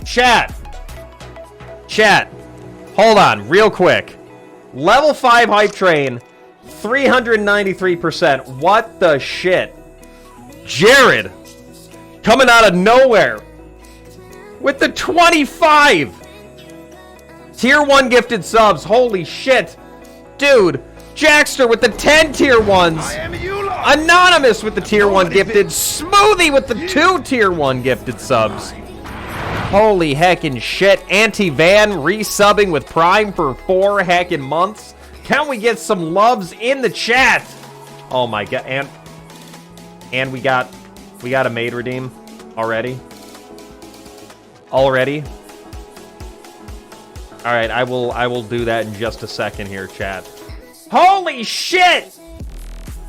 Chat. Hold on, real quick. Level 5 hype train, 393%. What the shit? Jared, coming out of nowhere with the 25 tier 1 gifted subs. Holy shit. Dude, Jackster with the 10 tier 1s. Anonymous with the tier 1 gifted. Smoothie with the 2 tier 1 gifted subs. Holy heckin' shit. Anti-Van resubbing with Prime for 4 heckin' months. Can we get some loves in the chat? Oh my god. And we got a maid redeem already. Alright, I will do that in just a second here, chat. Holy shit!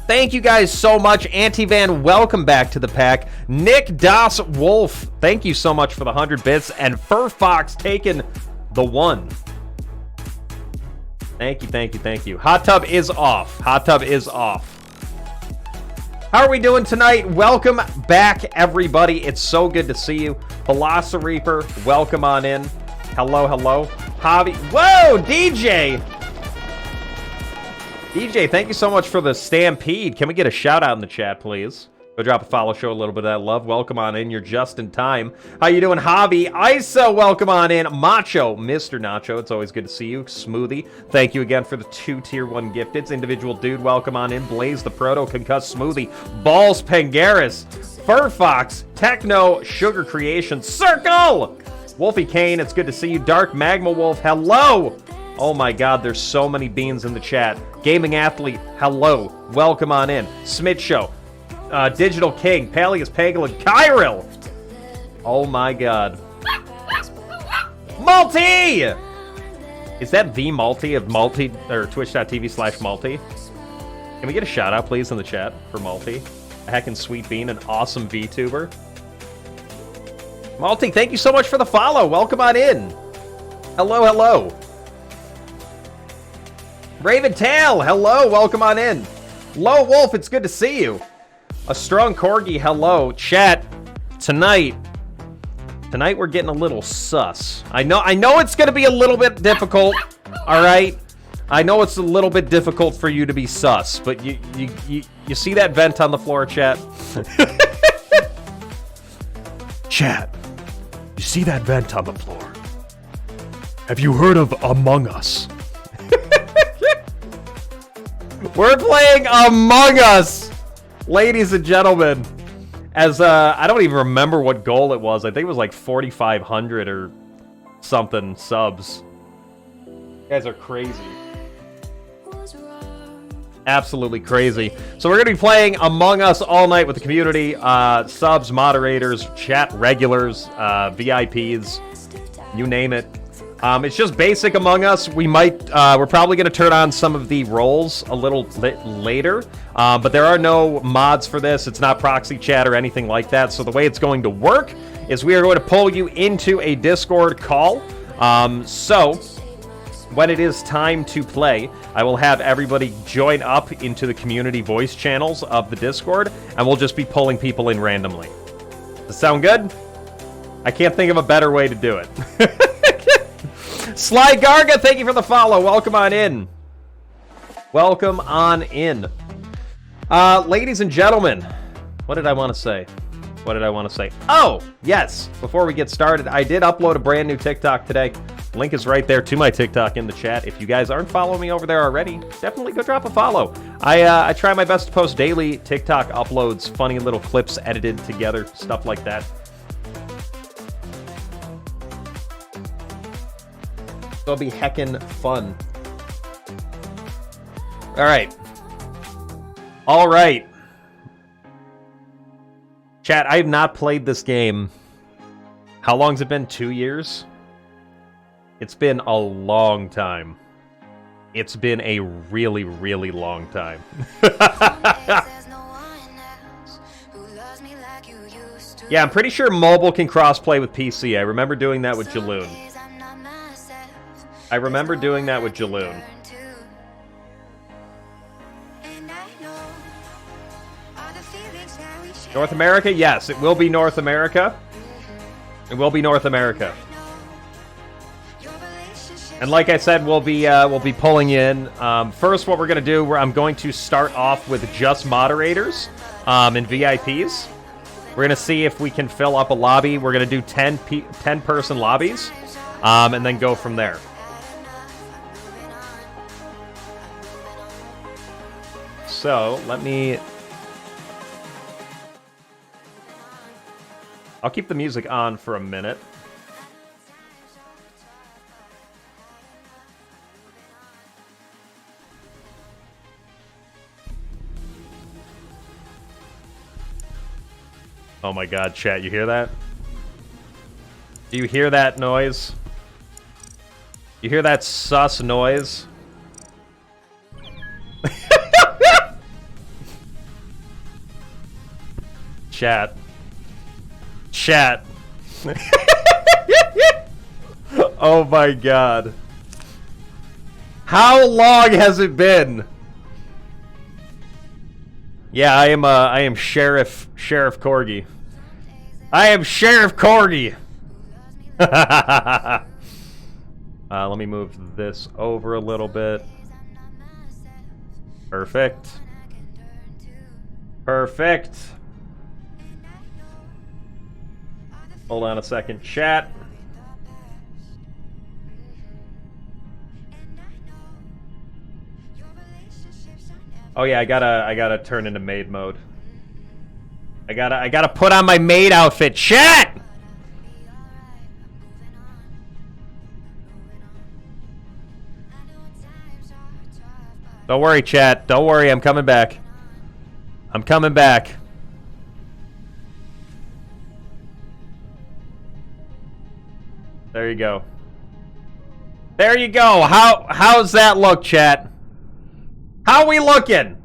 Thank you guys so much. Anti-Van, welcome back to the pack. Nick Das Wolf, thank you so much for the 100 bits. And Fur Fox taking the 1. Thank you. Hot tub is off. How are we doing tonight? Welcome back, everybody. It's so good to see you. Velocireaper, welcome on in. Hello. Javi. Whoa, DJ, thank you so much for the Stampede. Can we get a shout out in the chat, please? Go drop a follow, show a little bit of that love. Welcome on in. You're just in time. How you doing, Javi? ISO, welcome on in. Macho, Mr. Nacho, it's always good to see you. Smoothie, thank you again for the 2 tier 1 gifteds. Individual Dude, welcome on in. Blaze the Proto, Concussed Smoothie. Balls Pangaris. Fur Fox. Techno, Sugar Creation. Circle! Wolfie Kane, it's good to see you. Dark Magma Wolf, hello! Oh my god, there's so many beans in the chat. Gaming Athlete, hello. Welcome on in. Smith Show. Digital King, Paleus Pangolin, Kyril! Oh my god. Multi! Is that the Multi of Multi, or twitch.tv/Multi? Can we get a shout out, please, in the chat for Multi? A heckin' sweet bean, an awesome VTuber. Multi, thank you so much for the follow. Welcome on in. Hello. Raven Tail, hello. Welcome on in. Low Wolf, it's good to see you. A Strong Corgi, hello. Chat, tonight we're getting a little sus. I know it's going to be a little bit difficult, all right? I know it's a little bit difficult for you to be sus, but you see that vent on the floor, chat? Chat, you see that vent on the floor? Have you heard of Among Us? We're playing Among Us, ladies and gentlemen. As I don't even remember what goal it was. I think it was like 4,500 or something subs. You guys are crazy. Absolutely crazy. So we're going to be playing Among Us all night with the community. Subs, moderators, chat regulars, VIPs, you name it. It's just basic Among Us. We're probably going to turn on some of the roles a little bit later, but there are no mods for this. It's not proxy chat or anything like that. So the way it's going to work is we are going to pull you into a Discord call. So when it is time to play, I will have everybody join up into the community voice channels of the Discord, and we'll just be pulling people in randomly. Does that sound good? I can't think of a better way to do it. Sly Garga, thank you for the follow. Welcome on in. Ladies and gentlemen, what did I want to say? Oh, yes. Before we get started, I did upload a brand new TikTok today. Link is right there to my TikTok in the chat. If you guys aren't following me over there already, definitely go drop a follow. I try my best to post daily TikTok uploads, funny little clips edited together, stuff like that. It'll be heckin' fun. All right. Chat, I have not played this game. How long's it been? 2 years? It's been a long time. It's been a really, really long time. Yeah, I'm pretty sure mobile can crossplay with PC. I remember doing that with Jaloon. North America? Yes, it will be North America. It will be North America. And like I said, we'll be pulling in. First, what we're going to do, I'm going to start off with just moderators and VIPs. We're going to see if we can fill up a lobby. We're going to do 10-person lobbies, and then go from there. So, I'll keep the music on for a minute. Oh my god, chat, you hear that? Do you hear that noise? You hear that sus noise? Chat. Chat. Oh my god. How long has it been? Yeah, I am Sheriff Corgi. I am Sheriff Corgi. Let me move this over a little bit. Perfect. Perfect. Hold on a second, chat. Oh yeah, I gotta turn into maid mode. I gotta put on my maid outfit. Chat! Don't worry, chat. Don't worry, I'm coming back. I'm coming back. There you go. There you go. How's that look, chat? How we looking?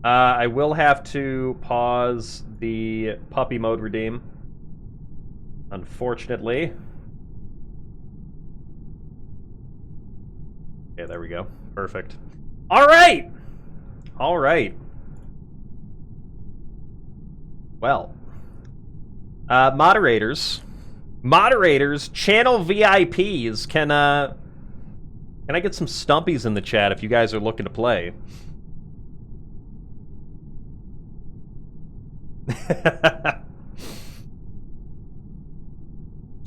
I will have to pause the puppy mode redeem, unfortunately. Okay, there we go. Perfect. All right. All right. Well, moderators, channel VIPs, can I get some stumpies in the chat if you guys are looking to play?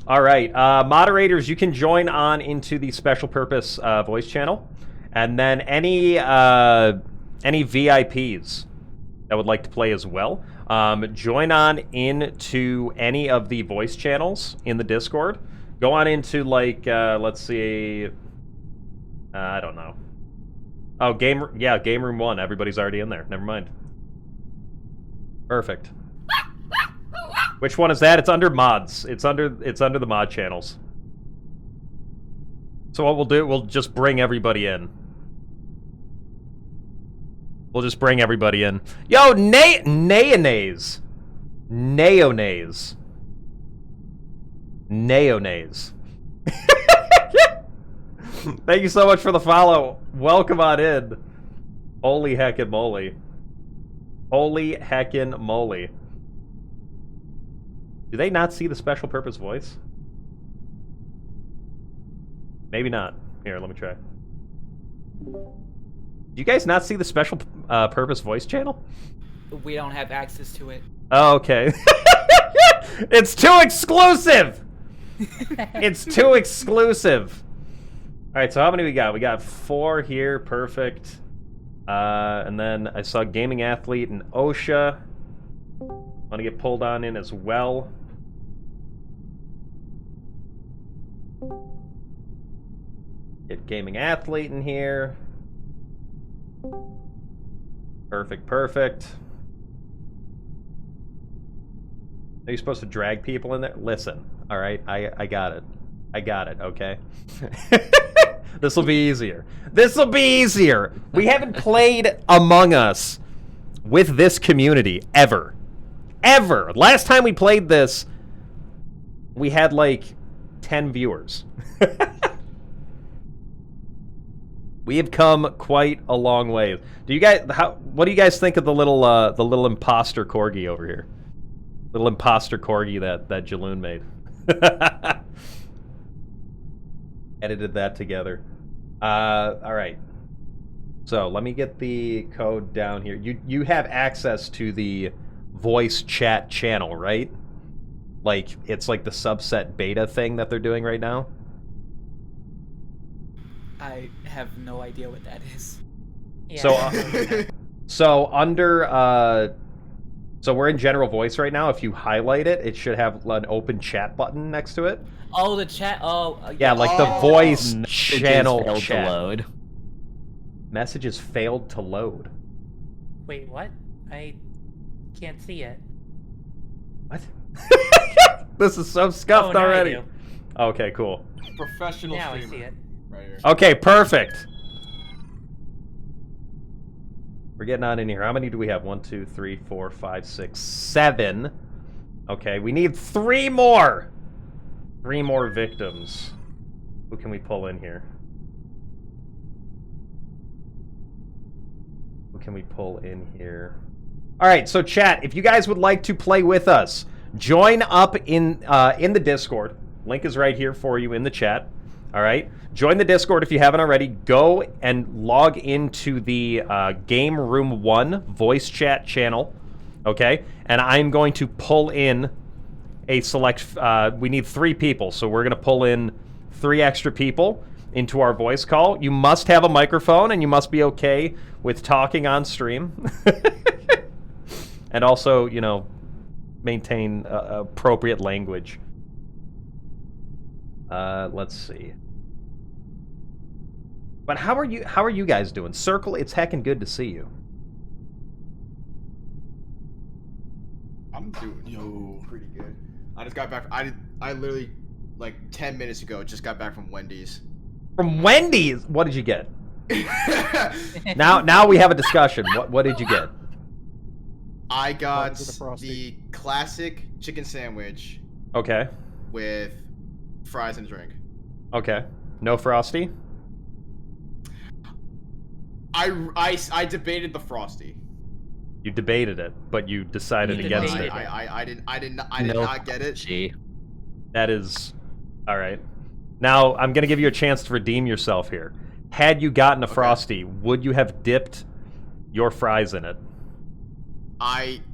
All right, moderators, you can join on into the special purpose voice channel, and then any VIPs that would like to play as well, join on into any of the voice channels in the Discord. Go on into, like, let's see, I don't know. Oh, Game Room 1. Everybody's already in there. Never mind. Perfect. Which one is that? It's under mods. It's under the mod channels. So what we'll do, we'll just bring everybody in. We'll just bring everybody in. Yo, Neonaze. Neonaze. Neonaze. Thank you so much for the follow. Welcome on in. Holy heckin' moly. Holy heckin' moly. Do they not see the special purpose voice? Maybe not. Here, let me try. Do you guys not see the special purpose voice channel? We don't have access to it. Oh, okay. It's too exclusive! It's too exclusive. Alright, so how many we got? We got 4 here. Perfect. And then I saw Gaming Athlete and OSHA. Want to get pulled on in as well. Get Gaming Athlete in here. Perfect, perfect. Are you supposed to drag people in there? Listen, alright, I got it. I got it, okay? This will be easier. This will be easier! We haven't played Among Us with this community, ever. Ever! Last time we played this, we had like 10 viewers. We have come quite a long way. Do you guys? What do you guys think of the little imposter corgi over here? Little imposter corgi that Jaloon made. Edited that together. All right. So let me get the code down here. You have access to the voice chat channel, right? Like it's like the subset beta thing that they're doing right now. I have no idea what that is. Yeah. So under so we're in general voice right now. If you highlight it, it should have an open chat button next to it. Oh, the chat. Oh, Yeah, like the voice channel failed chat. to load. Messages failed to load. Wait, what? I can't see it. What? This is so scuffed now I already. do. Okay, cool. Professional Now I streamer. see it. Right here. Okay, perfect. We're getting on in here. How many do we have? 1, 2, 3, 4, 5, 6, 7. Okay, we need 3 more. 3 more victims. Who can we pull in here? Who can we pull in here? All right, so chat, if you guys would like to play with us, join up in the Discord. Link is right here for you in the chat. All right, join the Discord if you haven't already. Go and log into the Game Room 1 voice chat channel. Okay, and I'm going to pull in a select. We need 3 people, so we're going to pull in 3 extra people into our voice call. You must have a microphone, and you must be okay with talking on stream. And also, you know, maintain appropriate language. Let's see. But how are you guys doing? Circle, it's heckin' good to see you. I'm doing pretty good. I just got back. I literally like 10 minutes ago just got back from Wendy's. From Wendy's? What did you get? Now we have a discussion. What did you get? I got Was it a Frosty? the classic chicken sandwich Okay. with fries and drink. Okay. No Frosty? I debated the Frosty. You debated it, but you decided You against debated it. I did not get it. Gee. That is... Alright. Now, I'm gonna give you a chance to redeem yourself here. Had you gotten a Frosty, would you have dipped your fries in it?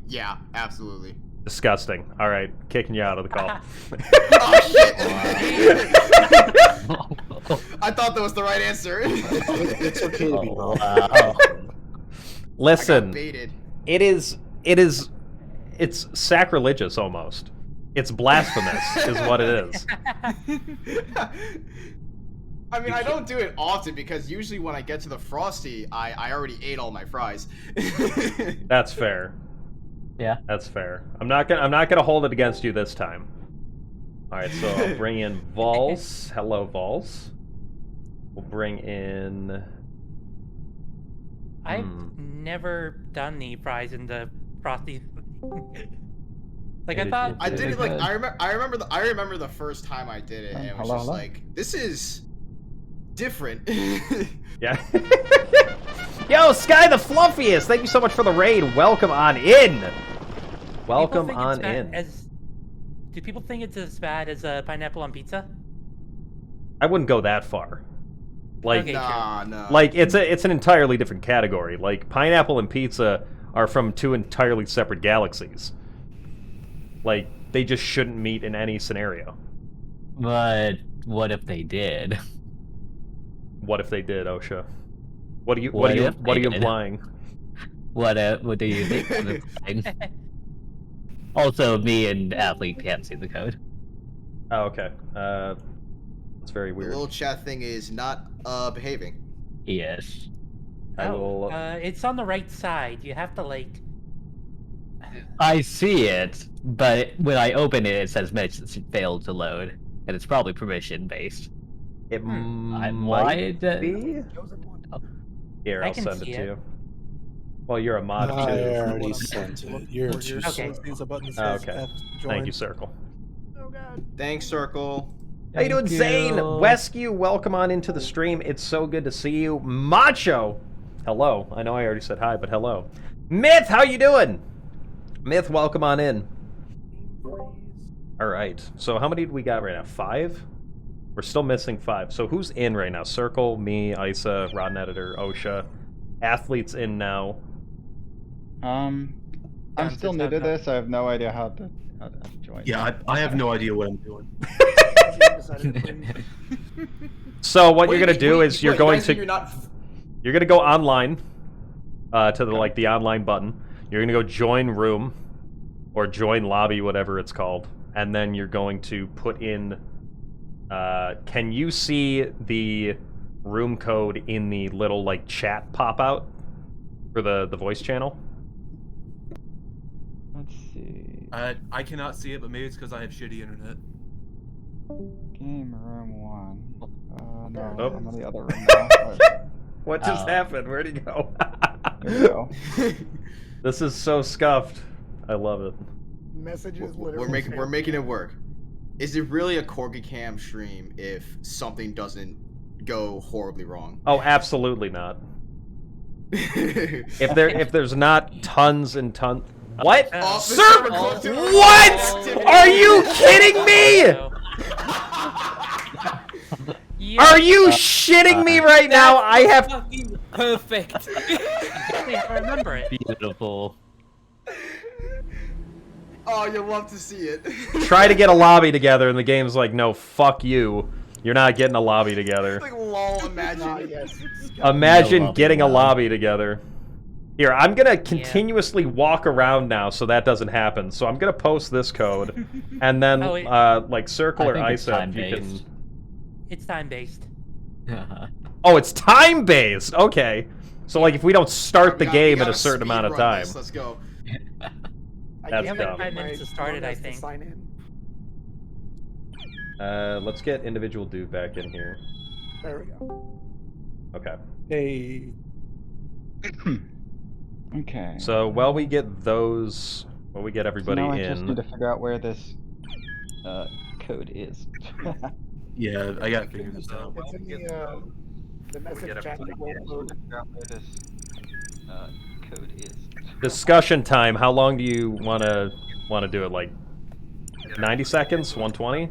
Yeah, absolutely. Disgusting. Alright, kicking you out of the call. Oh shit! I thought that was the right answer. It's okay to be wrong. Wow. I got Listen, baited. it's sacrilegious almost. It's blasphemous, is what it is. I mean, I don't do it often because usually when I get to the Frosty, I already ate all my fries. That's fair. Yeah. That's fair. I'm not gonna hold it against you this time. All right, so I'll bring in Vols. Hello, Vols. We'll bring in. I've never done the fries in the frosty. Like I thought. I did it like I remember the first time I did it, and it was Hello, just hello. like, this is different. Yeah. Yo, Sky the Fluffiest! Thank you so much for the raid. Welcome on in. Welcome People think on it's bad in. Do people think it's as bad as pineapple on pizza? I wouldn't go that far. Like, Okay. Nah, no. like it's an entirely different category. Like pineapple and pizza are from 2 entirely separate galaxies. Like they just shouldn't meet in any scenario. But what if they did? What if they did, Osha? What are you What if what are they you did? implying? What do you think? Also, me and Athlete can't see the code. Oh, okay. That's very The weird. little chat thing is not behaving. Yes. I will. It's on the right side. You have to like. I see it, but when I open it, it says message failed to load, and it's probably permission based. It why might did- be. Here, I I'll can send it see to it. you. Well, you're a mod I too. already sent it. You're too Okay. slow. There's a button that Oh, says okay. F join. Thank you, Circle. Thanks, Circle. How you doing, Thank Zane? you. Weskew, welcome on into the stream. It's so good to see you. Macho, hello. I know I already said hi, but hello. Myth, how you doing? Myth, welcome on in. All right. So how many do we got right now? 5? We're still missing 5. So who's in right now? Circle, me, Isa, Rodden Editor, OSHA. Athletes in now. I'm Sounds still it's new not to enough. this. I have no idea how to join. Yeah, I have no idea what I'm doing. So what Wait, you're gonna do wait, is you're wait, going guys, to You're not. you're gonna go online to the online button. You're gonna go join room or join lobby, whatever it's called, and then you're going to put in. Can you see the room code in the little like chat pop out for the voice channel? Let's see. I cannot see it, but maybe it's because I have shitty internet. Game room 1. No, Oh. I'm in the other room now. What just Oh. happened? Where'd he go? There we go. This is so scuffed. I love it. Messages We're literally. making it work. Is it really a Corgi Cam stream if something doesn't go horribly wrong? Oh, absolutely not. If there's not tons and tons. What? Officer Sir, McClellan- what? Are you kidding me? Are you shitting me right now? I have. Fucking perfect. I remember it. Beautiful. Oh, you'll love to see it. Try to get a lobby together, and the game's like, no, fuck you. You're not getting a lobby together. Like, lol, imagine. Yes. Imagine lobby getting a allowed. lobby together. Here, I'm gonna continuously walk around now so that doesn't happen. So I'm gonna post this code, and then Oh, wait. like Circle I or think it's Isa, if you time-based. can. It's time-based. Oh, it's time based. Okay, so like if we don't start the game at a certain amount of time. Let's go. That's We have dumb. like 5 minutes to start it, I think. Sign in. Let's get individual dude back in here. There we go. Okay. Hey. Okay. So while we get everybody now I just need in. to figure out where this code is. Yeah, I gotta figure this out. It's in the message chat. that will load. Figure out where this code is. Discussion time. How long do you wanna do it? Like 90 seconds? 120?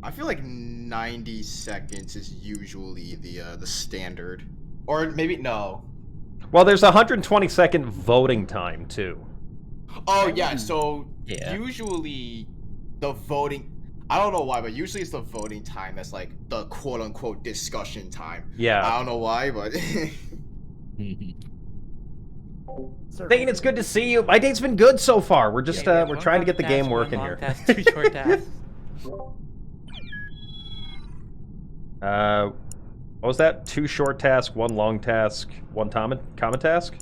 I feel like 90 seconds is usually the standard, or maybe no. Well, there's a 120-second voting time too. Oh yeah, so Yeah. usually the voting. I don't know why, but usually it's the voting time that's like the quote-unquote discussion time. Yeah. I don't know why, but Thane, it's good to see you. My day's been good so far. We're just we're One trying to get the long game task, working one here. long task, 2 short tasks. What was that? 2 short tasks, 1 long task, 1 common task?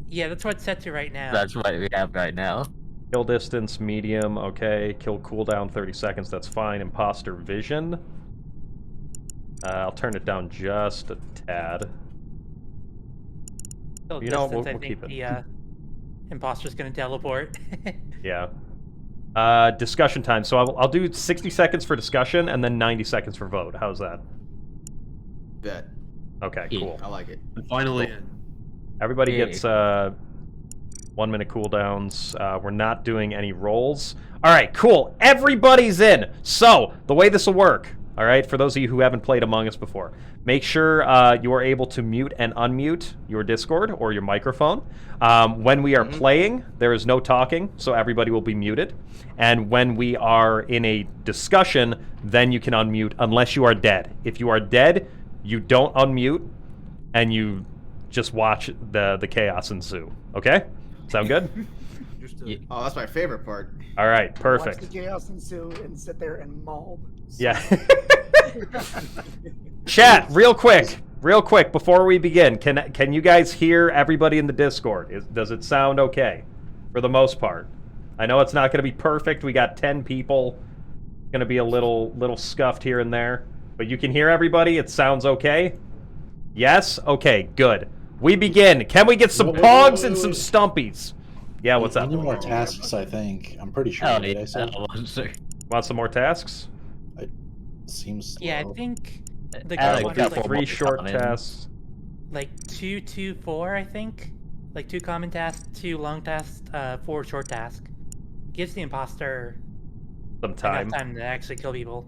Yeah, that's what it's set to right now. That's what we have right now. Kill distance, medium, okay. Kill cooldown, 30 seconds, that's fine. Imposter vision. I'll turn it down just a tad. Still You know, distance, we'll I think keep it. the imposter's gonna teleport. Yeah. Discussion time. So I'll do 60 seconds for discussion and then 90 seconds for vote. How's that? bet. Okay, Yeah. cool. I like it. I'm finally in. Everybody Yay. gets 1 minute cooldowns. We're not doing any rolls. All right, cool. Everybody's in. So the way this will work, all right, for those of you who haven't played Among Us before, make sure you are able to mute and unmute your Discord or your microphone. When we are playing, there is no talking, so everybody will be muted. And when we are in a discussion, then you can unmute unless you are dead. If you are dead, you don't unmute, and you just watch the chaos ensue. Okay? Sound good? Understood. Oh, that's my favorite part. All right, Watch perfect. the chaos ensue and sit there and mauled. Yeah. Chat, real quick, before we begin, can you guys hear everybody in the Discord? Does it sound okay, for the most part? I know it's not going to be perfect. We got 10 people. Going to be a little scuffed here and there, but you can hear everybody. It sounds okay. Yes. Okay. Good. We begin. Can we get some Wait, pogs wait, and some wait. stumpies? Yeah. What's We up? need more tasks, I think. I'm pretty sure. Oh, Did I yeah. say? Sure. Want some more tasks? Seems slow. Yeah, I think the I good like one is that like for 3 short common. tasks. like 2, 2, 4, I think. Like 2 common tasks, 2 long tasks, 4 short tasks. Gives the imposter Some time. enough time to actually kill people.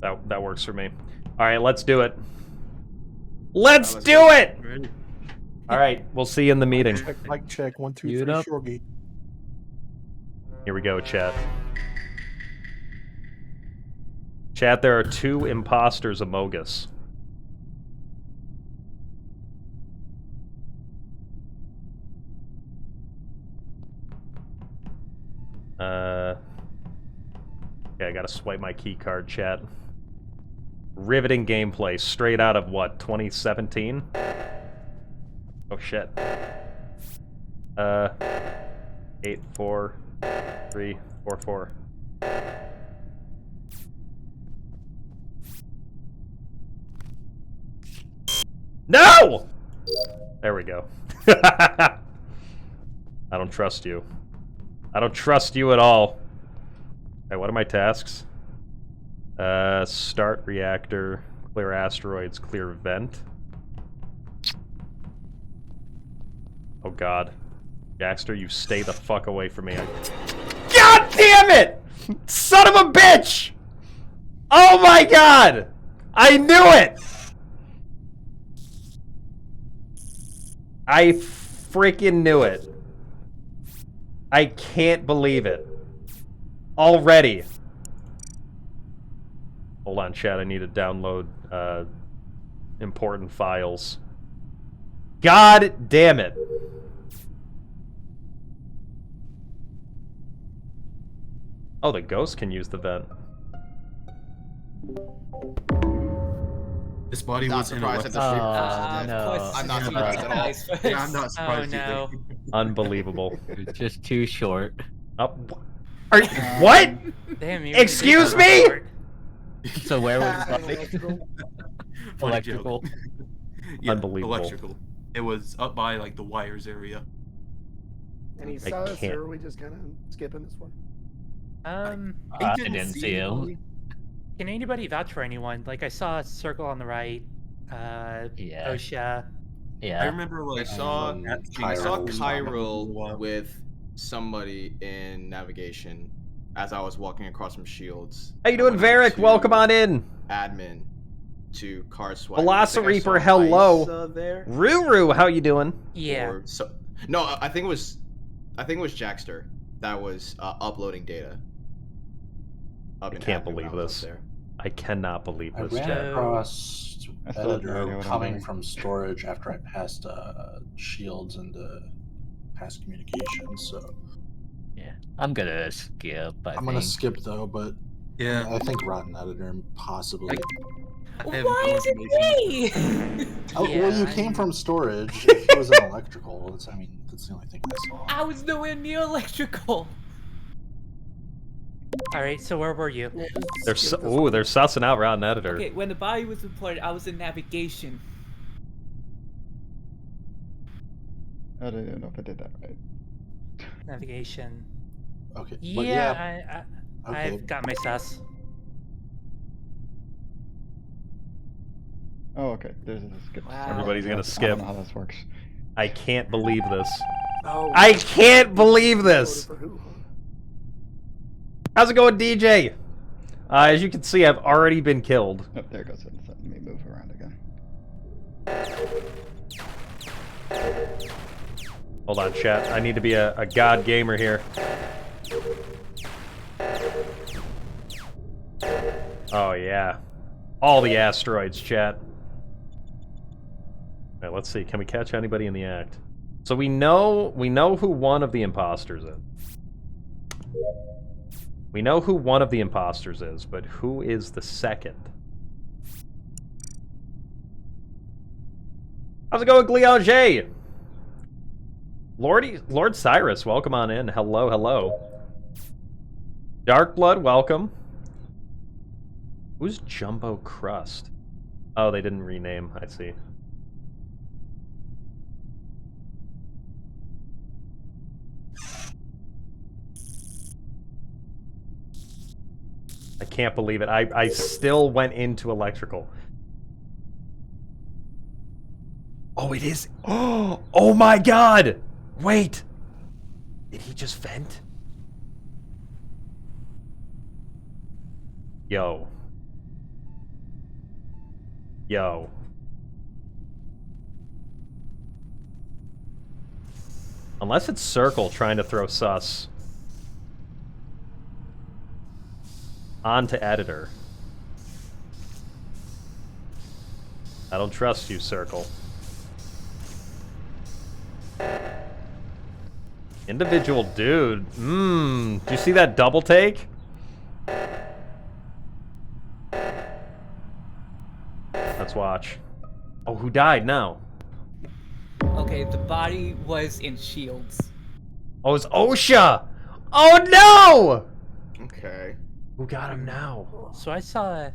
That works for me. All right, let's do it. Let's do it! Ready? All right, we'll see you in the meeting. Mic check. 1, 2, Mute 3, up. Shorgy. Here we go, chat. Chat, there are 2 imposters among us. Okay, I gotta swipe my key card, chat. Riveting gameplay, straight out of what, 2017? Oh shit. 8, 4, 3, 4, 4. No! There we go. I don't trust you. I don't trust you at all. Alright, what are my tasks? Start reactor, clear asteroids, clear vent. Oh god. Jackster, you stay the fuck away from me. God damn it! Son of a bitch! Oh my god! I knew it! I freaking knew it. I can't believe it. Already. Hold on, chat. I need to download important files. God damn it. Oh, the ghost can use the vent. This body Not was in a surprised at the weapon. stream. no. Of course, I'm not it's surprised at all. nice first. Yeah, I'm not surprised Oh, no. either. Unbelievable. It's just too short. Oh, what? Damn, you Excuse me? So where was Funny electrical? joke. Yeah, Unbelievable. Electrical. It was up by like the wires area. Any I sus, can't. or are we just kind of skipping this one? I didn't see him. Can anybody vouch for anyone? Like I saw a circle on the right. Yeah. OSHA. I Yeah. remember like I saw Chiral. Chiral with somebody in navigation as I was walking across from Shields. How you doing, Varric? Welcome on in. Admin to car swipe. Velocireaper, hello. There. Ruru, how you doing? Yeah. Or so, no, I think it was Jackster that was uploading data. I can't believe this. I cannot believe I this, ran chat. across I still have no idea editor what I'm coming doing. from storage after I passed shields and past communications. So Yeah. I'm gonna skip. I'm gonna skip though, but Yeah. I think rotten editor possibly. I have Why no is it information. me? Oh, Yeah, well, you I came mean- from storage. If it was an electrical, that's the only thing I saw. I was nowhere near electrical. All right. So where were you? They're they're sussing out Rotten Editor. Okay, when the body was reported, I was in navigation. I don't even know if I did that right. Navigation. Okay. Yeah. But yeah. Okay. I've got my sus. Oh, okay. There's a skip. Wow. Everybody's gonna I skip. don't know how this works. I can't believe this. Oh, I can't believe this. voted for who? How's it going, DJ? As you can see, I've already been killed. Oh, there it goes. It's letting me move around again. Hold on, chat. I need to be a god gamer here. Oh, yeah. All the asteroids, chat. All right, let's see. Can we catch anybody in the act? So we know who one of the imposters is. We know who one of the imposters is, but who is the second? How's it going, Glianger? Lord Cyrus, welcome on in. Hello, hello. Darkblood, welcome. Who's Jumbo Crust? Oh, they didn't rename. I see. I can't believe it. I still went into electrical. Oh, it is. Oh my god! Wait! Did he just vent? Yo. Yo. Unless it's Circle trying to throw sus onto editor. I don't trust you, Circle. Individual dude. Do you see that double take? Let's watch. Oh, who died now? Okay, the body was in shields. Oh, it's OSHA! Oh no! Okay. Who got him now? So I saw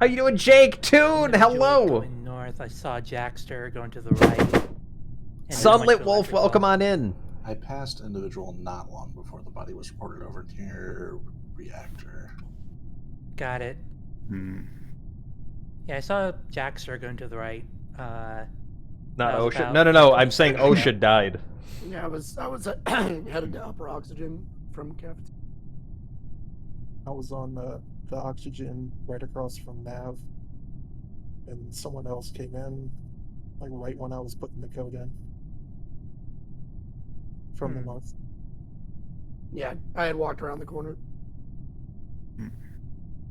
How you doing, Jake? Toon, individual hello! going north. I saw Jackster going to the right. and then went Sunlit to Wolf, electrical. welcome on in. I passed individual not long before the body was reported over near reactor. Got it. Hmm. Yeah, I saw Jackster going to the right. Not That was OSHA. about- No, I'm saying OSHA died. Yeah, I was headed to upper oxygen from cafeteria. I was on the oxygen right across from Nav, and someone else came in, like right when I was putting the code in from the north. Yeah, I had walked around the corner.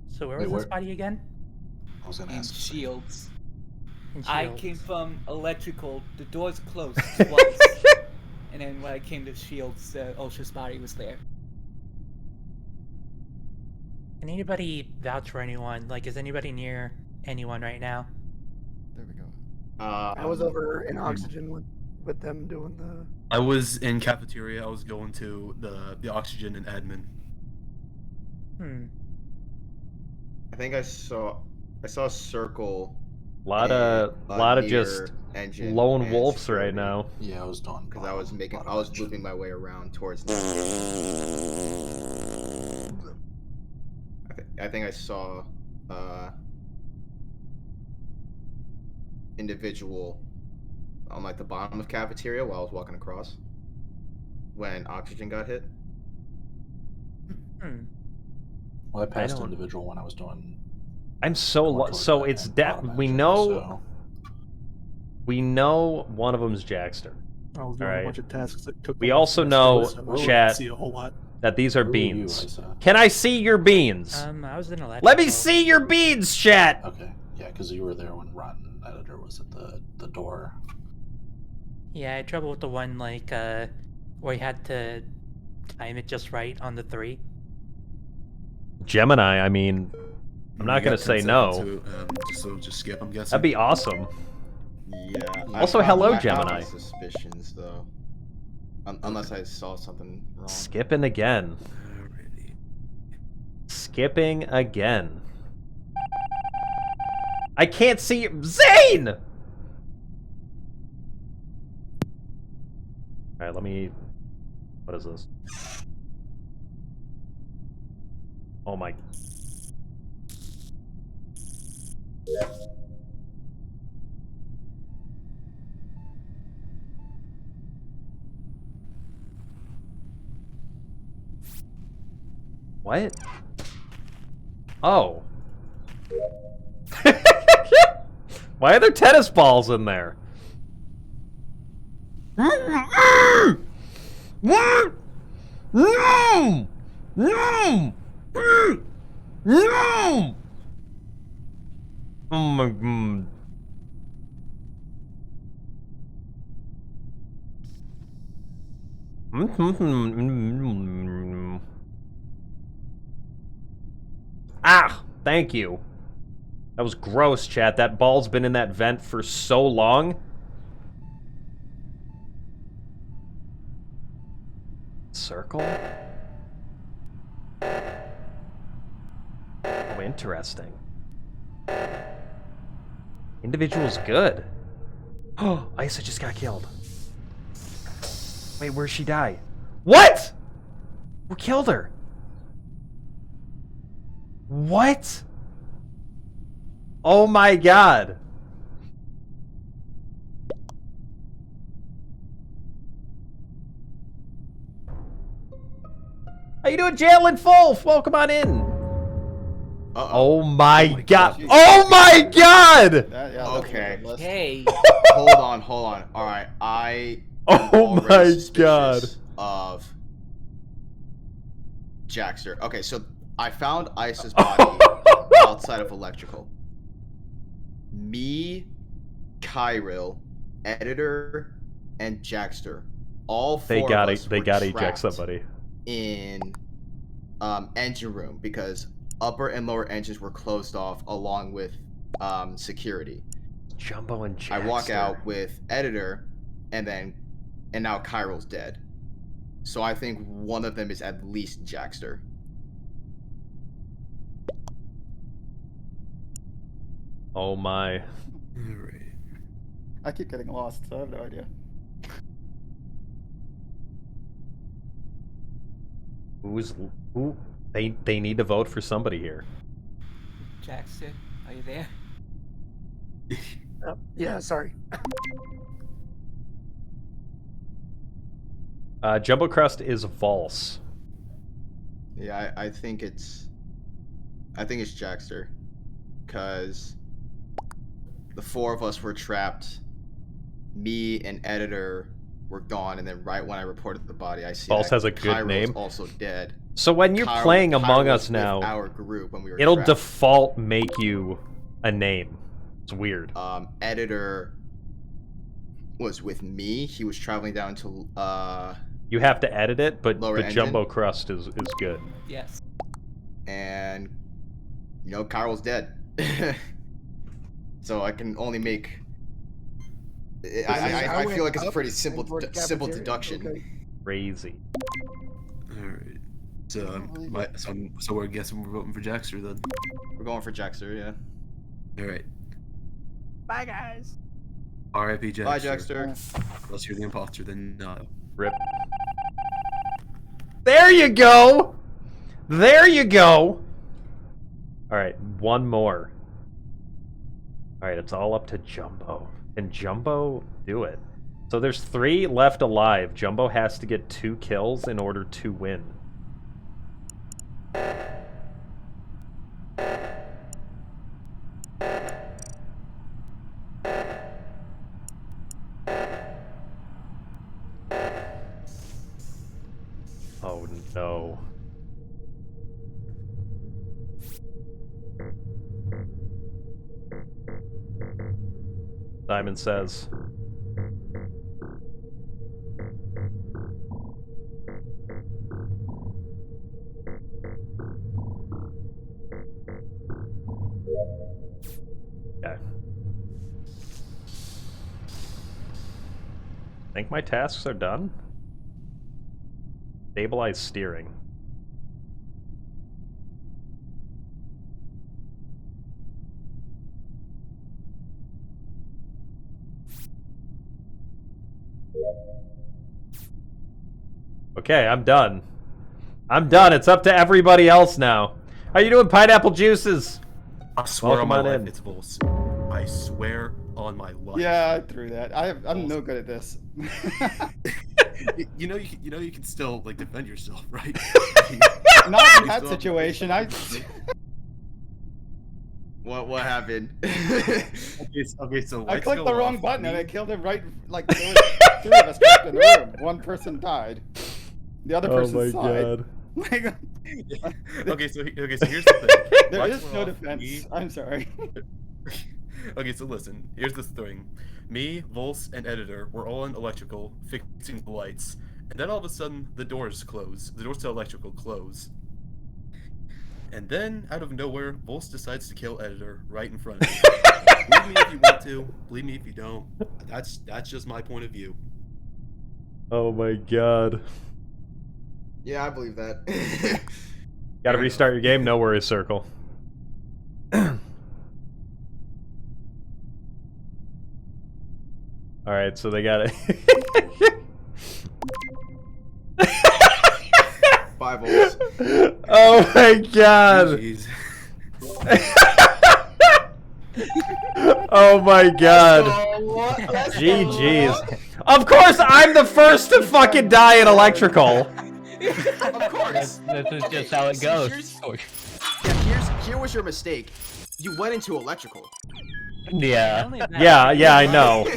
So where Wait, was this where- body again? I was gonna In ask. shields. In I Shields. came from electrical. The doors closed twice. And then when I came to shields, OSHA's body was there. Can anybody vouch for anyone? Like, is anybody near anyone right now? There we go. I was over in oxygen with them doing the. I was in cafeteria. I was going to the oxygen and admin. I think I saw a circle. Lot of just engine lone and wolves security, right now. Yeah, I was doing. Because I was bottom looping my way around towards. I think I saw individual on like the bottom of cafeteria while I was walking across when oxygen got hit. Well, I passed don't- individual when I was doing. I'm so More towards so that it's end, that bottom we engine, know so- we know one of them's Jackster. I was doing a bunch of tasks that took. We also know, chat, See a whole lot. that these are Who are you, beans. Isa? Can I see your beans? I was in electrical. Let me see your beans, chat. Okay, yeah, because you were there when Rotten Editor was at the door. Yeah, I had trouble with the one like where you had to time it just right on the 3. Gemini, I mean, I'm not You gonna got say 10 no. seconds to, just skip. I'm guessing. That'd be awesome. Yeah. Also, hello, I have Gemini. my suspicions though, unless I saw something wrong. Skipping again. Alrighty. Skipping again. I can't see you. Zane! Alright, let me... What is this? Oh my... What? Oh. Why are there tennis balls in there? Oh my god. Ah, thank you. That was gross, chat. That ball's been in that vent for so long. Circle? Oh, interesting. Individual's good. Oh, Isa just got killed. Wait, where'd she die? What? Who killed her? What? Oh my god. How you doing, Jalen Fulf? Welcome on in. Oh my god. Oh my god! Okay. Hey. Hold on. All right, I. am Oh my already god. suspicious Of Jackster. Okay, so I found Ice's body outside of electrical. Me, Kyril, editor, and Jackster. All four They gotta of us were eject trapped somebody. in engine room because upper and lower engines were closed off along with security. Jumbo and Jackster. I walk out with editor, and now Kyril's dead. So I think one of them is at least Jackster. Oh my. Alright. I keep getting lost, so I have no idea. Who? They need to vote for somebody here. Jackson, are you there? Yeah, sorry. Jumbo Crust is false. Yeah, I think it's Jackster, because the four of us were trapped. Me and editor were gone, and then right when I reported the body, I see False that has a good Kyril name. is also dead. So when you're playing Among Kyril Us was with now, our group when we were it'll trapped. default make you a name. It's weird. Editor was with me. He was traveling down to You have to edit it, but lower Jumbo engine. Crust is good. Yes. And Kyril's dead. So I can only make. I feel like it's a pretty simple deduction. Okay. Crazy. Alright. So we're guessing we're voting for Jackster then. We're going for Jackster, yeah. Alright. Bye, guys. R.I.P. Jackster. Bye, Jackster. Unless you're the imposter, then no. Rip. There you go! There you go! Alright, one more. Alright, it's all up to Jumbo. Can Jumbo do it? So there's 3 left alive. Jumbo has to get 2 kills in order to win. Oh no. Simon says. Okay. I think my tasks are done. Stabilize steering. Okay, I'm done. I'm done. It's up to everybody else now. How you doing, Pineapple Juices? I swear Welcome on my on life, in. it's Volse. I swear on my life. Yeah, I threw that. I'm no good at this. you know you can still like defend yourself, right? Not in that situation. What happened? Okay, so I lights clicked go the wrong off. button and Me- I killed him right. Like there was 3 of us trapped in the room. One person died. The other person died. Okay, so here's the thing. There Lights is were no off. defense. Me- I'm sorry. Okay, so listen. Here's the thing. Me, Volse, and Editor were all in electrical, fixing the lights. And then all of a sudden, the doors close. The doors to electrical close. And then, out of nowhere, Volse decides to kill Editor right in front of me. Believe me if you want to. Believe me if you don't. That's just my point of view. Oh my god. Yeah, I believe that. Gotta restart your game, no worries, Circle. Alright, so they got it. 5 volts. Oh my god! Jeez. Oh my god. GG's. Of course, I'm the first to fucking die in electrical. Of course. This is just how it goes. Here was your mistake. You went into electrical. Yeah. Yeah, I know.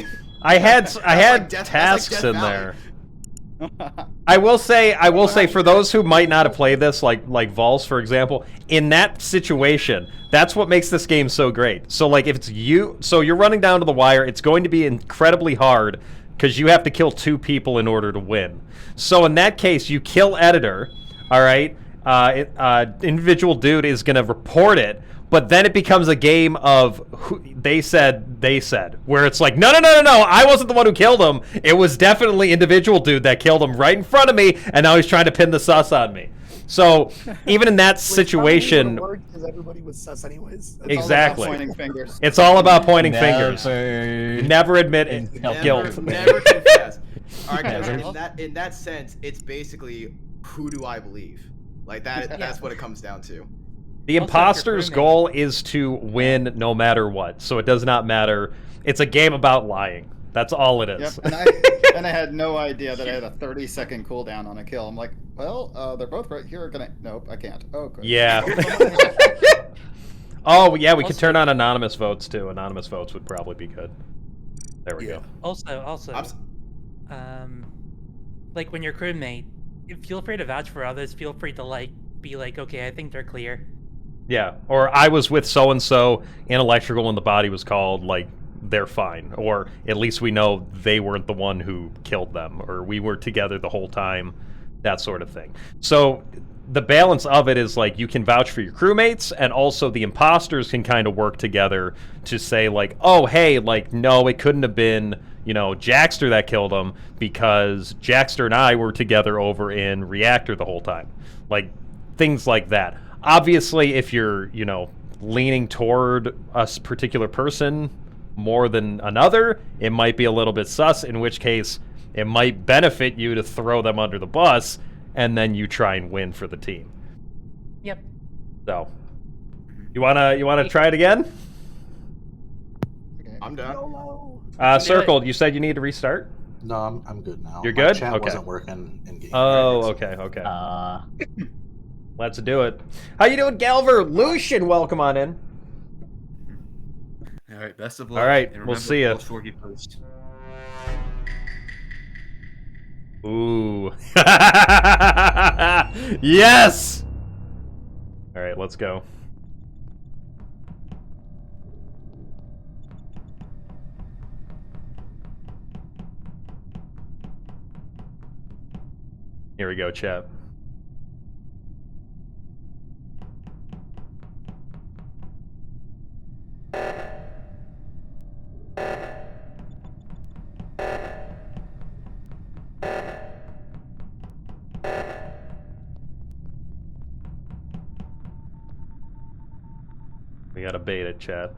I had like tasks Death in Valley. there. I will say for those who might not have played this, like Vols, for example, in that situation, that's what makes this game so great. So like if it's you, so you're running down to the wire, it's going to be incredibly hard because you have to kill 2 people in order to win. So in that case, you kill editor, all right? Individual dude is going to report it, but then it becomes a game of who, they said, where it's like, no, I wasn't the one who killed him. It was definitely individual dude that killed him right in front of me, and now he's trying to pin the sus on me. So even in that situation, because everybody was sus anyways. exactly, Pointing fingers. it's all about pointing fingers. Never admit guilt. Never confess. All right, guys. In that sense, it's basically who do I believe? Like that. That's what it comes down to. The imposter's goal is to win no matter what, so it does not matter. It's a game about lying. That's all it is. Yep, and I had no idea that I had a 30-second cooldown on a kill. I'm like, well, they're both right here. Nope, I can't. Oh, good. Yeah. Oh, yeah, we could turn on anonymous votes, too. Anonymous votes would probably be good. There we go. Also, like when you're crewmate, feel free to vouch for others. Feel free to be like, okay, I think they're clear. Yeah, or I was with so-and-so in electrical when the body was called, like, they're fine. Or at least we know they weren't the one who killed them, or we were together the whole time, that sort of thing. So the balance of it is, like, you can vouch for your crewmates, and also the imposters can kind of work together to say, like, oh, hey, like, no, it couldn't have been, you know, Jackster that killed him, because Jackster and I were together over in Reactor the whole time. Like, things like that. Obviously, if you're, you know, leaning toward a particular person more than another, it might be a little bit sus, in which case it might benefit you to throw them under the bus, and then you try and win for the team. Yep. So, you wanna try it again? I'm done. Circled, you said you need to restart? No, I'm good now. You're good? My chat Okay. wasn't working in game. Oh, okay. Let's do it. How you doing, Galver? Lucian, welcome on in. All right, best of luck. All right, and we'll remember, see ya. Forky post. Ooh. Yes! All right, let's go. Here we go, chat. We gotta bait it, chat.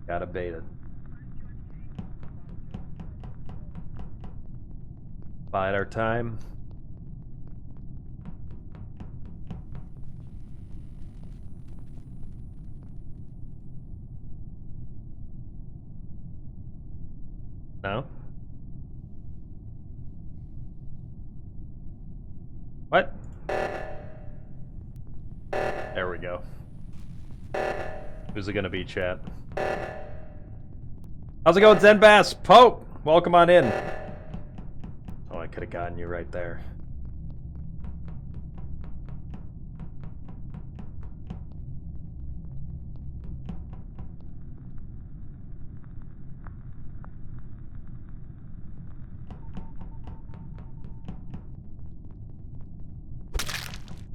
Gotta bait it. Bide our time. No? What? There we go. Who's it gonna be, chat? How's it going, Zenbass? Pope! Welcome on in. Oh, I could have gotten you right there.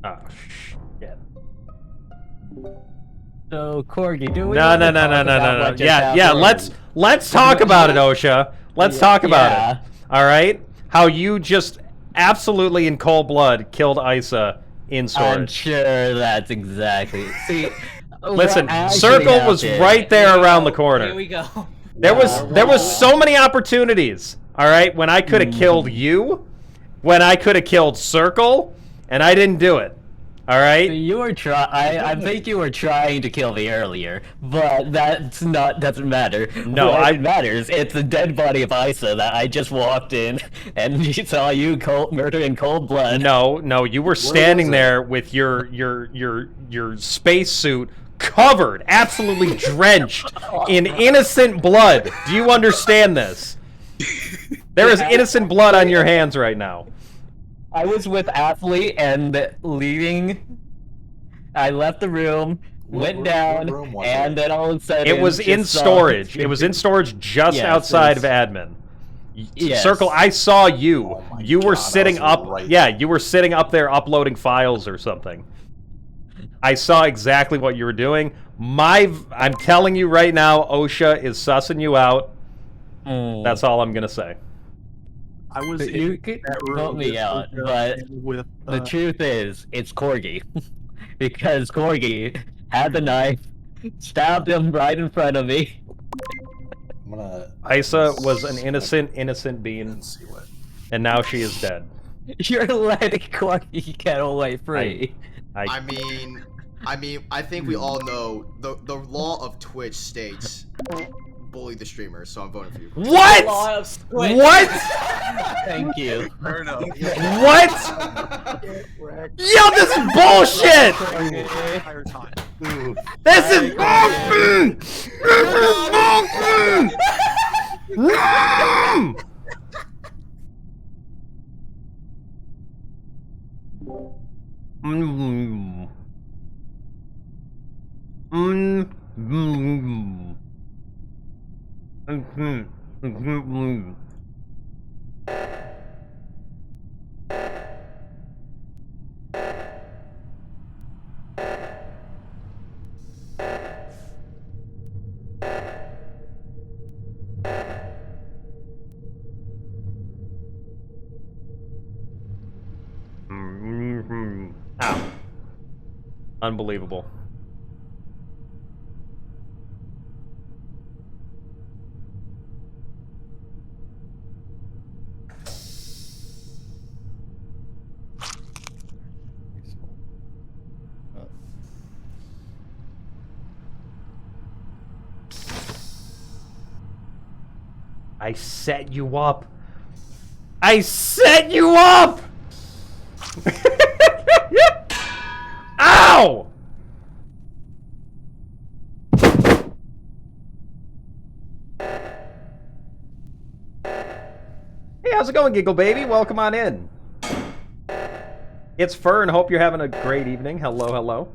Oh, shit. So, Corgi, do we No. wanna talk about what just Yeah, happened? let's talk about it, OSHA. Let's talk about it. All right? How you just absolutely in cold blood killed Isa in I'm storage. sure that's exactly. See, Listen, what actually Circle was happened- right there around the corner. Here we go. There was so many opportunities. All right, when I could have killed you, when I could have killed Circle, and I didn't do it. All right. You were I think you were trying to kill me earlier, but doesn't matter. No, it matters. It's the dead body of Isa that I just walked in and saw you murder in cold blood. No, you were standing there with your spacesuit covered, absolutely drenched in innocent blood. Do you understand this? There is innocent blood on your hands right now. I was with Athlete and leaving. I left the room, went down, and then all of a sudden it was in storage. It was in storage just outside of admin. Yes. Circle, I saw you. Oh my You were God, sitting I was up. right Yeah, you were sitting up there uploading files or something. I saw exactly what you were doing. I'm telling you right now, OSHA is sussing you out. That's all I'm gonna say. I was You in could that room vote me with out, Oka but and with the truth is, it's Corgi. Because Corgi had the knife, stabbed him right in front of me. I'm gonna. Isa was an innocent being, and see what. and now she is dead. You're letting Corgi get away free. I mean, I think we all know the law of Twitch states bully the streamer, so I'm voting for you. What? What? Thank you. Fair enough. What? Yo, this is bullshit! Entire time. This is bullshit! Ow. Unbelievable. I set you up. I set you up! Ow! Hey, how's it going, Giggle Baby? Welcome on in. It's Fern. Hope you're having a great evening. Hello, hello.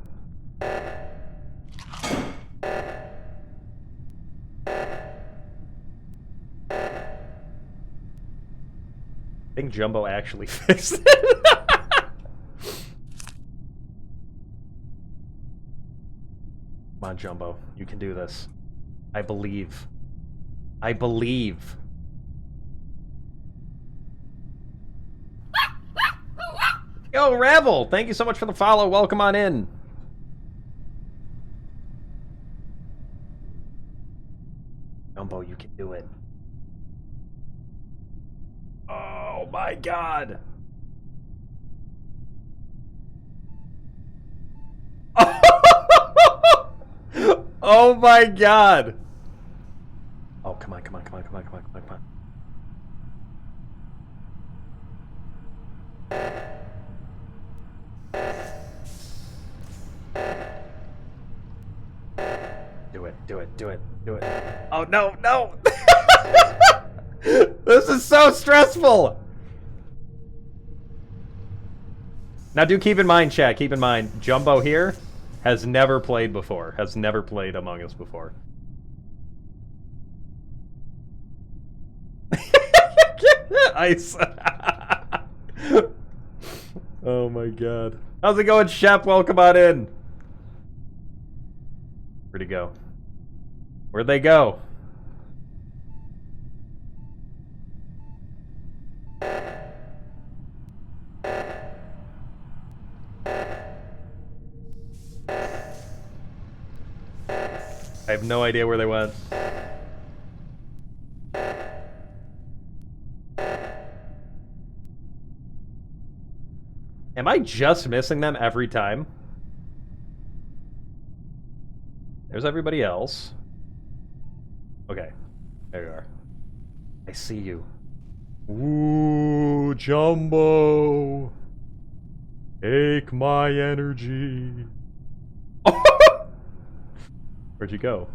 I think Jumbo actually fixed it. Come on, Jumbo. You can do this. I believe. I believe. Yo, Revel! Thank you so much for the follow. Welcome on in. Jumbo, you can do it. Oh my god. Oh my god. Oh, come on, come on, come on, come on, come on, come on, come on. Do it, do it, do it, do it. Oh no, no! This is so stressful! Now do keep in mind, chat, keep in mind, Jumbo here has never played before. Has never played Among Us before. Ice. Oh my god. How's it going, Shep? Welcome on in. Where'd he go? Where'd they go? I have no idea where they went. Am I just missing them every time? There's everybody else. Okay. There you are. I see you. Ooh, Jumbo. Take my energy. Where'd you go?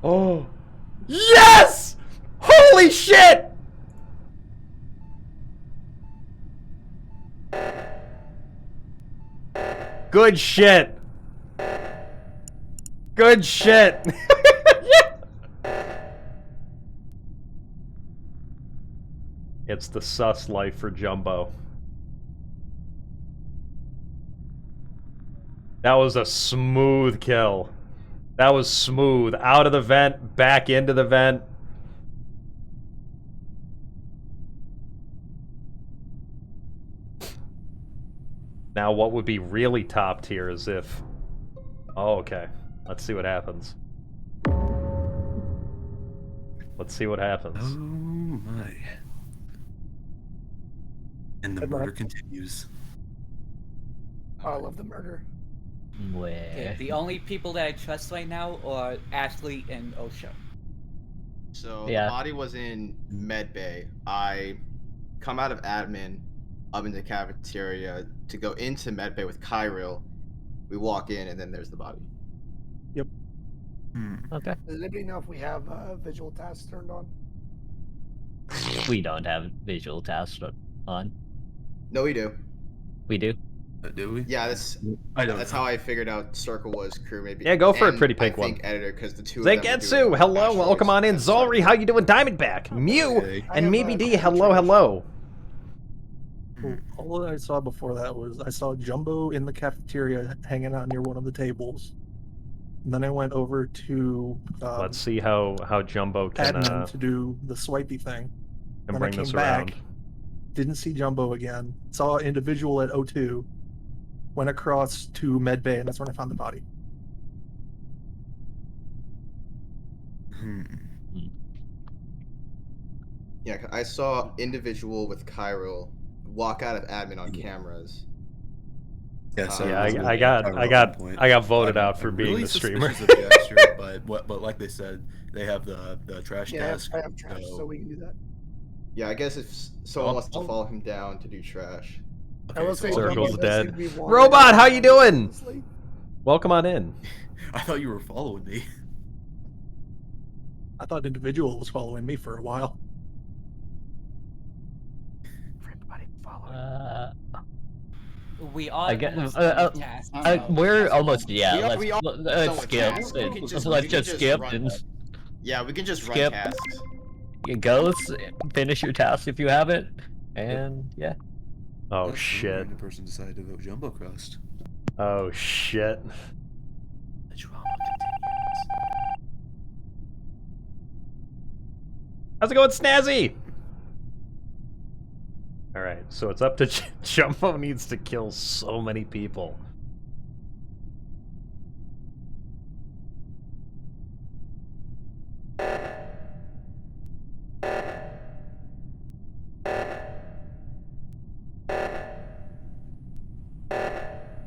Oh. Yes! Holy shit! Good shit. Good shit. It's the sus life for Jumbo. That was a smooth kill. That was smooth. Out of the vent, back into the vent. Now what would be really top tier is if... Oh, okay. Let's see what happens. Let's see what happens. Oh my. And the Good murder luck. continues. Oh, I love the murder. Okay, the only people that I trust right now are Ashley and Osho. So Yeah. the body was in med bay. I come out of admin up into the cafeteria to go into med bay with Kyril. We walk in and then there's the body. Okay. Does anybody know if we have visual tasks turned on? We don't have visual tasks on. No, we do. We do. Do we? Yeah, That's that's how I figured out Circle was crew maybe. Yeah, go for it, And pretty pink I think one. editor because the two of them were Zangetsu, doing hello, asteroids welcome on in. and Circle. Zolri, how you doing? Diamondback, Mew, Okay. I and have Maybe a D, hello, concentration. hello. All that I saw before that was I saw Jumbo in the cafeteria hanging out near one of the tables. And then I went over to Let's see how Jumbo can admin to do the swipey thing. Then I bring came this back, around. didn't see Jumbo again. Saw an individual at O2. Went across to med bay, and that's when I found the body. Yeah, I saw individual with Kyril walk out of admin on cameras. Yeah, so Yeah, it was I really got Tyrell at one point. voted I'm- out for I'm being really the streamer. suspicious of the extra, but like they said, they have the trash Yeah, task. I have trash, so we can do that. Yeah, I guess if someone wants to follow him down to do trash. I will say Circle's Jumbo does seem dead. to be wandering Robot, how around you doing? aimlessly. Welcome on in. I thought you were following me. I thought individual was following me for a while. We are I guess almost done with tasks. we're almost let's we are let's done with skip. tasks. We can just- Let's we can just skip run and that. Yeah, we can just skip. run tasks. go finish your task if you have it, and yeah. Oh That's shit. The person decided to vote Jumbo Crust. Oh shit. The drama continues. How's it going, Snazzy? Alright, so it's up to Jumbo needs to kill so many people.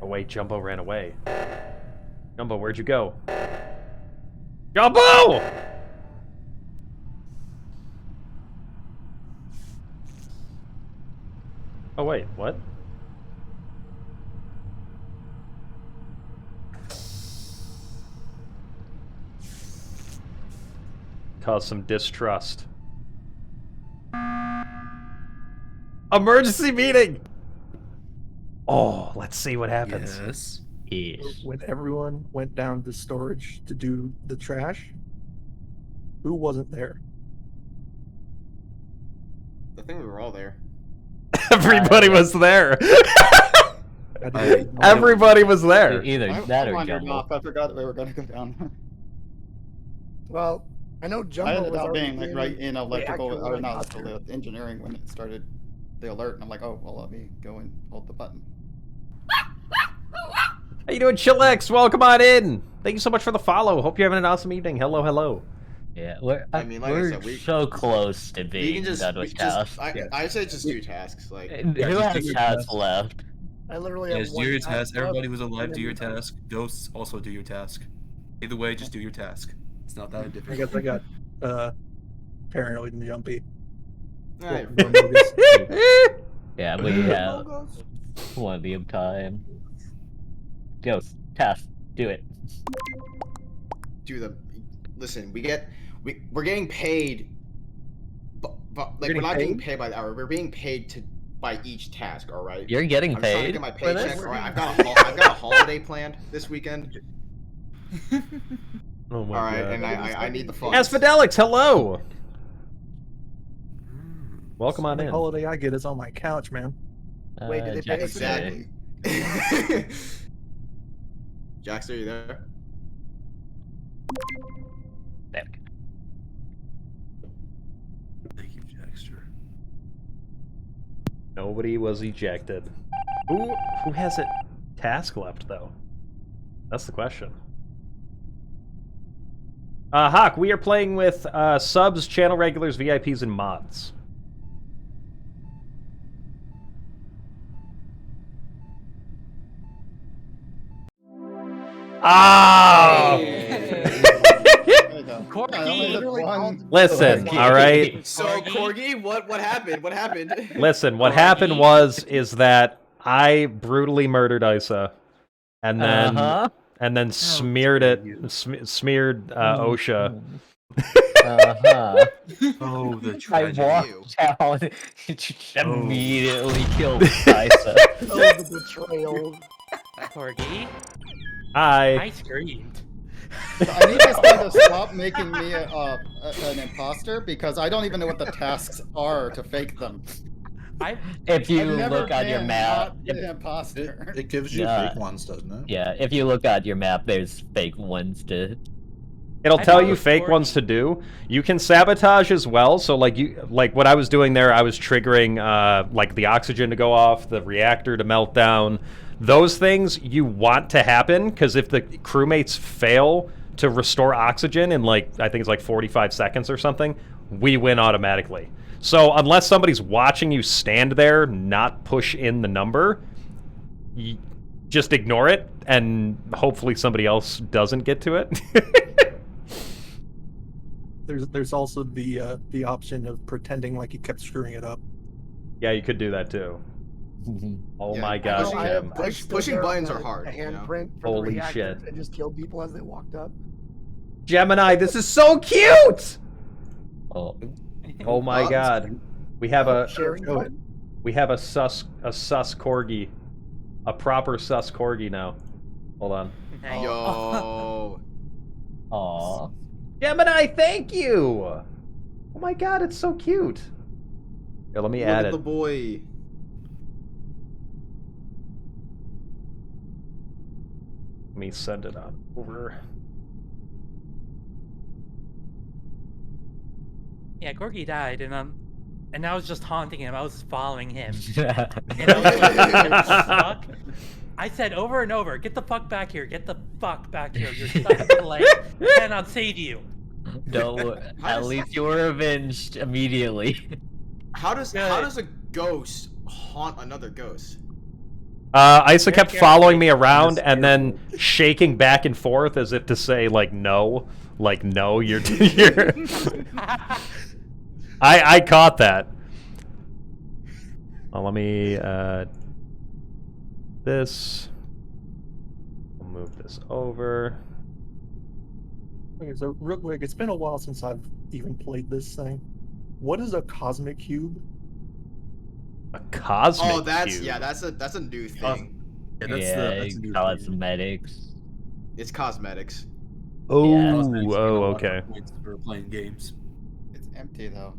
Oh wait, Jumbo ran away. Jumbo, where'd you go? Jumbo! Oh wait, what? Cause some distrust. Emergency meeting! Oh, let's see what happens. Yes. Yes. When everyone went down to storage to do the trash, who wasn't there? I think we were all there. Everybody was there. I- Everybody was there. Either I that or wandered Jumbo. off. I forgot that we were going to go down. Well, I know Jumbo I ended was up already being like in right in the electrical, actual or not helicopter. electrical, engineering when it started the alert, and I'm like, oh, well, let me go and hold the button. How you doing, Chillax? Welcome on in. Thank you so much for the follow. Hope you're having an awesome evening. Hello, hello. Yeah, I mean, like I we're said, so close to we being can just, done we with just tasks. I say just do tasks. Like, Who just do has your tasks tasks. left? I literally Yeah, have just do one your task task. Everybody left, who's alive, and do your then- task. Ghosts also do your task. Either way, just do your task. It's not that I difficult. guess I got paranoid and jumpy. Alright. Well, Mogus. Yeah, we have plenty of time. Ghost, task, do it. do the. Listen, we're getting paid. But like getting we're not getting paid? paid by the hour. We're being paid by each task. All right. You're getting I'm just trying to paid get my for this? paycheck. All right. I've got a holiday planned this weekend. Oh my All right, god. and I need the funds. Asphodelix, hello! Welcome on The in. holiday I get is on my couch, man. Wait, did they pay us Exactly. Jackson, are you there? There. Thank you, Jackster. Nobody was ejected. Who has a task left though? That's the question. Hawk, we are playing with subs, channel regulars, VIPs, and mods. Ah! Listen, all right. So Corgi, what happened? What happened? Listen, what happened is that I brutally murdered Isa, and then smeared smeared OSHA. Oh, the I tragedy. walked down and immediately killed Isa. Oh, the betrayal. Corgi, Hi. I screamed. I need this thing to stop making me an imposter because I don't even know what the tasks are to fake them. If you I've never look on your been map, not an imposter. It gives you fake ones, doesn't it? yeah, if you look at your map, there's fake ones to. It'll I tell thought it you was fake ones to do. You can sabotage as well. So like what I was doing there, I was triggering like the oxygen to go off, the reactor to melt down. Those things you want to happen because if the crewmates fail to restore oxygen in like I think it's like 45 seconds or something, we win automatically. So unless somebody's watching you stand there, not push in the number, just ignore it, and hopefully somebody else doesn't get to it. There's also the option of pretending like you kept screwing it up. Yeah, you could do that too. Oh my gosh, Jim. Pushing buttons are hard. A handprint for Holy the reactor shit. and just killed people as they walked up. Gemini, this is so cute! Oh, Oh my god. We have a Sharing button. we have a sus corgi. A proper sus corgi now. Hold on. Nice. Yo. aw. Gemini, thank you! Oh my god, it's so cute. Here, let me Look add at it. the boy. Let me send it on over. Yeah, Corgi died, and I was just haunting him. I was following him. Yeah. And I was like, "Get the fuck." I said over and over, "Get the fuck back here! Get the fuck back here! You're stuck in the lake. I cannot save you." No, at least you were avenged immediately. How does a ghost haunt another ghost? Isa kept following me around and then shaking back and forth as if to say, like, no, you're. I caught that. Well, let me this. I'll move this over. Okay, so real quick, it's been a while since I've even played this thing. What is a cosmic cube? A cosmic Oh, that's cube. yeah, that's a new thing. Yeah, That's new cosmetics. It's cosmetics. Oh, Yeah. Cosmetics get a lot of okay. points for playing games. It's empty though.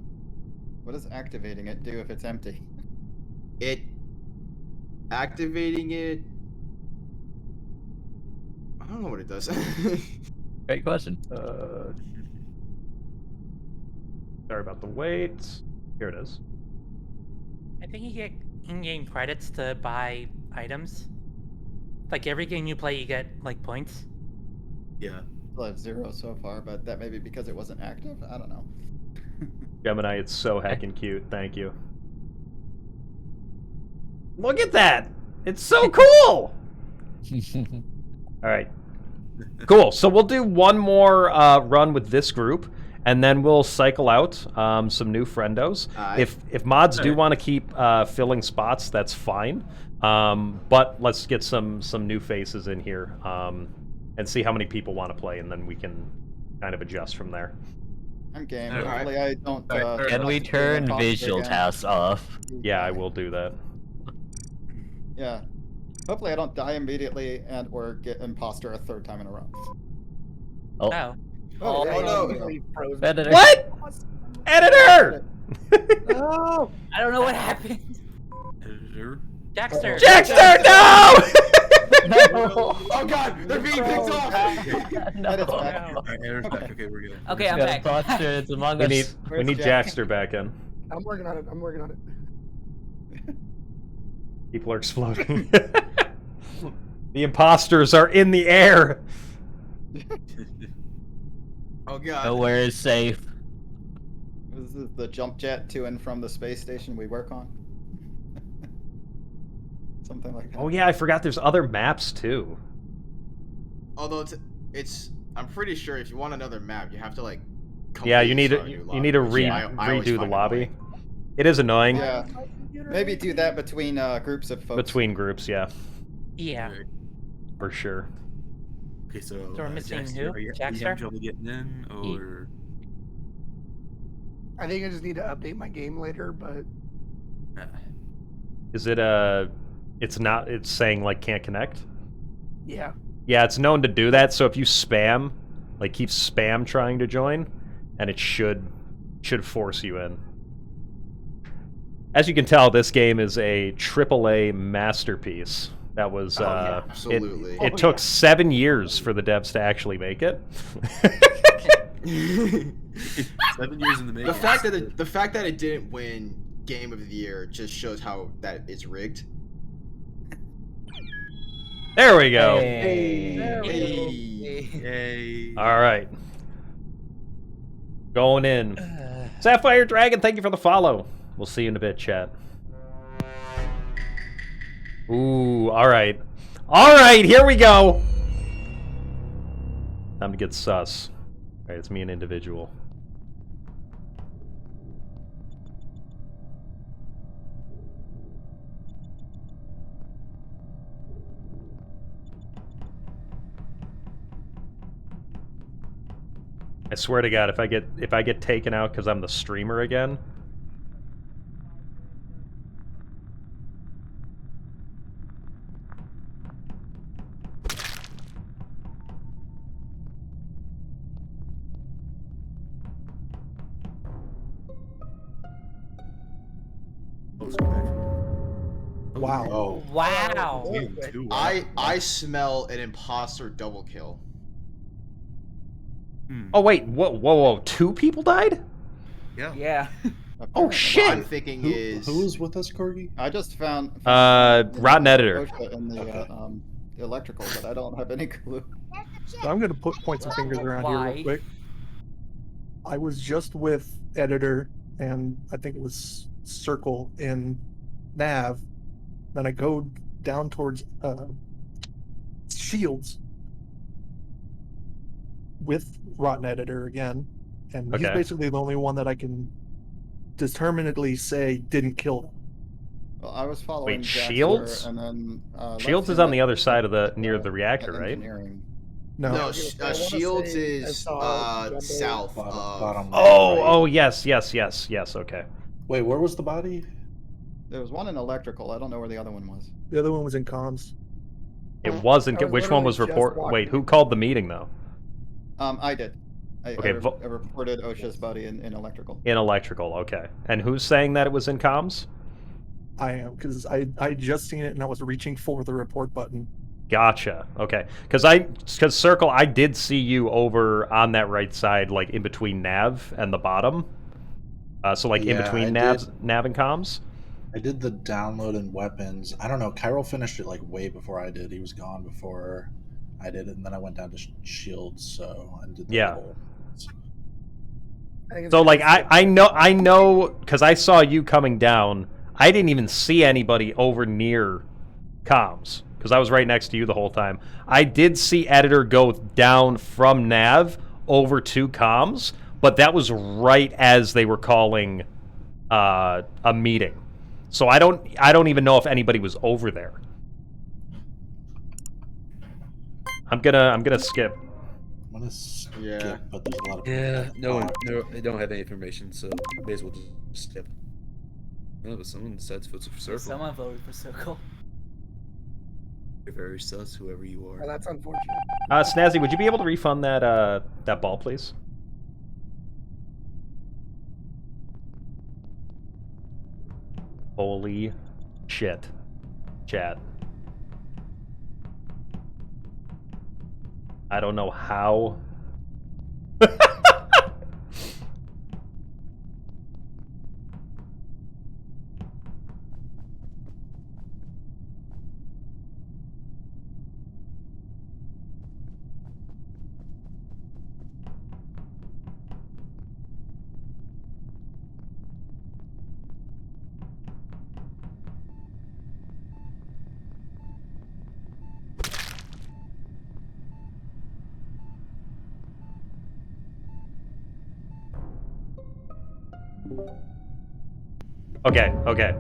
What does activating it do if it's empty? Activating it. I don't know what it does. Great question. Sorry about the wait. Here it is. I think you get in-game credits to buy items. Like every game you play, you get like points. Yeah. still have 0 so far, but that may be because it wasn't active. I don't know. Gemini, it's so heckin' cute. Thank you. Look at that! It's so cool! Alright. Cool, so we'll do one more run with this group, and then we'll cycle out some new friendos. If mods do want to keep filling spots, that's fine. But let's get some new faces in here and see how many people want to play, and then we can kind of adjust from there. I'm game. Hopefully I don't. Can we turn visual tasks off? Yeah, I will do that. Yeah. Hopefully I don't die immediately and or get imposter a 3rd time in a row. Oh. No. Oh, no. Editor. What? Editor! No! I don't know what happened. Editor. Jackster. Jackster, no! No. Oh god, they're being picked off! Edit's back. Alright, editor's back. Okay, we're good. Okay, I'm Yeah, back. Imposter, it's among We us. need Where's Jackster back in. I'm working on it. I'm working on it. People are exploding. The imposters are in the air. Oh god. Nowhere is safe. This is the jump jet to and from the space station we work on. Something like that. Oh yeah, I forgot there's other maps too. Although it's I'm pretty sure if you want another map, you have to like. Yeah, you need completely to start a new you need to lobby, which I always redo the find lobby. annoying. It is annoying. Yeah. Maybe do that between groups of folks. Between groups, yeah, Yeah. for sure. Okay, so So we're missing Jackster, who? Are you Jackster? having trouble getting in, or I think I just need to update my game later, but Is it it's not, it's saying like can't connect? yeah. Yeah, it's known to do that, so if you spam, like keep spam trying to join, and it should force you in. As you can tell, this game is a AAA masterpiece. That was yeah, absolutely. It took 7 years for the devs to actually make it. 7 years in the making? The fact that it didn't win Game of the Year just shows how that it's rigged. There we go. Hey. Yay! All right, going in. Sapphire Dragon, thank you for the follow. We'll see you in a bit, chat. Ooh, all right. All right, here we go. Time to get sus. All right, it's me, an individual. I swear to God, if I get taken out because I'm the streamer again. Wow. Oh. Wow. I smell an imposter double kill. Oh wait, whoa, 2 people died? Yeah. Yeah. Oh What shit! I'm thinking is Who was with us, Corgi? I just found Rotten Editor. OSHA in the electrical, but I don't have any clue. So I'm going to point some fingers around here Why? real quick. I was just with Editor, and I think it was Circle in Nav. Then I go down towards Shields with Rotten Editor again, and he's Okay. basically the only one that I can determinedly say didn't kill them. Well, I was following Wait, Jackster, Shields? and then Shields is on the other side of the near the reactor, right? engineering. no. wanna Shields say I is saw Jumbo south Bottom, of. bottom Oh, right. oh yes, okay. Wait, where was the body? There was one in electrical. I don't know where the other one was. The other one was in comms. It wasn't. I was Which one was literally just report? walking Wait, who called the meeting though? I did. Okay, I reported OSHA's body in electrical. In electrical, okay. And who's saying that it was in comms? I am, because I just seen it and I was reaching for the report button. Gotcha. Okay, because Circle, I did see you over on that right side, like in between Nav and the bottom. So like in Yeah, between I Nav and comms. I did the download and weapons. I don't know. Kyril finished it like way before I did. He was gone before I did it, and then I went down to Shields, so and did the Yeah. whole. I think it's So like gonna I know because I saw you coming down. I didn't even see anybody over near comms because I was right next to you the whole time. I did see editor go down from nav over to comms, but that was right as they were calling a meeting. So I don't even know if anybody was over there. I'm gonna skip. I'm gonna skip, Yeah. but there's a lot of Yeah, no, Uh, no, I don't have any information, so may as well just skip. No, but someone decides to vote for Circle. Someone voted for Circle. You're very sus, whoever you Well, are. that's unfortunate. Snazzy, would you be able to refund that that ball, please? Holy shit, chat. I don't know how.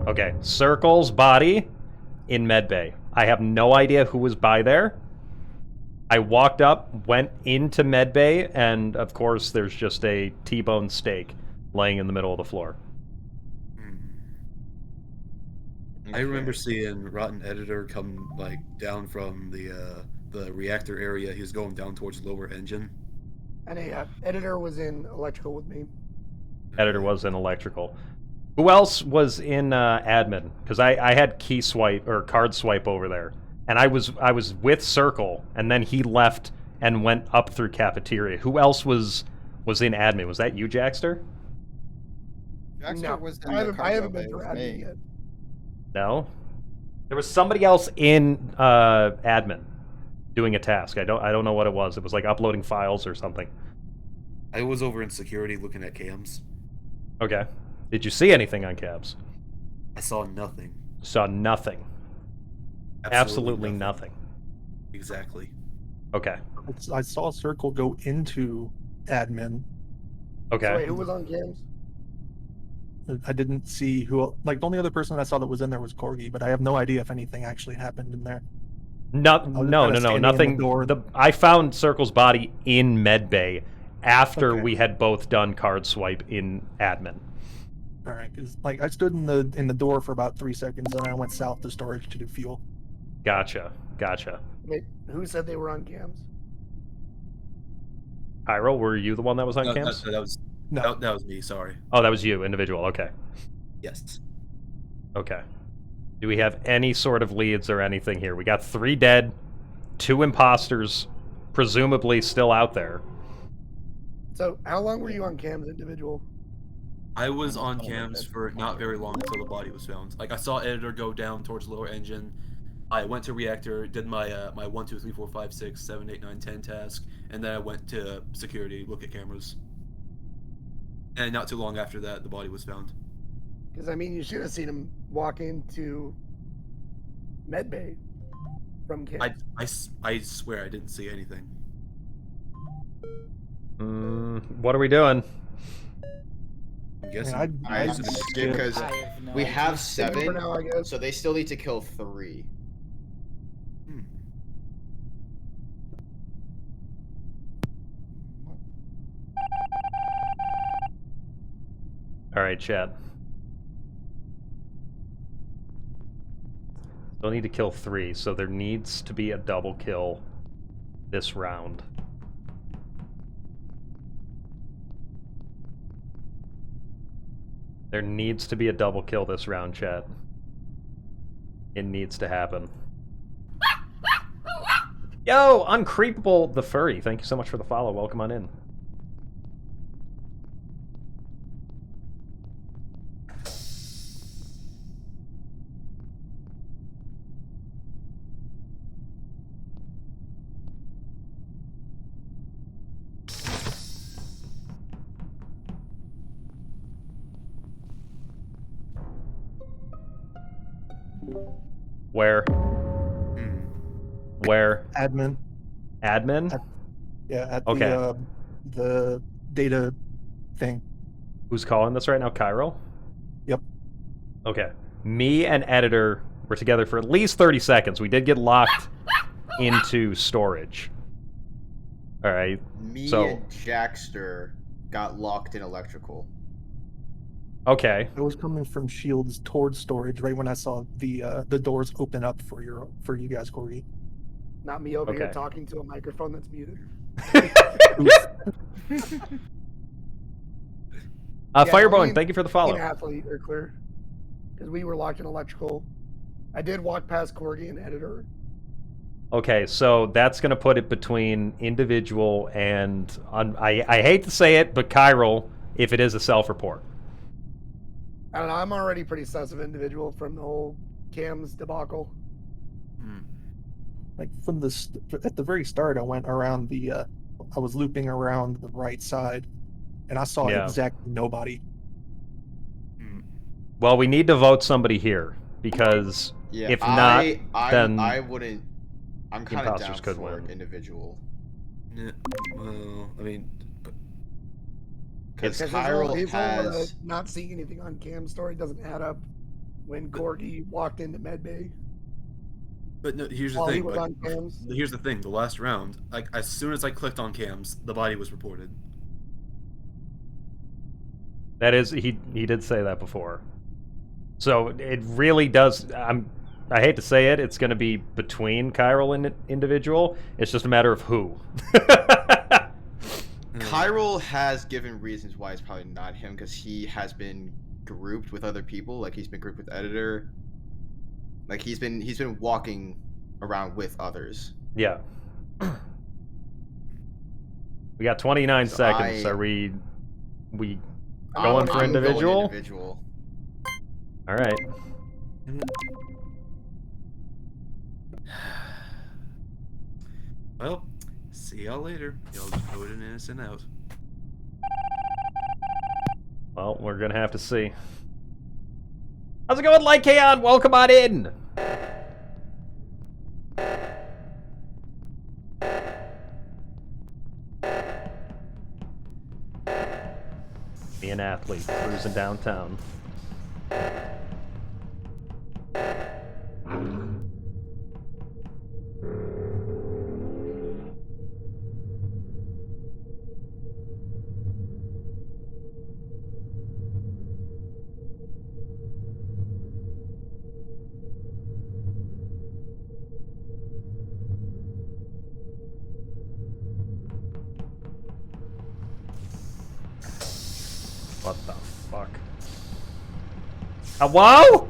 Okay. Circle's body in medbay. I have no idea who was by there. I walked up, went into medbay, and of course there's just a T-bone steak laying in the middle of the floor. I remember seeing Rotten Editor come like down from the reactor area. He was going down towards lower engine. And a editor was in electrical with me. Editor was in electrical. Who else was in admin? Because I had key swipe or card swipe over there, and I was with Circle, and then he left and went up through cafeteria. Who else was in admin? Was that you, Jackster? Jackster No, was in I the haven't, cargo been bay through with admin me. yet. No. There was somebody else in admin doing a task. I don't know what it was. It was like uploading files or something. I was over in security looking at cams. Okay. Did you see anything on cabs? I saw nothing. Saw nothing. Absolutely nothing. Exactly. Okay. I saw Circle go into admin. Okay. So wait, who was on cams? I didn't see who. Like the only other person I saw that was in there was Corgi, but I have no idea if anything actually happened in there. No, kinda standing in nothing. the door. I found Circle's body in medbay after Okay. we had both done card swipe in admin. All right, because like I stood in the door for about 3 seconds, and I went south to storage to do fuel. Gotcha. Wait, who said they were on cams? Hyrule, were you the one that was on No, cams? that was No. that was me. Sorry. Oh, that was you, individual. Okay. Yes. Okay. Do we have any sort of leads or anything here? We got 3 dead, 2 imposters, presumably still out there. So how long were you on cams, individual? I was on cams for not very long until the body was found. Like I saw editor go down towards lower engine. I went to reactor, did my my 1, 2, 3, 4, 5, 6, 7, 8, 9, 10 task, and then I went to security, look at cameras. And not too long after that, the body was found. Because I mean, you should have seen him walk into medbay from cams. I swear I didn't see anything. What are we doing? I'm guessing. I skip because I have no we idea. have Skip for 7, now, I guess. so they still need to kill 3. All right, chat. Still need to kill 3, so there needs to be a double kill this round. There needs to be a double kill this round, chat. It needs to happen. Yo, Uncreepable the Furry, thank you so much for the follow. Welcome on in. Where? Where? Admin. Admin? Yeah, at Okay. the data thing. Who's calling this right now? Cairo? Yep. Okay. Me and editor were together for at least 30 seconds. We did get locked into storage. All right. Me So and Jackster got locked in electrical. okay. I was coming from Shields towards storage right when I saw the doors open up for you guys, Corey. Not me over here Okay. talking to a microphone that's muted. Firebone, thank you for the follow. Athlete are clear because we were locked in electrical. I did walk past Corgi and editor. Okay, so that's gonna put it between individual and I hate to say it, but chiral if it is a self-report. I don't know. I'm already pretty sus of individual from the whole Cam's debacle. Like from at the very start, I went around I was looping around the right side, and I saw exactly nobody. Well, we need to vote somebody here because if not, then I wouldn't. I'm kind of down imposters could for win. individual. Yeah, well, I mean, because his Chiral whole has not seeing anything on Cam's story doesn't add up when Corgi walked into medbay. But no, here's the While he thing. was Like, on cams. here's the thing. The last round, like as soon as I clicked on cams, the body was reported. that is he did say that before. So it really does. I hate to say it, it's going to be between chiral and individual. It's just a matter of who. Chiral has given reasons why it's probably not him because he has been grouped with other people. Like he's been grouped with editor. Like he's been walking around with others. Yeah. We got 29 So seconds. Are we going for I'm individual? Going individual. All right. Well, see y'all later. Y'all just voted an innocent out. Well, we're gonna have to see. How's it going, Lycaon? Welcome on in. Be an athlete cruising downtown. What the fuck? Hello?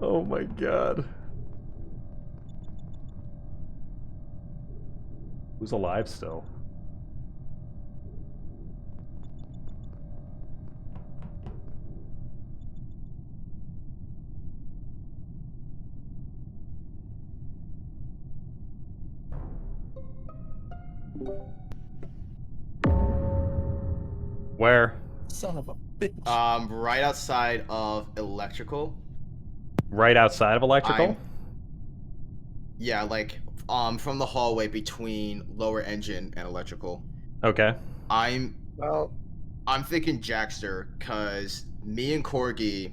Oh my god. Who's alive still? Where? Son of a bitch. Right outside of electrical. Right outside of electrical? Yeah, like from the hallway between lower engine and electrical. Okay. I'm thinking Jackster because me and Corgi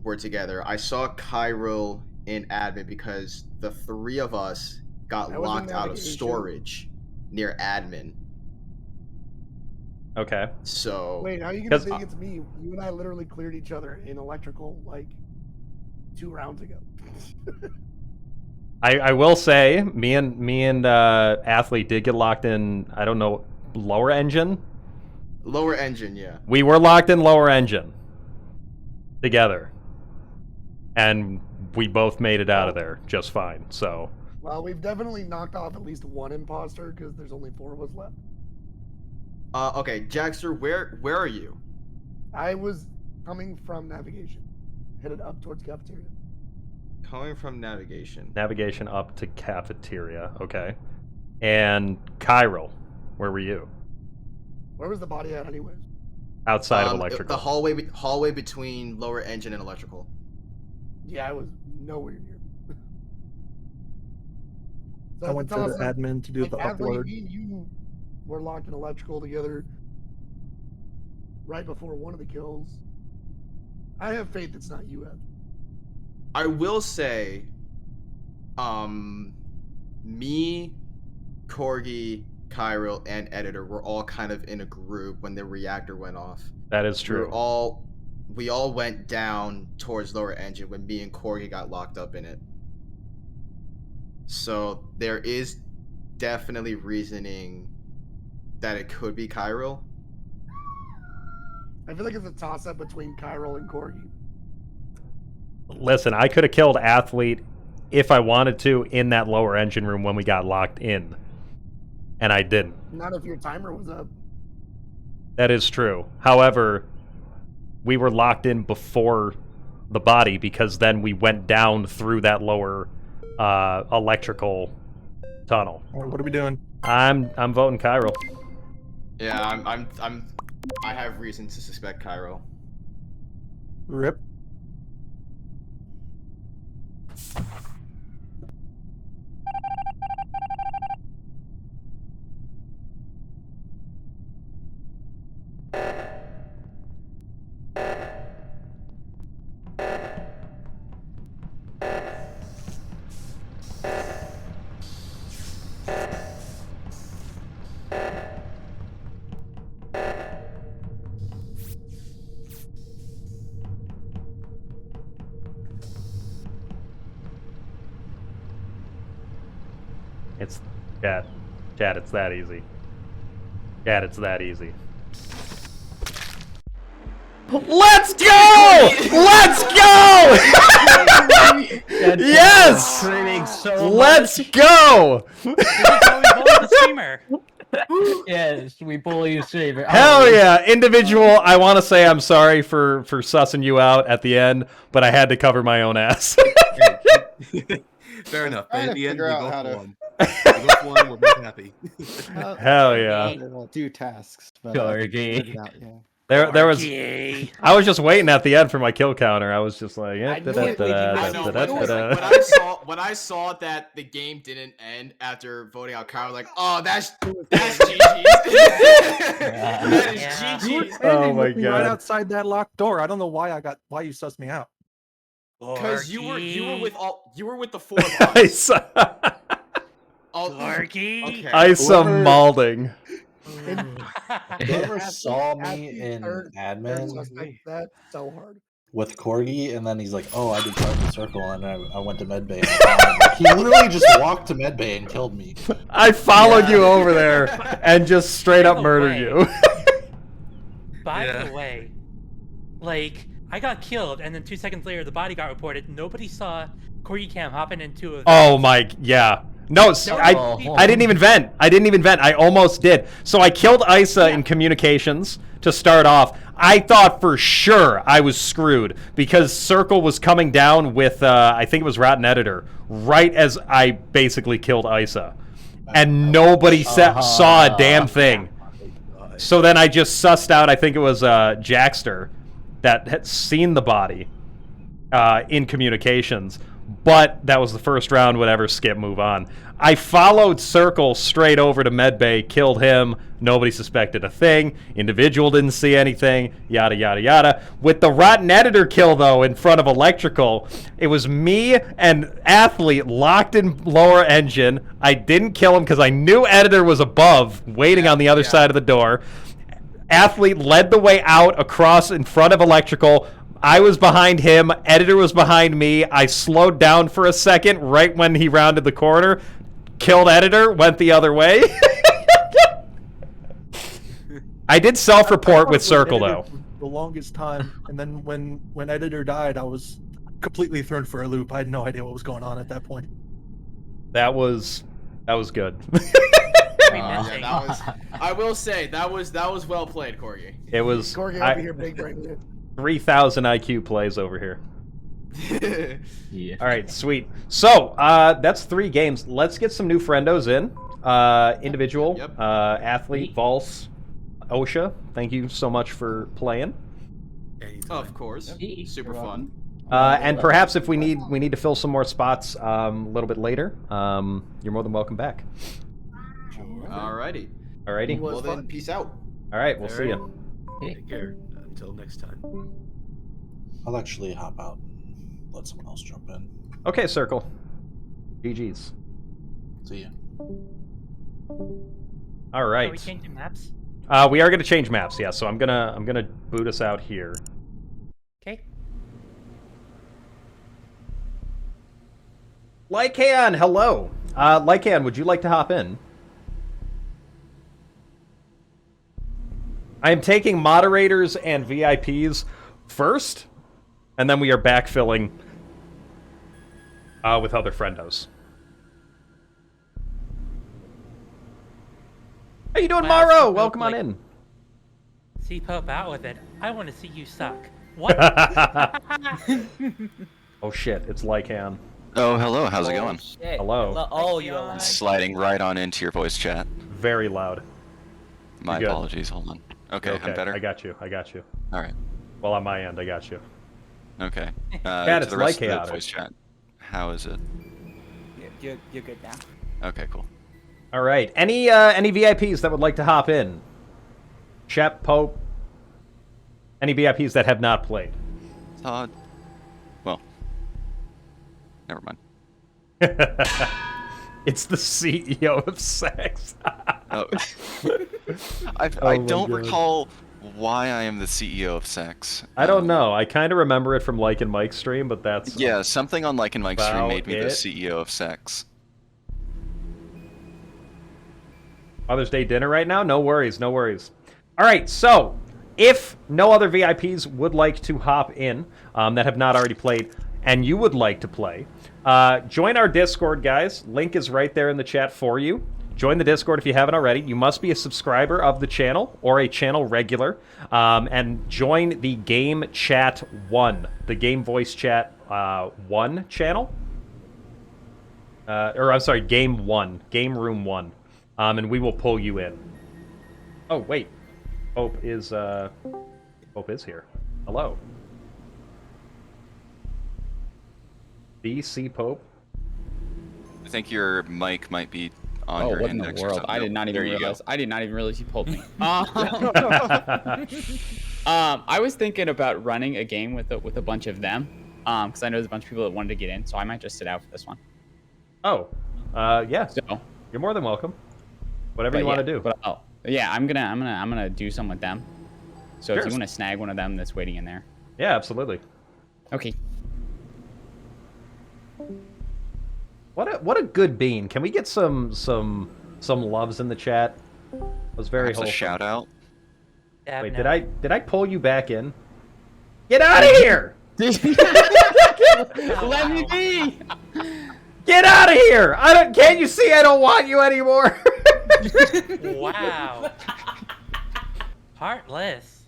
were together. I saw Chiral in admin because the three of us got locked out of storage near admin. Okay. So wait, how are you gonna think it's me? You and I literally cleared each other in electrical like 2 rounds ago. I will say, me and Athlete did get locked in, I don't know, lower engine? Lower engine, yeah. We were locked in lower engine. Together. And we both made it out of there just fine. So Well, we've definitely knocked off at least one imposter because there's only 4 of us left. Okay, Jackster, where are you? I was coming from navigation, headed up towards cafeteria. Coming from navigation. navigation up to cafeteria. Okay. And Chiral, where were you? Where was the body at, anyways? Outside of electrical. The hallway between lower engine and electrical. Yeah, I was nowhere near. I went to the admin to do the upload. Me and you were locked in electrical together right before one of the kills. I have faith it's not you, Ed. I will say, me, Corgi, Chiral, and Editor were all kind of in a group when the reactor went off. That is true. We all went down towards lower engine when me and Corgi got locked up in it. So there is definitely reasoning that it could be Chiral. I feel like it's a toss-up between Chiral and Corgi. Listen, I could have killed Athlete if I wanted to in that lower engine room when we got locked in. And I didn't. Not if your timer was up. That is true. However, we were locked in before the body because then we went down through that lower electrical tunnel. All right, what are we doing? I'm voting Chiral. Yeah, I have reason to suspect Chiral. Rip. It's chat, it's that easy. Chat, it's that easy. Let's go! Let's go! Yes! Let's go! Yes, we bully you, streamer. Hell yeah! Individual, I want to say I'm sorry for sussing you out at the end, but I had to cover my own ass. Fair enough. Trying At to the end, figure we out both how to- won. We both won. We're both happy. Hell yeah! I don't do tasks, but Corgi. figured it out, yeah. There was. I was just waiting at the end for my kill counter. I was just like, I know, when I saw that the game didn't end after voting out Kyle, like, oh, that's GG's. That is GG's. Oh my Right god! outside that locked door. I don't know why you sussed me out. Because you were with the 4 of I us. saw. Okay. Isa Malding. Whoever saw me in admin That's so hard. with Corgi, and then he's like, "Oh, I did Target Circle," and I went to medbay. He literally just walked to medbay and killed me. I followed you over there and just straight up murdered you. By the way, like, I got killed, and then 2 seconds later, the body got reported. Nobody saw Corgi Cam hopping into a... Oh my, yeah. No, I didn't even vent. I almost did. So I killed Isa in communications to start off. I thought for sure I was screwed because Circle was coming down with, I think it was Rotten Editor, right as I basically killed Isa. And nobody saw a damn thing. So then I just sussed out, I think it was Jackster, that had seen the body in communications. But that was the first round, whatever, skip, move on. I followed Circle straight over to Medbay, killed him. Nobody suspected a thing. Individual didn't see anything, yada, yada, yada. With the Rotten Editor kill, though, in front of Electrical, it was me and Athlete locked in lower engine. I didn't kill him because I knew Editor was above, waiting on the other side of the door. Athlete led the way out across in front of Electrical. I was behind him. Editor was behind me. I slowed down for a second right when he rounded the corner. Killed Editor. Went the other way. I did self-report with Circle, though. The longest time, and then when Editor died, I was completely thrown for a loop. I had no idea what was going on at that point. That was good. Yeah, that was. I will say that was well played, Corgi. It was. Corgi over here, big brain. 3,000 IQ plays over here. Yeah. All right, sweet. So that's 3 games. Let's get some new friendos in. Individual, Yep. athlete, Vols, OSHA. Thank you so much for playing. Of course, super fun. And perhaps if we need to fill some more spots a little bit later, you're more than welcome back. Alrighty. Alrighty. Well then, peace out. All right, we'll see you. Take care. Until next time. I'll actually hop out and let someone else jump in. Okay, Circle. GG's. See ya. All right. Are we changing maps? We are gonna change maps, yeah. So I'm gonna boot us out here. Okay. Lycan, hello. Lycan, would you like to hop in? I am taking moderators and VIPs first, and then we are backfilling with other friendos. How you doing, Wow, Maro? Pope, Welcome on like- in. See Pope out with it. I want to see you suck. What? Oh shit, it's Lycan. Oh, hello. How's it going? Shit. Hello. Oh, you're Lycan. alive. Sliding right on into your voice chat. Very loud. My Good. apologies. Hold on. Okay, I'm better. I got you. All right. Well, on my end, I got you. Okay. Cat, To it's the rest like of the chaotic. voice chat. How is it? You're good now. Okay, cool. All right. Any VIPs that would like to hop in? Shep, Pope. Any VIPs that have not played? Todd. Well, never mind. It's the CEO of sex. Oh. I my don't God. recall why I am the CEO of sex. I don't know. I kind of remember it from Like and Mike's stream, but that's Yeah, something on Like and Mike's stream About made me the it. CEO of sex. Mother's Day dinner right now? No worries, no worries. All right, so if no other VIPs would like to hop in that have not already played, and you would like to play, join our Discord, guys. Link is right there in the chat for you. Join the Discord if you haven't already. You must be a subscriber of the channel or a channel regular, and join the Game Chat 1, the Game Voice Chat 1 channel. Or I'm sorry, Game 1, Game Room 1. And we will pull you in. Oh, wait. Pope is here. Hello. BC Pope. I think your mic might be on Oh, your what in the index or world? something. I did not even There you go. realize. I did not even realize you pulled me. I was thinking about running a game with a bunch of them, because I know there's a bunch of people that wanted to get in, so I might just sit out for this one. Oh, yeah. So you're more than welcome. Whatever but you want yeah, to do. But I'm gonna do some with them. So if Sure. you want to snag one of them that's waiting in there. Yeah, absolutely. Okay. What a good bean. Can we get some loves in the chat? It was very Perhaps a wholesome. shout out. Wait, did I pull you back in? Get out of here! Let me be. Get out of here! Can't you see I don't want you anymore? Wow. Heartless.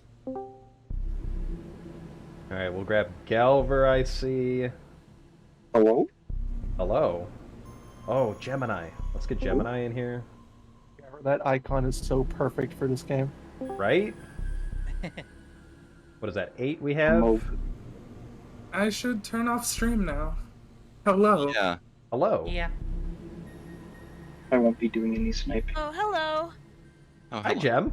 Alright, we'll grab Galver, I see. Hello? Hello. Oh, Gemini. Let's get Gemini in here. That icon is so perfect for this game. Right? What is that, 8 we have? I should turn off stream now. Hello. Yeah. Hello. Yeah. I won't be doing any sniping. Oh, hello. Oh, Hi, hello. Gem.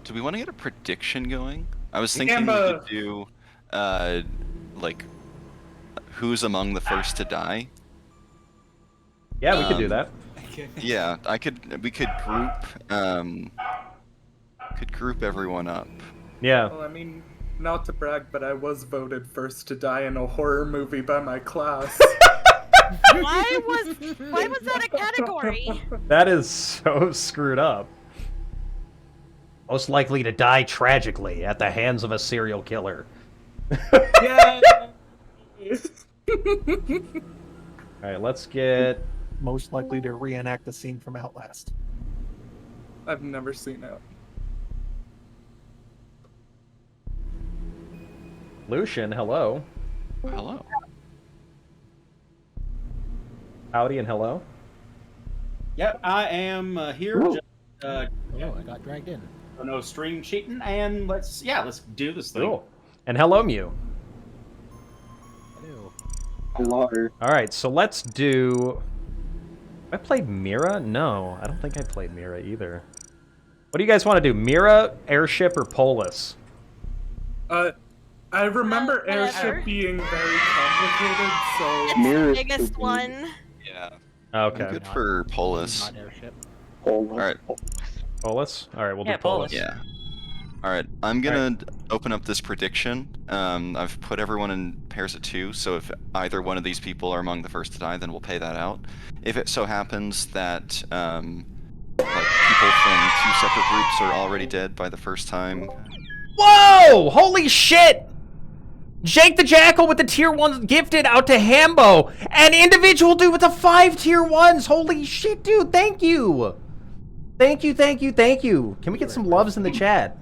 Do we want to get a prediction going? I was Yeah, thinking we but- could do, like, who's among the first to die. Yeah, we could do that. Yeah, we could group everyone up. Yeah. Well, I mean, not to brag, but I was voted first to die in a horror movie by my class. Why was that a category? That is so screwed up. Most likely to die tragically at the hands of a serial killer. Yeah. All right, let's get. Most likely to reenact the scene from Outlast. I've never seen it. Lucian, hello. Hello. Howdy and hello. Yep, I am here. Ooh. Just, Oh, I got dragged in. no stream cheating, and let's do this thing. Cool. And hello, Mew. Hello. All right, so let's do. I played Mira? No, I don't think I played Mira either. What do you guys want to do? Mira, Airship, or Polis? I remember Airship being very complicated, so... It's the biggest one. Yeah. Okay. I'm good for Polis. Alright. Polis? Alright, we'll Yeah, do Polis. Yeah. Alright, I'm gonna open up this prediction. I've put everyone in pairs of 2, so if either one of these people are among the first to die, then we'll pay that out. If it so happens that like people from 2 separate groups are already dead by the first time. Whoa! Holy shit! Jake the Jackal with the tier 1 gifted out to Hambo. And individual dude with the 5 tier 1s. Holy shit, dude. Thank you. Thank you, thank you, thank you. Can we get some loves in the chat?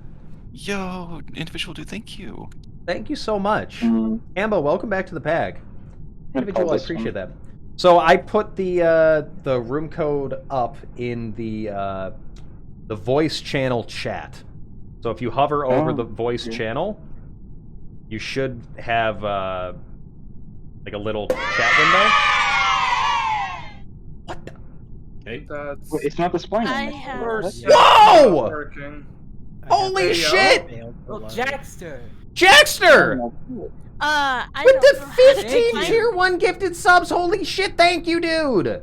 Yo, individual dude, thank you. Thank you so much. Hambo, welcome back to the pack. Individual, I this appreciate that. So I put the room code up in the voice channel chat. So if you hover over the voice channel, you should have like a little chat window. Okay. Wait, it's not displaying. I have. Whoa! Working. Holy shit! Well, Jackster. Jackster! I With don't the know how to 15 find- tier 1 gifted subs, holy shit, thank you, dude!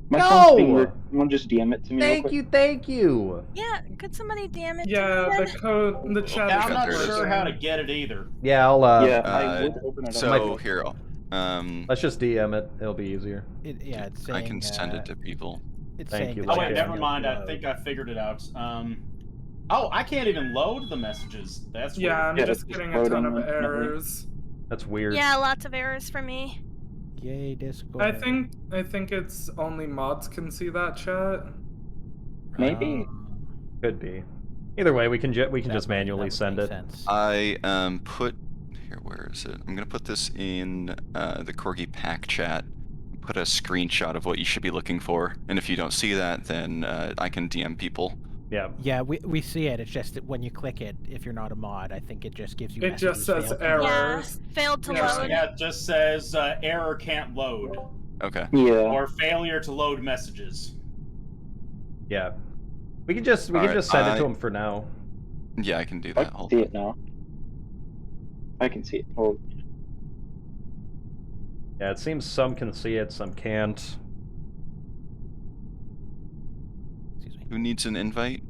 My No! phone's being weird. You want to just DM it to me? Thank you, thank you. Yeah, could somebody damn it? Yeah, to me the then? code, the chat. Yeah, I'm not is sure how to working. get it either. Yeah, I'll I would open it up. So here, let's just DM it, it'll be easier. Yeah, it's I saying, can send it to people. It's Thank saying you, that Oh Like wait, it. never mind. I think I figured it out. Oh, I can't even load the messages. That's weird. Yeah, I'm just getting a ton of errors. That's weird. Yeah, lots of errors for me. Yay, Discord. I think it's only mods can see that chat. Maybe. Could be. Either way, we can just manually send it. I put here. Where is it? I'm gonna put this in the Corgi pack chat. Put a screenshot of what you should be looking for, and if you don't see that, then I can DM people. Yeah. Yeah, we see it. It's just that when you click it, if you're not a mod, I think it just gives you. It just says messages failed to errors. Yeah, failed to Yeah, load. yeah, it just says error can't load. Okay. Yeah. Or failure to load messages. Yeah. We can just Alright, send it to him for now. Yeah, I can do I that. can see it now. I can see it. Oh, Yeah, it seems some can see it, some can't. Who needs an invite?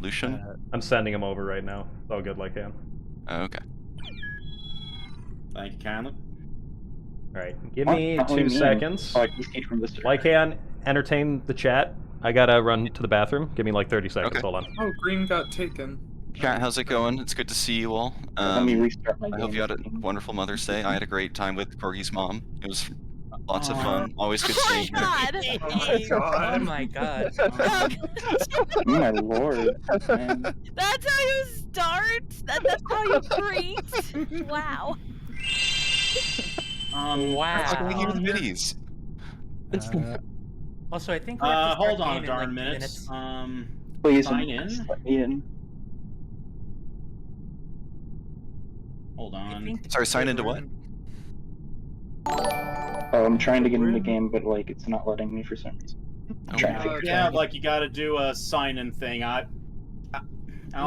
Lucian? I'm sending him over right now. It's all good like him. Okay. Thank you kindly. Alright, give Huh? me Not 2 only me. seconds. Oh, I can escape from this. Lycan, entertain the chat. I gotta run to the bathroom. Give me like 30 seconds. Okay. Hold on. Oh, green got taken. Chat, how's it going? It's good to see you all. Let me restart my I hope game. you had a wonderful Mother's Day. I had a great time with Corgi's mom. It was lots of fun. Always good seeing you. God. Oh my god. Oh my lord. Man. That's how you start. That's how you greet. Wow. How can we hear the Wow. biddies? Also, I think we have to start Hold on a game in, darn like, 2 minute. minutes. Please Sign in. let me in. Hold on. Sorry, sign into what? Oh, I'm trying to get in the game, but like it's not letting me for some reason. I'm trying to figure it Yeah, out. like you gotta do a sign-in thing. I'll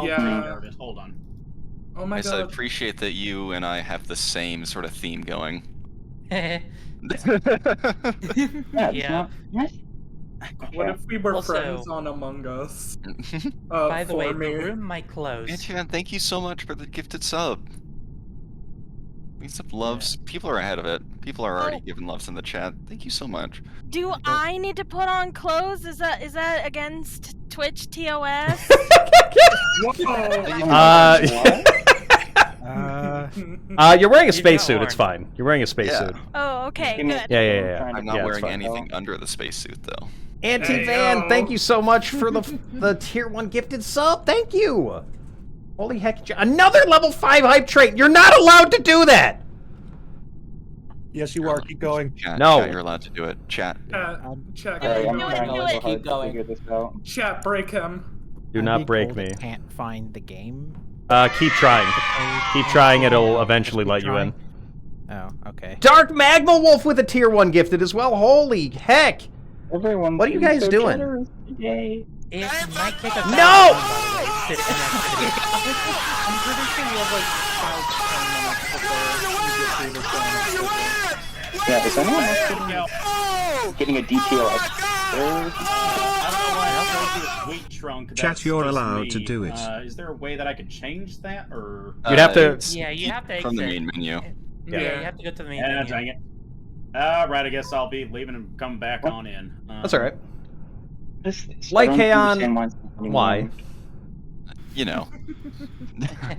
Yeah. restart it. Hold on. Oh my I god. appreciate that you and I have the same sort of theme going. Yeah, it's Yeah. not. What if we were Also- friends on Among Us? By the way, for the me. room might close. Antivan, thank you so much for the gifted sub. We sub loves. People are ahead of it. People are already giving loves in the chat. Thank you so much. Do I need to put on clothes? Is that against Twitch TOS? You're wearing a You've got spacesuit. It's warned. fine. You're wearing a spacesuit. Oh, okay, Give me- good. Yeah. I'm not Yeah, it's wearing fine. anything under the spacesuit though. Auntie Van, thank you so much for the tier 1 gifted sub. Thank you. Holy heck. Another level 5 hype trait. You're not allowed to do that. Yes, you are. Keep going. Chat, No. Chat, you're allowed to do it. Chat. Chat, Sorry, I'm Do it, trying do so it. hard Keep to going. figure this out. Chat, break him. Do I'm not being break told I me. can't find the game. Keep trying. Keep trying. It'll eventually Keep let you in. Oh, okay. Dark Magma Wolf with a tier 1 gifted as well. Holy heck. Everyone's What are you being guys so doing? generous today. It might take a No! Sit in activity. I'm pretty sure you have like 5 to 10 minutes before you get through this. Yeah, is anyone else getting a DTLS? I don't know why I told you the sweet trunk. Chat, that's you're just allowed me. to do it. Is there a way that I could change that, or? You'd have to. Yeah, you have to From the exit. main menu. Yeah, you have to go to the main Yeah, menu. dang it. Alright, I guess I'll be leaving and come back on in. That's alright. Like Lycaon, why? You know.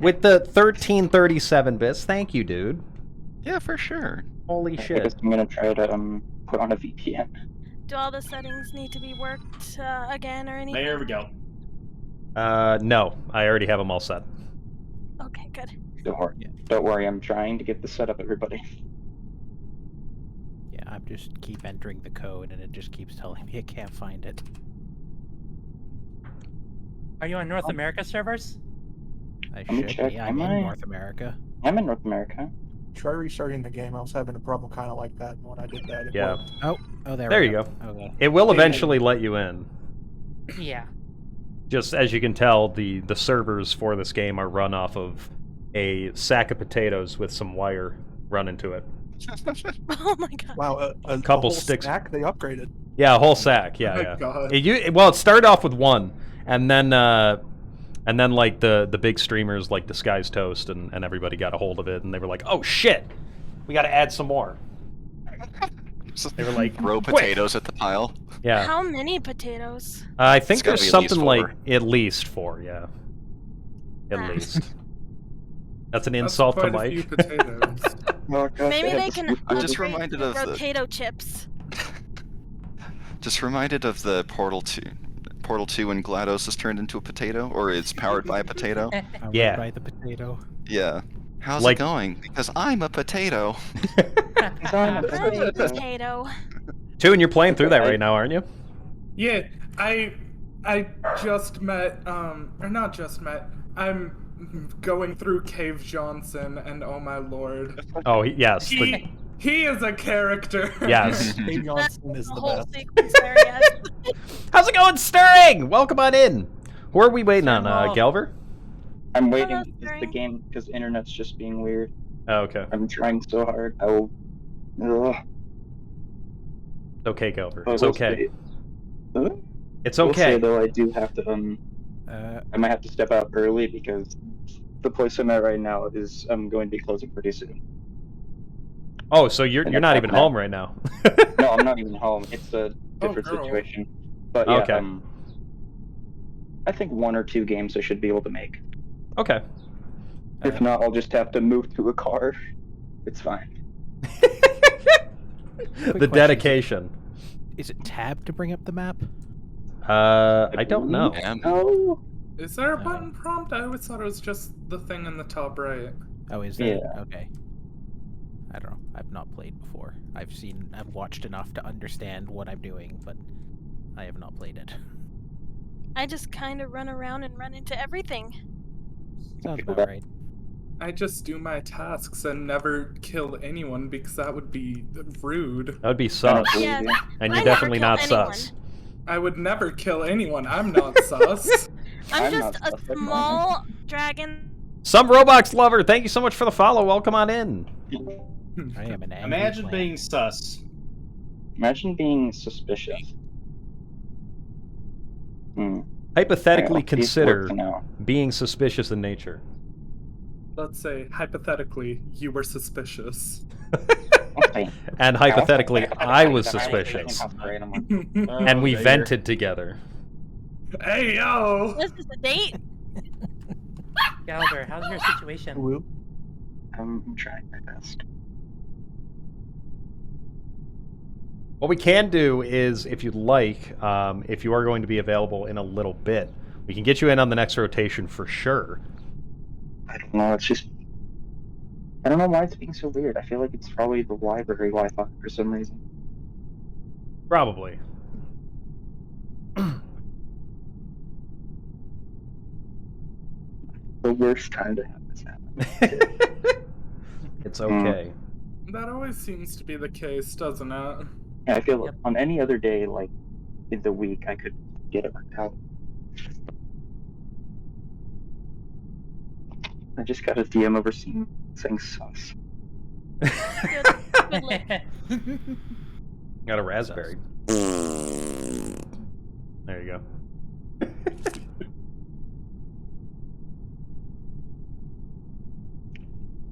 With the 1337 bits, thank you, dude. Yeah, for sure. Holy I shit. guess I'm gonna try to put on a VPN. Do all the settings need to be worked again or anything? There we go. No, I already have them all set. Okay, good. Don't worry, I'm trying to get this set up, everybody. Yeah, I'm just keep entering the code and it just keeps telling me I can't find it. Are you on North America servers? I Let me should check. be. I'm Am in I? North America. I'm in North America. Try restarting the game. I was having a problem kind of like that, and when I did that, it Yeah. worked. Oh, there There we you go. go. Okay. It will eventually let you in. Yeah. Just as you can tell, the servers for this game are run off of a sack of potatoes with some wire run into it. Oh my god. Wow, a Couple whole sticks. stack they upgraded. Yeah, a whole sack. Yeah, Oh my yeah. God. Well, it started off with one, and then like the big streamers like Disguised Toast and everybody got a hold of it, and they were like, "Oh shit, we got to add some more." They were like, Throw "Quick." potatoes at the pile. Yeah. How many potatoes? I think It's gotta there's be at something least like 4. at least 4. Yeah. At least. That's an That's insult to quite a Mike. few potatoes. Oh, God, Maybe had they to can scoop I'm just upgrade reminded to of the- potato chips. Just reminded of the Portal 2. Portal 2 when GLaDOS is turned into a potato, or it's powered by a potato. I'm Yeah. right by the potato. Yeah. How's Like- it going? Because I'm a potato. I'm a potato. Two, and you're playing through that right now, aren't you? Yeah, I just met, or not just met, I'm going through Cave Johnson, and oh my lord. Oh, yes. He is a character. Yes. Cave Johnson is the whole best. sequence there, yes. How's it going, Stirring? Welcome on in. Who are we waiting on, Gelver? I'm waiting because the game, because internet's just being weird. Oh, okay. I'm trying so hard. I will. Ugh. Okay, Gelver. But It's we'll okay. see. It's We'll say, okay. though, I do have to, I might have to step out early because the place I'm at right now is going to be closing pretty soon. Oh, so you're And not it's even not- home right now. No, I'm not even home. It's a different girl. situation. But yeah, Okay. I think 1 or 2 games I should be able to make. Okay. If not, I'll just have to move to a car. It's fine. The dedication. Is it tab to bring up the map? I don't know. Oh. Is there a button prompt? I always thought it was just the thing in the top right. Oh, is there? Yeah. Okay. I don't know. I've not played before. I've watched enough to understand what I'm doing, but I have not played it. I just kind of run around and run into everything. Sounds about right. I just do my tasks and never kill anyone because that would be rude. That would be sus. Yeah, And I you're never definitely kill not anyone. sus. I would never kill anyone. I'm not sus. I'm I'm just not a stuck at small dragon. Some Roblox lover, thank you so much for the follow. Welcome on in. I am an angry Imagine plant. being sus. Imagine being suspicious. Hypothetically Yeah, these consider work now. being suspicious in nature. Let's say, hypothetically, you were suspicious. Okay. And hypothetically, I was I suspicious. Oh, And we there. vented together. Hey, yo! This is a date? Galver, how's your situation? I'm trying my best. What we can do is, if you'd like, if you are going to be available in a little bit, we can get you in on the next rotation for sure. I don't know. It's just I don't know why it's being so weird. I feel like it's probably the library Wi-Fi for some reason. Probably. The worst time to have this happen. It's okay. That always seems to be the case, doesn't it? Yeah, I feel like on any other day, like in the week, I could get it worked out. I just got a DM over saying sus. Got a raspberry. There you go.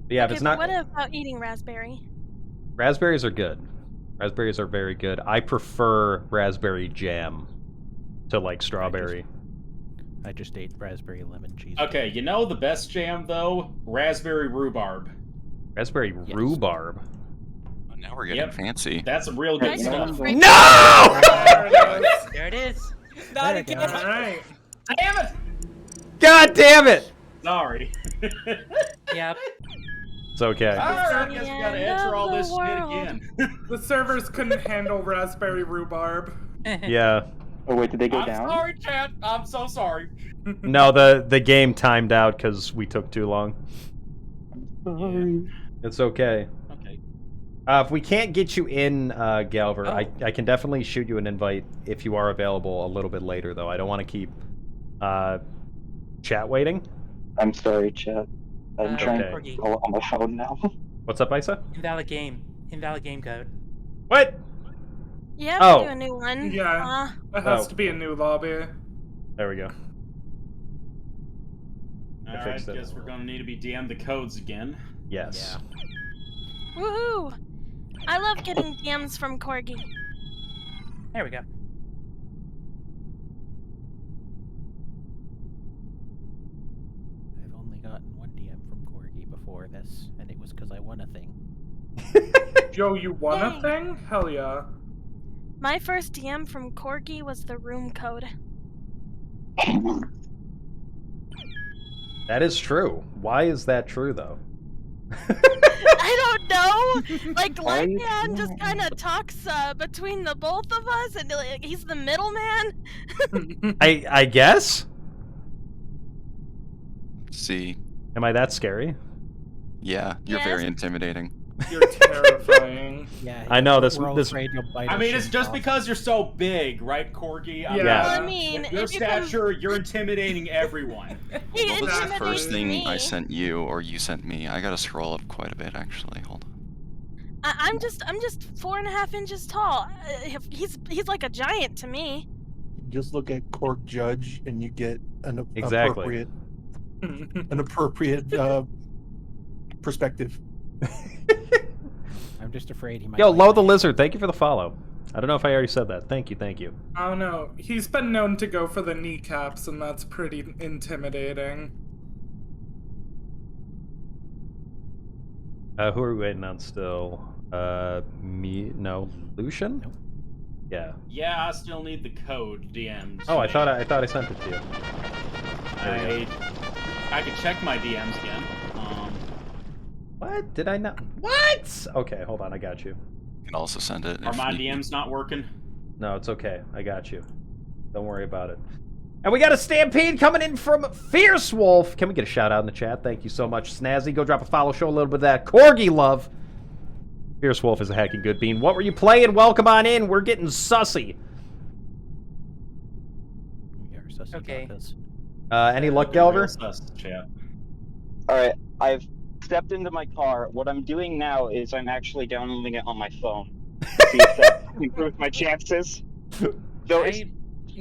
Yeah, if it's not. What about eating raspberry? Raspberries are good. Raspberries are very good. I prefer raspberry jam to like strawberry. I just ate raspberry lemon cheese. Okay, you know the best jam though? Raspberry rhubarb. Raspberry rhubarb. Oh, now we're getting fancy. That's some real good stuff. No! There it is. Not again. All right. Damn it! God damn it! Sorry. Yep. It's okay. Alright, guess we gotta enter all this shit again. The servers couldn't handle raspberry rhubarb. Yeah. Oh wait, did they go I'm down? sorry, chat. I'm so sorry. No, the game timed out because we took too long. It's okay. Okay. If we can't get you in, Galver, I can definitely shoot you an invite if you are available a little bit later, though. I don't want to keep chat waiting. I'm sorry, chat. I'm trying okay. to go on my phone now. What's up, Isa? Invalid game. Invalid game code. What? You have Oh. to do a new one. Yeah. It has to be a new lobby. There we go. Alright, fixed it. guess we're gonna need to be DM the codes again. Yes. Woohoo! I love getting DMs from Corgi. There we go. I've only gotten one DM from Corgi before this, and it was because I won a thing. Joe, you won Yay. a thing? Hell yeah. My first DM from Corgi was the room code. That is true. Why is that true, though? I don't know. Like, Lightman just kind of talks between the both of us, and like, he's the middleman. I guess? See. Am I that scary? Yeah, you're Yes. very intimidating. You're terrifying. Yeah, I know this. we're all This. afraid you'll bite I our mean, it's shins just off. because you're so big, right, Corgi? Yeah. Well, I mean, with your if you can- stature, you're intimidating everyone. He What was the intimidates first thing me. I sent you, or you sent me? I gotta scroll up quite a bit, actually. Hold on. I'm just 4.5 inches tall. He's like a giant to me. Just look at Cork Judge, and you get an Exactly. appropriate perspective. I'm just afraid he might. Yo, bite Lo my the hand. Lizard, thank you for the follow. I don't know if I already said that. Thank you, thank you. I don't know. He's been known to go for the kneecaps, and that's pretty intimidating. Who are we waiting on still? Me? No, Lucian? Nope. Yeah. Yeah, I still need the code DMs. Oh, I thought I sent it to you. There we go. I could check my DMs again. What? Did I not? What? Okay, hold on. I got you. You can also send it. Are if my need be. DMs not working? No, it's okay. I got you. Don't worry about it. And we got a stampede coming in from Fierce Wolf. Can we get a shout out in the chat? Thank you so much, Snazzy. Go drop a follow, show a little bit of that Corgi love. Fierce Wolf is a hacking good bean. What were you playing? Welcome on in. We're getting sussy. We are sussy about Okay. this. Any luck, Delver? Alright, I've stepped into my car. What I'm doing now is I'm actually downloading it on my phone. See if that improves my chances. Though it's,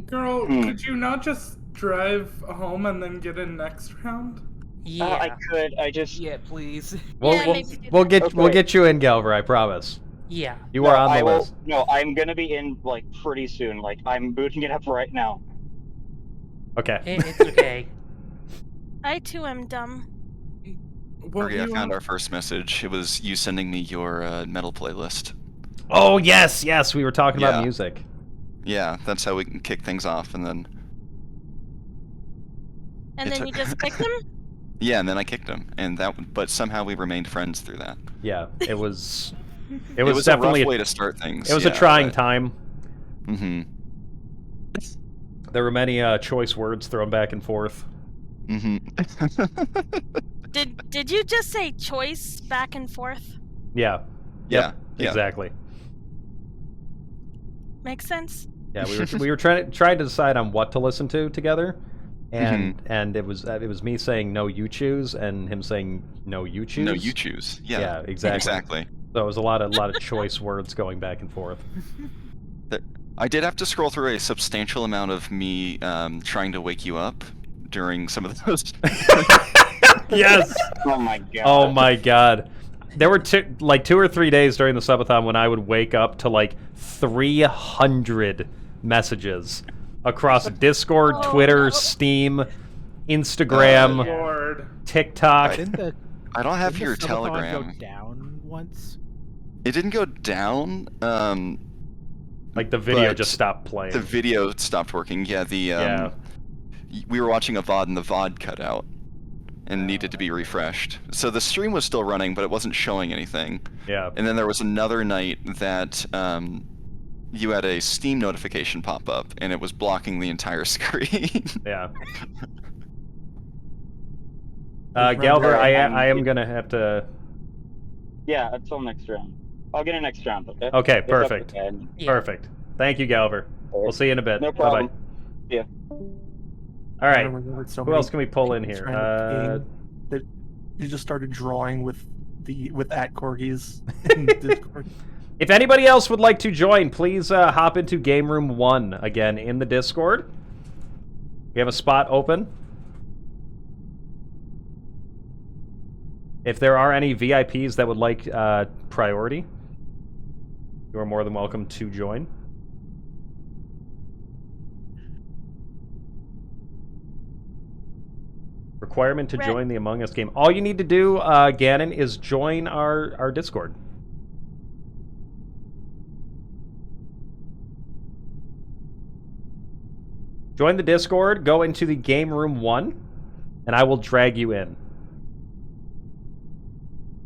Girl, Hmm. could you not just drive home and then get in next round? Yeah. I could. I just. Yeah, please. We'll get you in, Galver. I promise. Yeah. You are on the I will, list. No, I'm gonna be in like pretty soon. Like I'm booting it up right now. Okay. It's okay. I too am dumb. Well, Okay, I found our first message. It was you sending me your metal playlist. Oh yes, yes, we were talking about Yeah. music. Yeah, that's how we can kick things off, and then And It then took- you just kicked him? yeah, and then I kicked him, and but somehow we remained friends through that. Yeah, it was. It was definitely a rough way to start things. It was a trying time. Mm-hmm. There were many choice words thrown back and forth. Mm-hmm. Did you just say choice back and forth? Yeah. Yeah. Yeah. Exactly. Makes sense. Yeah, we were trying to decide on what to listen to together, and it was me saying no, you choose, and him saying no, you choose. No, you choose. Yeah. Yeah, exactly. Exactly. So it was a lot of choice words going back and forth. I did have to scroll through a substantial amount of me trying to wake you up during some of those. Yes. Oh my god. Oh my god. There were 2 or 3 days during the subathon when I would wake up to like 300 messages across Discord, Twitter, Steam, Instagram, Lord. TikTok. I don't have Didn't your the subathon Telegram. go down once? It didn't go down. Like the video but just stopped playing. The video stopped working. Yeah, we were watching a VOD and the VOD cut out and needed to be refreshed. So the stream was still running, but it wasn't showing anything. Yeah. And then there was another night that you had a Steam notification pop up, and it was blocking the entire screen. Yeah. Galver, I am gonna have to. Yeah, until next round. I'll get a next round, okay? Okay, If that's perfect. okay. Perfect. Thank you, Galver. We'll see you in a bit. No Bye problem. bye. Yeah. All right. So Who else can we pull in here? That you just started drawing with at corgis in Discord. If anybody else would like to join, please hop into Game Room 1 again in the Discord. We have a spot open. If there are any VIPs that would like priority, you are more than welcome to join. Requirement to join the Among Us game. All you need to do, Ganon, is join our Discord. Join the Discord, go into the Game Room 1, and I will drag you in.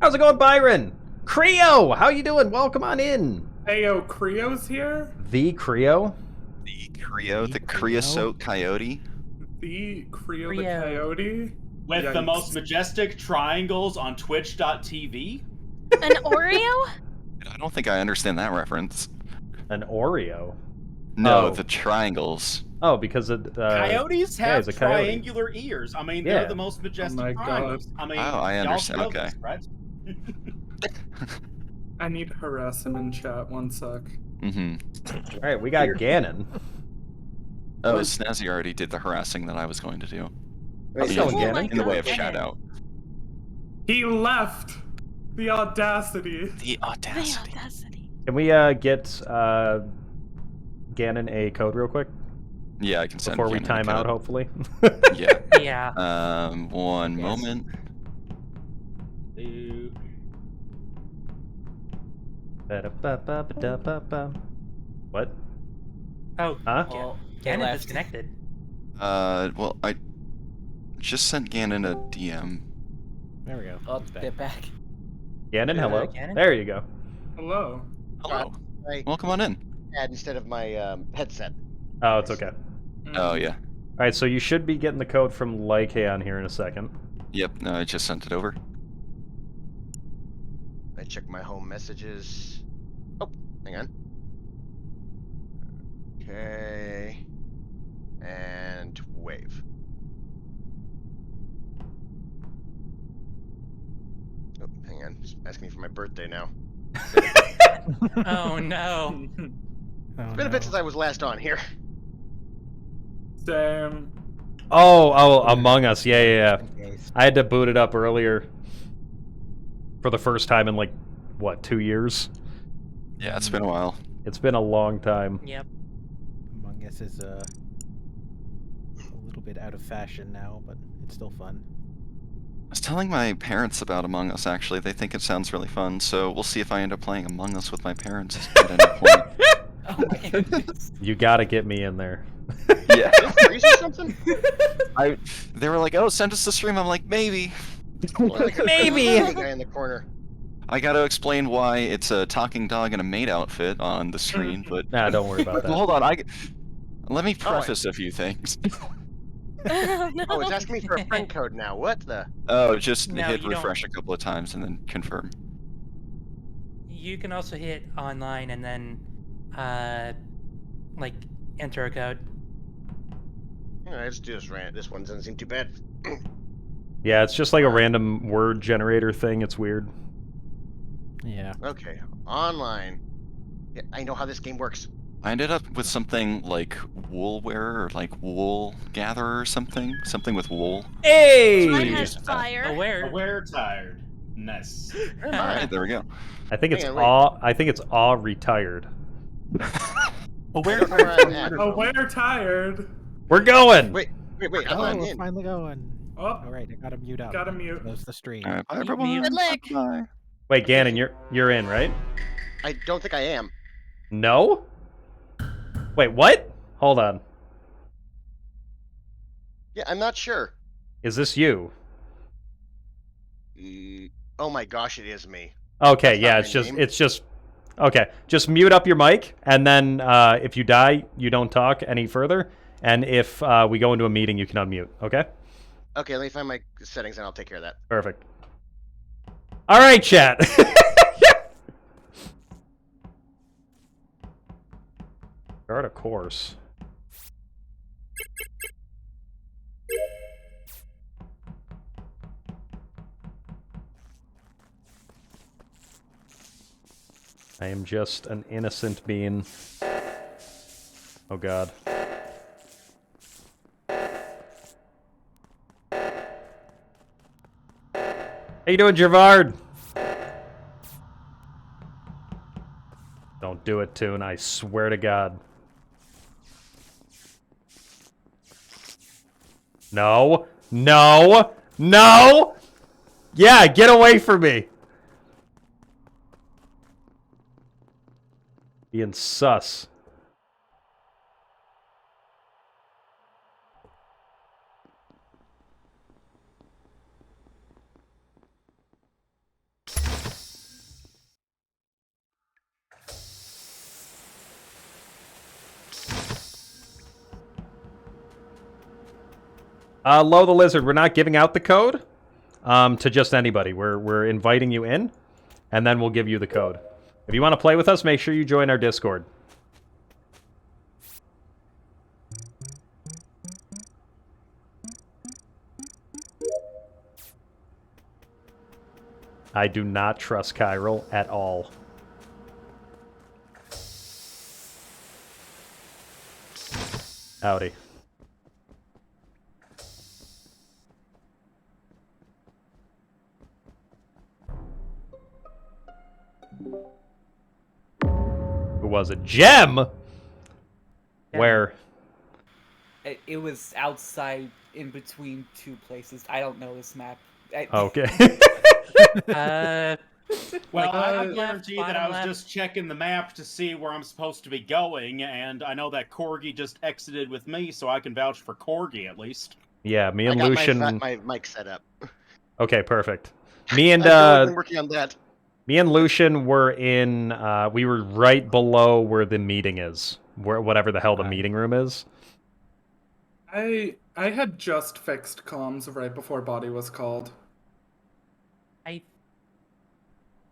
How's it going, Byron? Creo, how you doing? Welcome on in. Heyo, Creo's here? The Creo? The Creo, the creosote coyote. The Creo the Coyote? With the Yikes. most majestic triangles on twitch.tv? An Oreo? I don't think I understand that reference. An Oreo? No, Oh. the triangles. Oh, because it, Coyotes yeah, have it's a coyote. triangular ears. I mean, Yeah. they're the most majestic my God. triangles. I mean, Oh, I y'all understand, know okay. this, right? I need to harass him in chat, one sec. Mm-hmm. All right, we got Ganon. Oh, Snazzy already did the harassing that I was going to do. How's it going, Ganon? In the way of shout out. He left! The audacity. The audacity. Can we get Ganon a code real quick? Yeah, I can send Before we Ganon a time out, code. hopefully. Yeah. Yeah. One moment. What? Oh, Huh? well, Ganon disconnected. Well, I just sent Ganon a DM. There we go. I'll get back. Ganon, hello. Ganon? There you go. Hello. Hello. Right. Welcome on in. Add instead of my headset. Oh, it's okay. Oh, yeah. All right, so you should be getting the code from Lycaon here in a second. Yep, no, I just sent it over. I check my home messages. Oh, hang on. Okay. And wave. Oh, hang on. It's asking me for my birthday now. Oh no. It's been a bit since I was last on here. Same. Oh, Among Us. Yeah. I had to boot it up earlier for the first time in like, what, 2 years? Yeah, it's been a while. It's been a long time. Yep. Among Us is a little bit out of fashion now, but it's still fun. was telling my parents about Among Us, actually. They think it sounds really fun, so we'll see if I end up playing Among Us with my parents at any point. Oh my goodness. You gotta get me in there. Yeah. Did it freeze or something? They were like, oh, send us the stream. I'm like, maybe. Like a Maybe. guy in the corner. I gotta explain why it's a talking dog in a maid outfit on the screen, but... Nah, don't worry about that. Hold on, let me preface a few things. Oh, no. Oh, it's asking me for a friend code now. What the? Oh, just No, hit you don't. refresh a couple of times and then confirm. You can also hit online and then, like, enter a code. I just do this rant. This one doesn't seem too bad. Yeah, it's just like a random word generator thing. It's weird. Yeah. Okay, online. Yeah, I know how this game works. I ended up with something like wool wearer or like wool gatherer or something. Something with wool. Hey! Mine has fire. Aware tired. Nice. Alright, there we go. I think it's Hang on, wait. all. I think it's all retired. Aware don't know where I'm at. Aware tired. We're going. Wait, I'm Oh, on we're in. finally going. Oh, All right, I gotta mute up. gotta mute. Close the stream. Alright, bye everyone. Good luck. Bye. Wait, Gannon, you're in, right? I don't think I am. No. Wait, what? Hold on. Yeah, I'm not sure. Is this you? Oh my gosh, it is me. Okay, That's yeah, not it's my just name. it's just okay. Just mute up your mic, and then if you die, you don't talk any further. And if we go into a meeting, you can unmute. Okay. Okay, let me find my settings and I'll take care of that. Perfect. All right, chat. Start a course. I am just an innocent being. Oh god. How you doing, Javard? Don't do it, Toon. I swear to God. No. No. No! Yeah, get away from me. Being sus. Lo the Lizard, we're not giving out the code to just anybody. We're inviting you in, and then we'll give you the code. If you want to play with us, make sure you join our Discord. I do not trust Chiral at all. Howdy. Who was it? Gem? Where? It was outside in between two places. I don't know this map. Okay. Well, Like, I left, guarantee that I bottom was left. just checking the map to see where I'm supposed to be going, and I know that Corgi just exited with me, so I can vouch for Corgi at least. Yeah, me and I got Lucian. my mic set up. Okay, perfect. Me and I've been working on that. Me and Lucian were in. We were right below where the meeting is, where whatever the hell the meeting room is. I had just fixed comms right before body was called.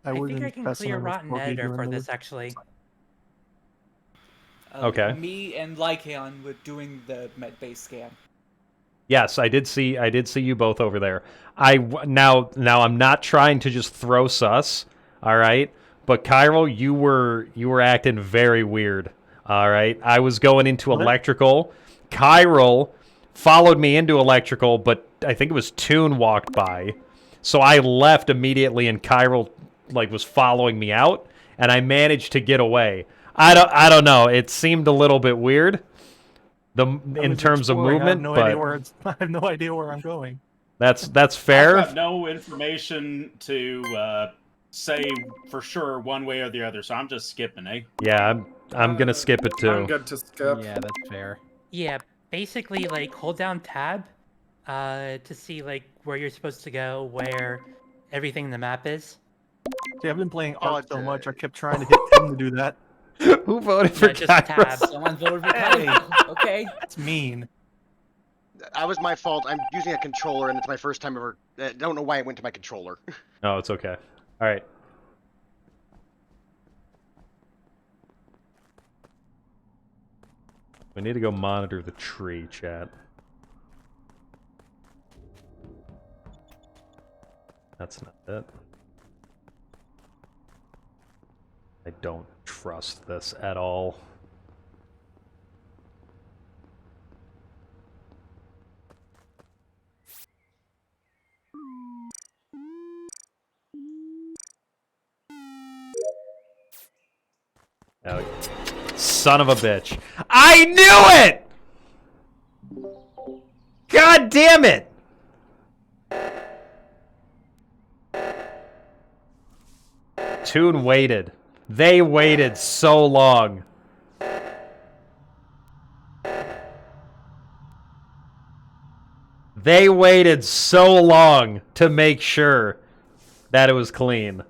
I think I can clear Rotten Editor for this, actually. Okay. Me and Lycaon were doing the med-based scan. Yes, I did see you both over there. Now I'm not trying to just throw sus, all right? But Chiral, you were acting very weird. All right? I was going into electrical. Chiral followed me into electrical, but I think it was Toon walked by. So I left immediately and Chiral was following me out, and I managed to get away. I don't know. It seemed a little bit weird. In terms of movement, I have no idea where I'm going. That's fair. I've got no information to say for sure one way or the other, so I'm just skipping, eh? Yeah, I'm gonna skip it too. I'm good to skip. Yeah, that's fair. Yeah, basically, like, hold down tab to see, like, where you're supposed to go, where everything in the map is. See, I've been playing Ark so much, I kept trying to hit Tim to do that. Who voted for just tab. Someone voted for Hey. Kylie. Okay. That's mean. That was my fault. I'm using a controller, and it's my first time ever. I don't know why I went to my controller. No, it's okay. All right. We need to go monitor the tree, chat. That's not it. I don't trust this at all. Oh, son of a bitch. I knew it! God damn it! Toon waited. They waited so long. They waited so long to make sure that it was clean.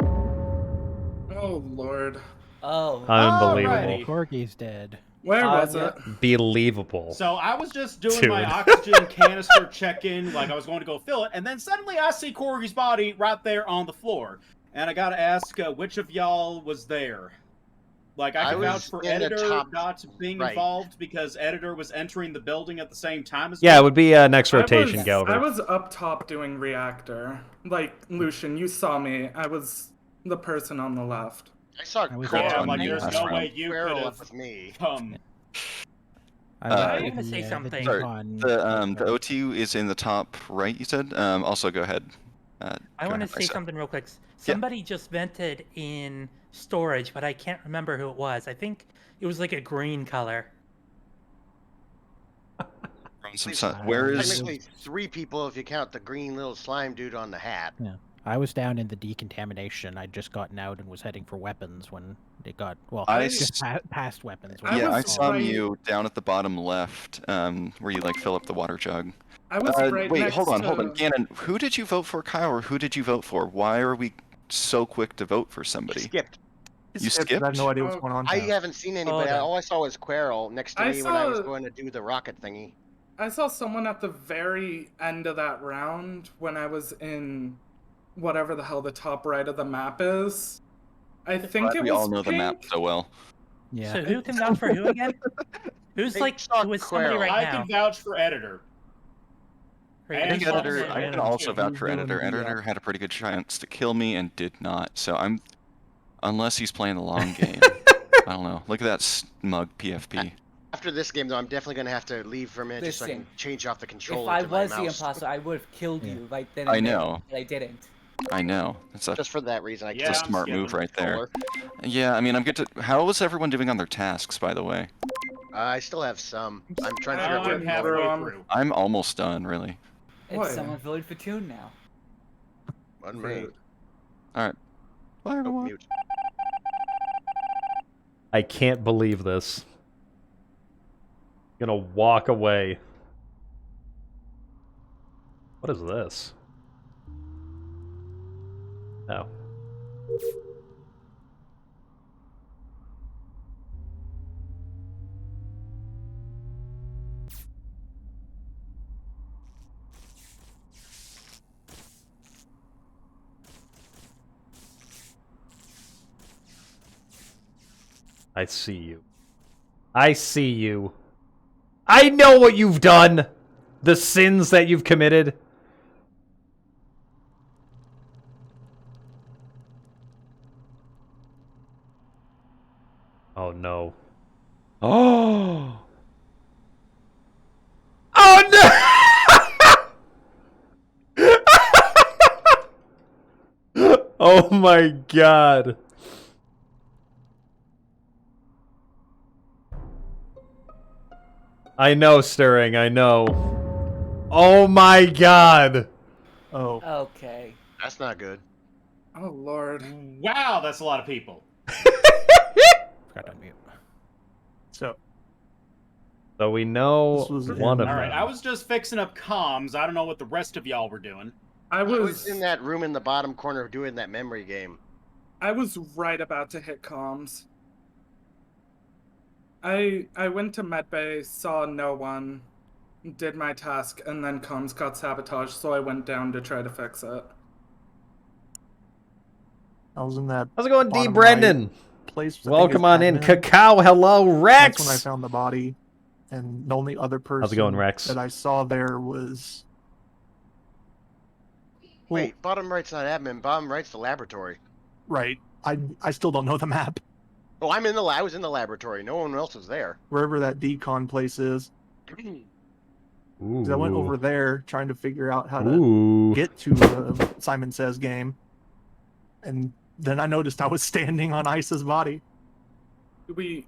Oh lord. Oh. Unbelievable. Corgi's dead. Where was yeah. it? Believable. So I was just doing Dude. my oxygen canister check-in, like I was going to go fill it, and then suddenly I see Corgi's body right there on the floor. And I gotta ask, which of y'all was there? Like, I can vouch was for in the Editor top not being right. involved because Editor was entering the building at the same time as Yeah, me. it would be next rotation, Galver. I was up top doing reactor. Like, Lucian, you saw me. I was the person on the left. I saw was Carl. Yeah, on like the there's last no round. way you Squirrel could up have with me. come. I want to say something. Sorry, the OT is in the top right, you said? Also, go ahead. I want to say something real quick. Somebody just vented in storage, but I can't remember who it was. I think it was like a green color. Where is... Technically 3 people if you count the green little slime dude on the hat. Yeah. I was down in the decontamination. I'd just gotten out and was heading for weapons when it got, well, just past weapons. when it Yeah, I got saw called. you down at the bottom left, where you, like, fill up the water jug. I was right wait, next hold on. to- Gannon, who did you vote for, Kyle, or who did you vote for? Why are we so quick to vote for somebody? Skipped. You skipped? I have no idea what's going on. I haven't seen anybody. Hold on. All I saw was Querl next to I me when I was saw- going to do the rocket thingy. I saw someone at the very end of that round when I was in whatever the hell the top right of the map is. I think it we was all know the map pink. so well. Yeah. So who can vouch for who again? Who's Hey, like saw who is somebody Quirrell. right I now? can vouch for Editor. Right, I think who's Editor, somebody I right can now? also vouch for doing Editor. the, Editor had a pretty good chance to kill me and did not. So I'm, unless he's playing the long game, I don't know. Look at that smug PFP. After this game, though, I'm definitely going to have to leave for a minute just so I can Listen, change off the controller If I to my was the mouse. imposter, I would have killed you right then I and there, know. but I didn't. I know. It's a, Just for that reason, I Yeah, it's a I'm smart skipping. move right there. controller. Yeah, I mean, I'm good to. How was everyone doing on their tasks, by the way? I still have some. I'm trying to I'm figure out where halfway I'm through. I'm almost done, really. If someone voted for Toon now. on me. All right. Bye, Oh, everyone. mute. I can't believe this. Gonna walk away. What is this? Oh. I see you. I see you. I know what you've done! The sins that you've committed. Oh no. Oh! Oh no! Oh my god. I know, Stirring, I know. Oh my god. Oh. Okay. That's not good. Oh lord. Wow, that's a lot of people. Forgot to unmute. So we know This was one of All right, them. I was just fixing up comms. I don't know what the rest of y'all were doing. I was in that room in the bottom corner doing that memory game. I was right about to hit comms. I went to medbay, saw no one, did my task, and then comms got sabotaged, so I went down to try to fix it. I was in that. How's it going, D. bottom Brendan? right place, I think Welcome is on in. admin. Cacao, hello, Rex! That's when I found the body, and the only other person How's it going, Rex? that I saw there was. Wait, bottom right's not admin. Bottom right's the laboratory. Right. I still don't know the map. Oh, I was in the laboratory. No one else was there. Wherever that decon place is. 'Cause I went over there trying to figure out how to Ooh. get to the Simon Says game, and then I noticed I was standing on Isa's body. Do we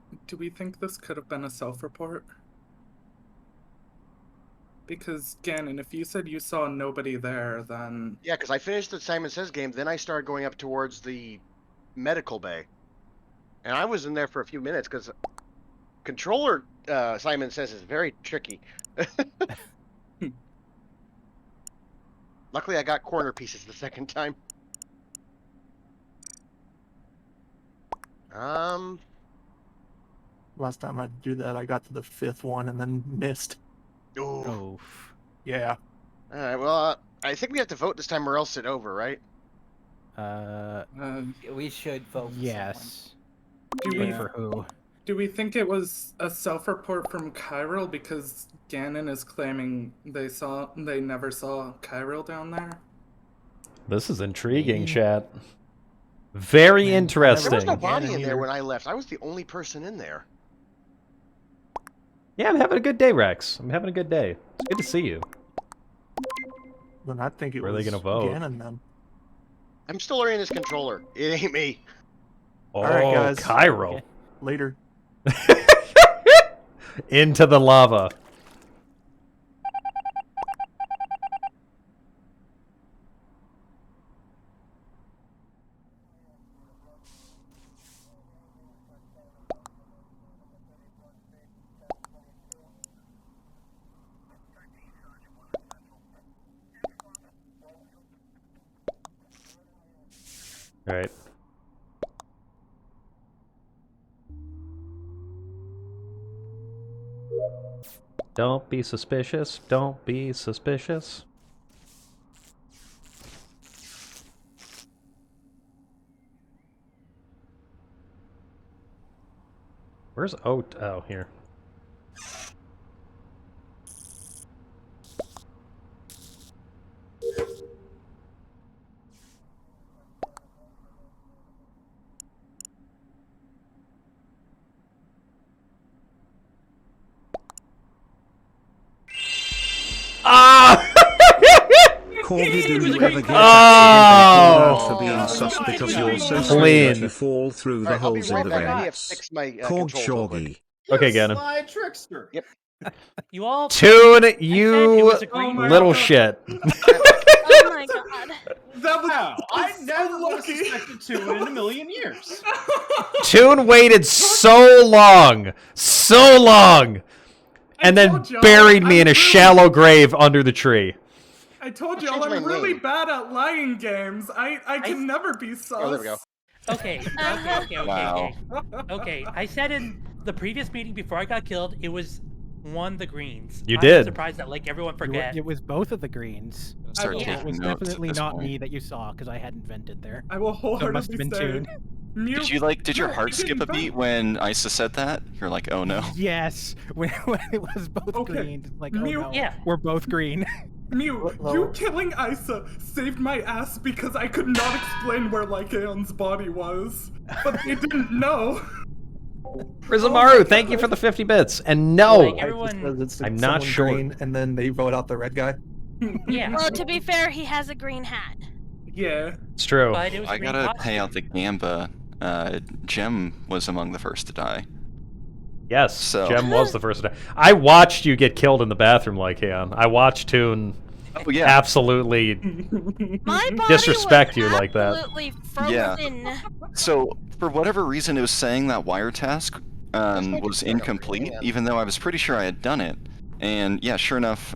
think this could have been a self-report? Because Gannon, if you said you saw nobody there, then Yeah, because I finished the Simon Says game, then I started going up towards the medical bay. And I was in there for a few minutes because controller Simon Says is very tricky. Luckily, I got corner pieces the second time. Last time I do that, I got to the 5th one and then missed. Ooh. Yeah. All right. Well, I think we have to vote this time, or else it's over, right? We should vote. Yes. do Wait we for who? do we think it was a self-report from Kyril because Gannon is claiming they never saw Kyril down there? This is intriguing, chat. Very interesting. There was no body in there when I left. I was the only person in there. Yeah, I'm having a good day, Rex. I'm having a good day. It's good to see you. Then I think it Where are was they gonna vote? Gannon then. I'm still learning this controller. It ain't me. Oh, All right, guys. Cairo. Okay. Later. Into the lava. All right. Don't be suspicious. Don't be suspicious. Where's Oat? Oh, here. Ah! Corgi, do you ever get Oh! for being sus because you're so Clean. slow to fall through the I'll be holes right in the back. I need to vents? fix my Corg controls real quick. Shoggy. Okay, Gannon. Sly trickster. Yep. You all Tune, it you was a green little shit. Oh my god. That was Wow, I never would have suspected Toon in a million years. Tune waited so long, and then told y'all, buried me I'm in a really- shallow grave under the tree. I told y'all changed I'm my really name. bad at lying games. I can never be sus. Oh, there we go. Okay, Wow. okay. I said in the previous meeting before I got killed, it was the greens. You I'm did. surprised that like everyone You forget. It was both of the greens. Start Yeah. It taking was notes at definitely this not point. me that you saw because I hadn't vented there. I will So it wholeheartedly must have been say, Toon. Did your No, heart I skip didn't a beat vote. when Isa said that? You're like, oh no. Yes, when it was both Okay. green. It's like, oh Mew- no, Yeah. we're both green. Mew, you killing Isa saved my ass because I could not explain where Lycaon's body was. But they didn't know. Rizamaru, thank you for the 50 bits. And no, Like, It everyone- says it's I'm not someone sure. green, and then they vote out the red guy. Yeah. Well, to be fair, he has a green hat. Yeah. It's true. But it was I green gotta costume. pay out the Gamba. Jem was among the first to die. Yes, So- Jem was the first to die. I watched you get killed in the bathroom, Lycan. I watched Toon absolutely My body disrespect was you like that. absolutely Yeah. frozen. So, for whatever reason, it was saying that wire task was incomplete, even though I was pretty sure I had done it. And yeah, sure enough,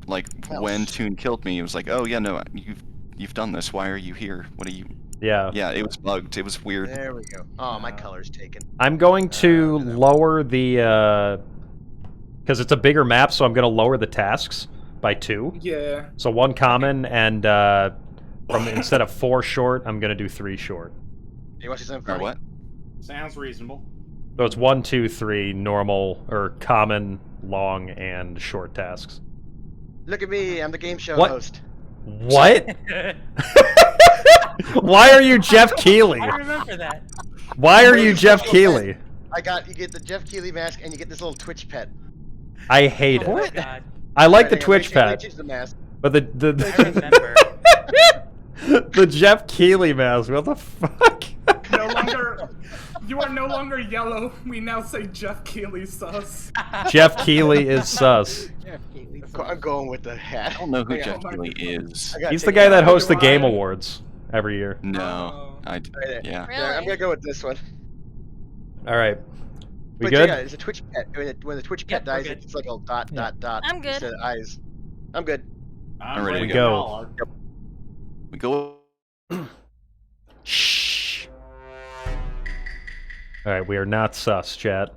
like when Toon killed me, it was like, oh yeah, no, you've done this. Why are you here? What are you? Yeah. Yeah, it was bugged. It was weird. There we go. Oh, my color's taken. I'm going to lower the because it's a bigger map, so I'm going to lower the tasks by 2. Yeah. So 1 common and from instead of 4 short, I'm going to do 3 short. You want to see something funny? What? Sounds reasonable. So it's 1, 2, 3 normal or common, long, and short tasks. Look at me, I'm the game show What? host. What? Why are you Jeff Keighley? I remember that. Why are you Jeff Keighley? You get the Jeff Keighley mask and you get this little Twitch pet. I hate Oh my it. God. I like the Hang on, Twitch let me pet, change the mask. but the the Jeff Keighley mask. What the fuck? No longer. You are no longer yellow. We now say Jeff Keighley sus. Jeff Keighley is sus. I'm going with the hat. I don't know who Hang Jeff on. Keighley is. I gotta He's the take guy it that out. hosts the Game Awards every year. No, Right there. yeah. Yeah, I'm gonna go with this one. All right, we But good? yeah, it's a Twitch pet. When the Twitch pet dies, it's like a dot, dot, dot. I'm good. Instead of eyes. I'm good. I'm ready We to go. Yep. We go. Shh. All right, we are not sus, chat.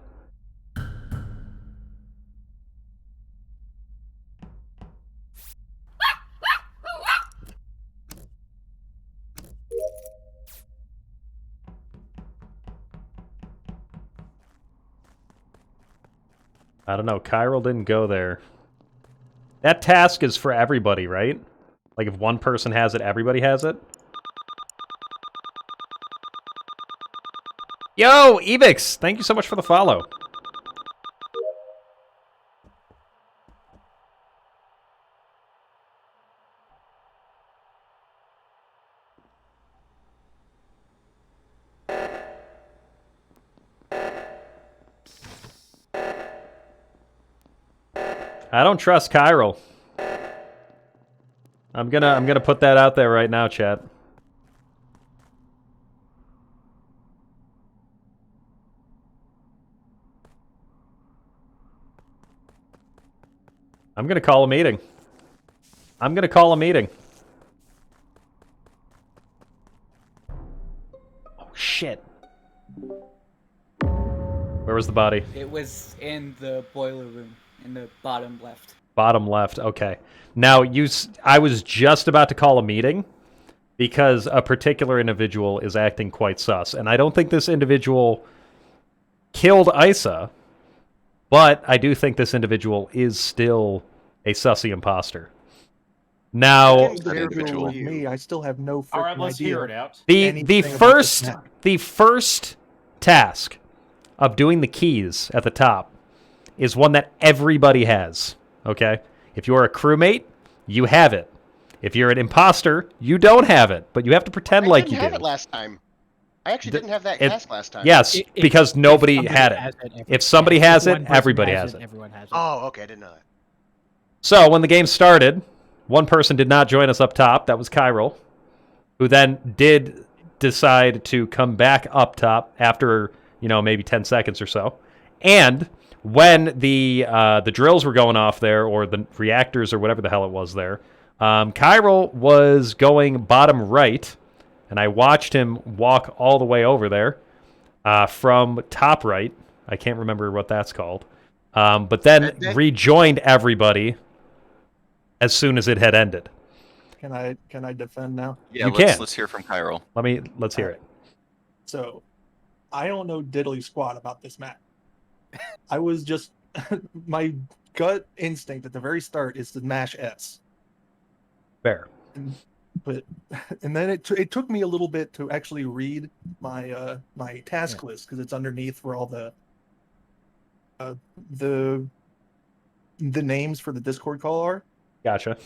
I don't know. Chiral didn't go there. That task is for everybody, right? Like if one person has it, everybody has it? Yo, Evix! Thank you so much for the follow. I don't trust Chiral. I'm gonna put that out there right now, chat. I'm gonna call a meeting. I'm gonna call a meeting. Oh shit. Where was the body? It was in the boiler room, in the bottom left. Bottom left. Okay. Now I was just about to call a meeting because a particular individual is acting quite sus, and I don't think this individual killed Isa, but I do think this individual is still a sussy imposter. Now, With me, I still have no All right, freaking let's idea hear it out. the anything about this the first task of doing the keys at the top is one that everybody has. Okay, if you're a crewmate, you have it. If you're an imposter, you don't have it, but you have to pretend like you I didn't have do. it last time. I actually didn't have that It- task last time. Yes, because nobody somebody had has it. it, If somebody has If it, one person everybody has it. Everyone has it. Oh, okay, I didn't know that. So when the game started, one person did not join us up top. That was Chiral, who then did decide to come back up top after, maybe 10 seconds or so. And when the drills were going off there, or the reactors or whatever the hell it was there, Chiral was going bottom right, and I watched him walk all the way over there from top right. I can't remember what that's called. But then rejoined everybody as soon as it had ended. Can I defend now? Yeah, You let's, can. let's hear from Chiral. Let's hear it. So, I don't know diddly squat about this map. I was just my gut instinct at the very start is to mash S. Fair. And then it took me a little bit to actually read my my task list because it's underneath where all the names for the Discord call are. Gotcha.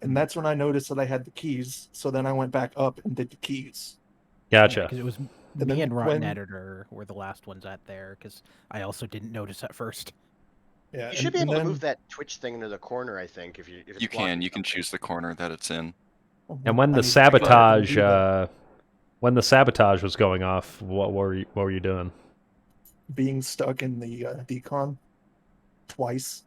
and that's when I noticed that I had the keys. So then I went back up and did the keys. Gotcha. Because it was And me then and Rotten when- Editor were the last ones out there, because I also didn't notice at first. Yeah, You should be able to move that Twitch thing into the corner, I think, if you. If it's You can. blocking You can choose the corner that it's in. And when the sabotage, when the sabotage was going off, what were you doing? being stuck in the decon twice.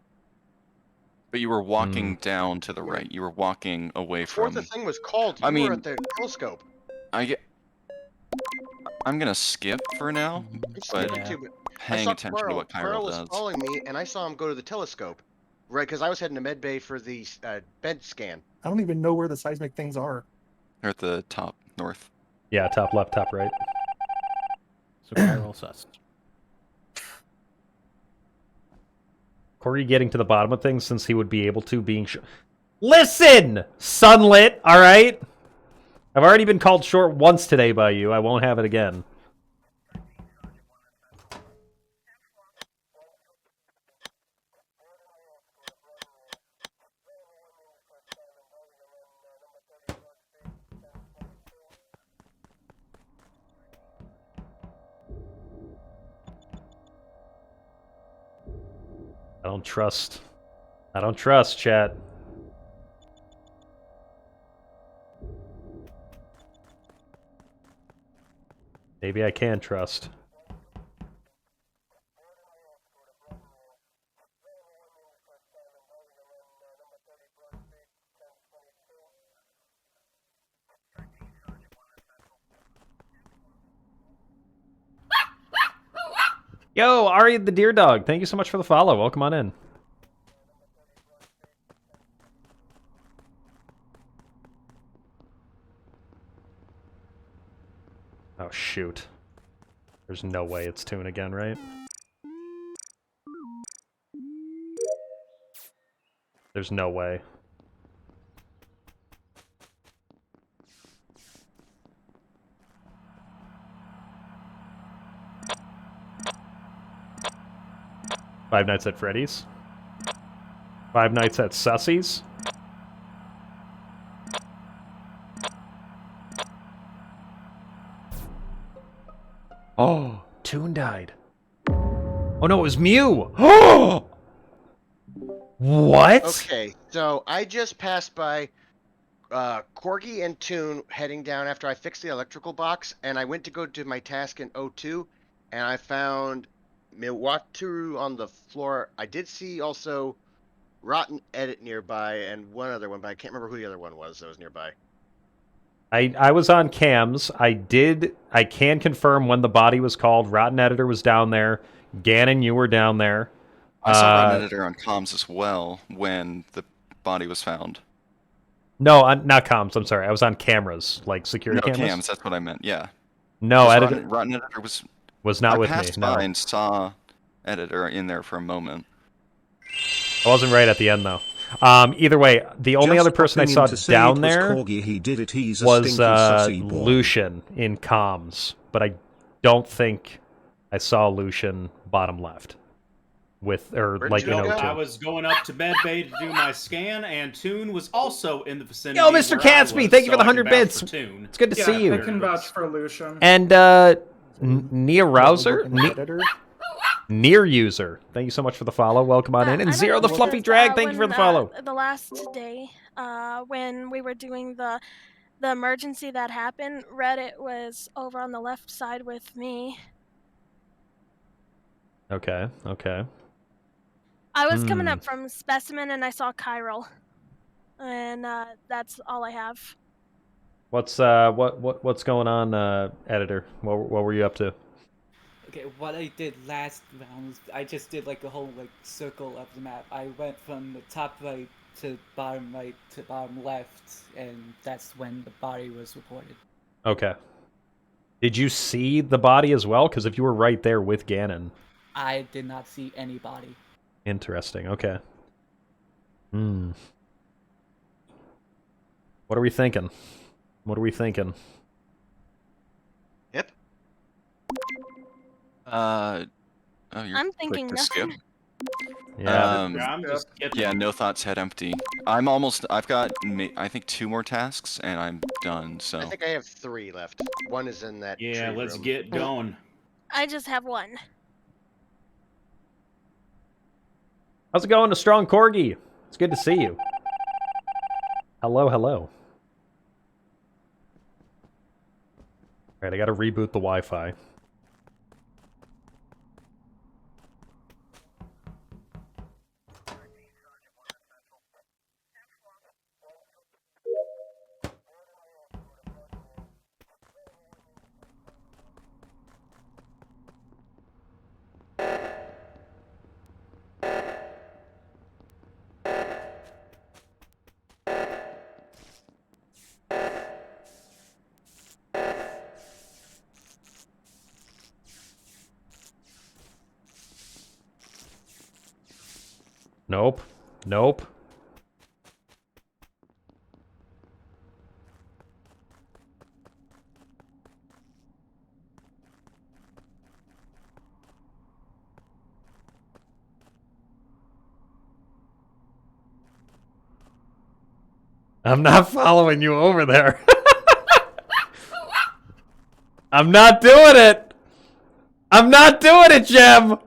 But you were walking down to the right. You were walking away Before from. the thing was called, you I mean, were at the telescope. I'm gonna skip for now, I'm but skipping too, but I paying saw attention to Quirrell. what Quirrell Kyrell was does. following me, and I saw him go to the telescope. Right, because I was heading to medbay for the bed scan. I don't even know where the seismic things are. They're at the top north. Yeah, top left, top right. So Kyrell sus. Corey getting to the bottom of things since he would be able to, being Listen, Sunlit, all right? I've already been called short once today by you. I won't have it again. I don't trust. I don't trust, chat. Maybe I can trust. Yo, Ari the Deer Dog, thank you so much for the follow. Welcome on in. Oh, shoot. There's no way it's Toon again, right? There's no way. Five Nights at Freddy's. Five Nights at Sussy's. Oh, Toon died. Oh no, it was Mew. Oh! What? Okay, so I just passed by Corgi and Toon heading down after I fixed the electrical box, and I went to go do my task in O2, and I found Milwatu on the floor. I did see also Rotten Edit nearby and one other one, but I can't remember who the other one was that was nearby. I was on cams. I can confirm when the body was called. Rotten Editor was down there. Gannon, you were down there. I saw Rotten Editor on comms as well when the body was found. No, not comms. I'm sorry. I was on cameras, like security No, cameras. cams. That's what I meant. Yeah. No, Editor Rotten Editor was not I with me. passed No, by and saw Editor in there for a moment. I wasn't right at the end though. Either way, the only Just other person I popping saw in to say down it was there Corgi, he did it, he's a was stinky sussy boy. Lucian in comms, but I don't think I saw Lucian bottom left with like Nope, I O2. was going up to medbay to do my scan, and Toon was also in the vicinity. Yo, Mr. where I Catsby, was, thank you for so the I 100 can vouch bits. for Toon. It's good to see you. I can vouch for Lucian. And Nia Rouser, Near User, thank you so much for the follow. Welcome on in. And Zero the Fluffy Drag, thank you for the follow. The last day, when we were doing the emergency that happened, Reddit was over on the left side with me. Okay, okay. I was coming up from Specimen and I saw Kyrell. And that's all I have. What's going on, Editor? What were you up to? Okay, what I did last round was I just did like a whole like circle of the map. I went from the top right to bottom left, and that's when the body was reported. Okay. Did you see the body as well? Because if you were right there with Ganon. I did not see anybody. Interesting. Okay. What are we thinking? What are we thinking? Yep. Oh, you're I'm quick thinking to nothing. skip. Yeah. I'm just getting. Yeah, no thoughts, head empty. I've got, I think 2 more tasks, and I'm done, so. I think I have 3 left. One is in that Yeah, tree let's room. get going. I just have one. How's it going to Strong Corgi? It's good to see you. Hello, hello. Alright, I gotta reboot the Wi-Fi. Nope. Nope. I'm not following you over there. I'm not doing it. I'm not doing it, Jem.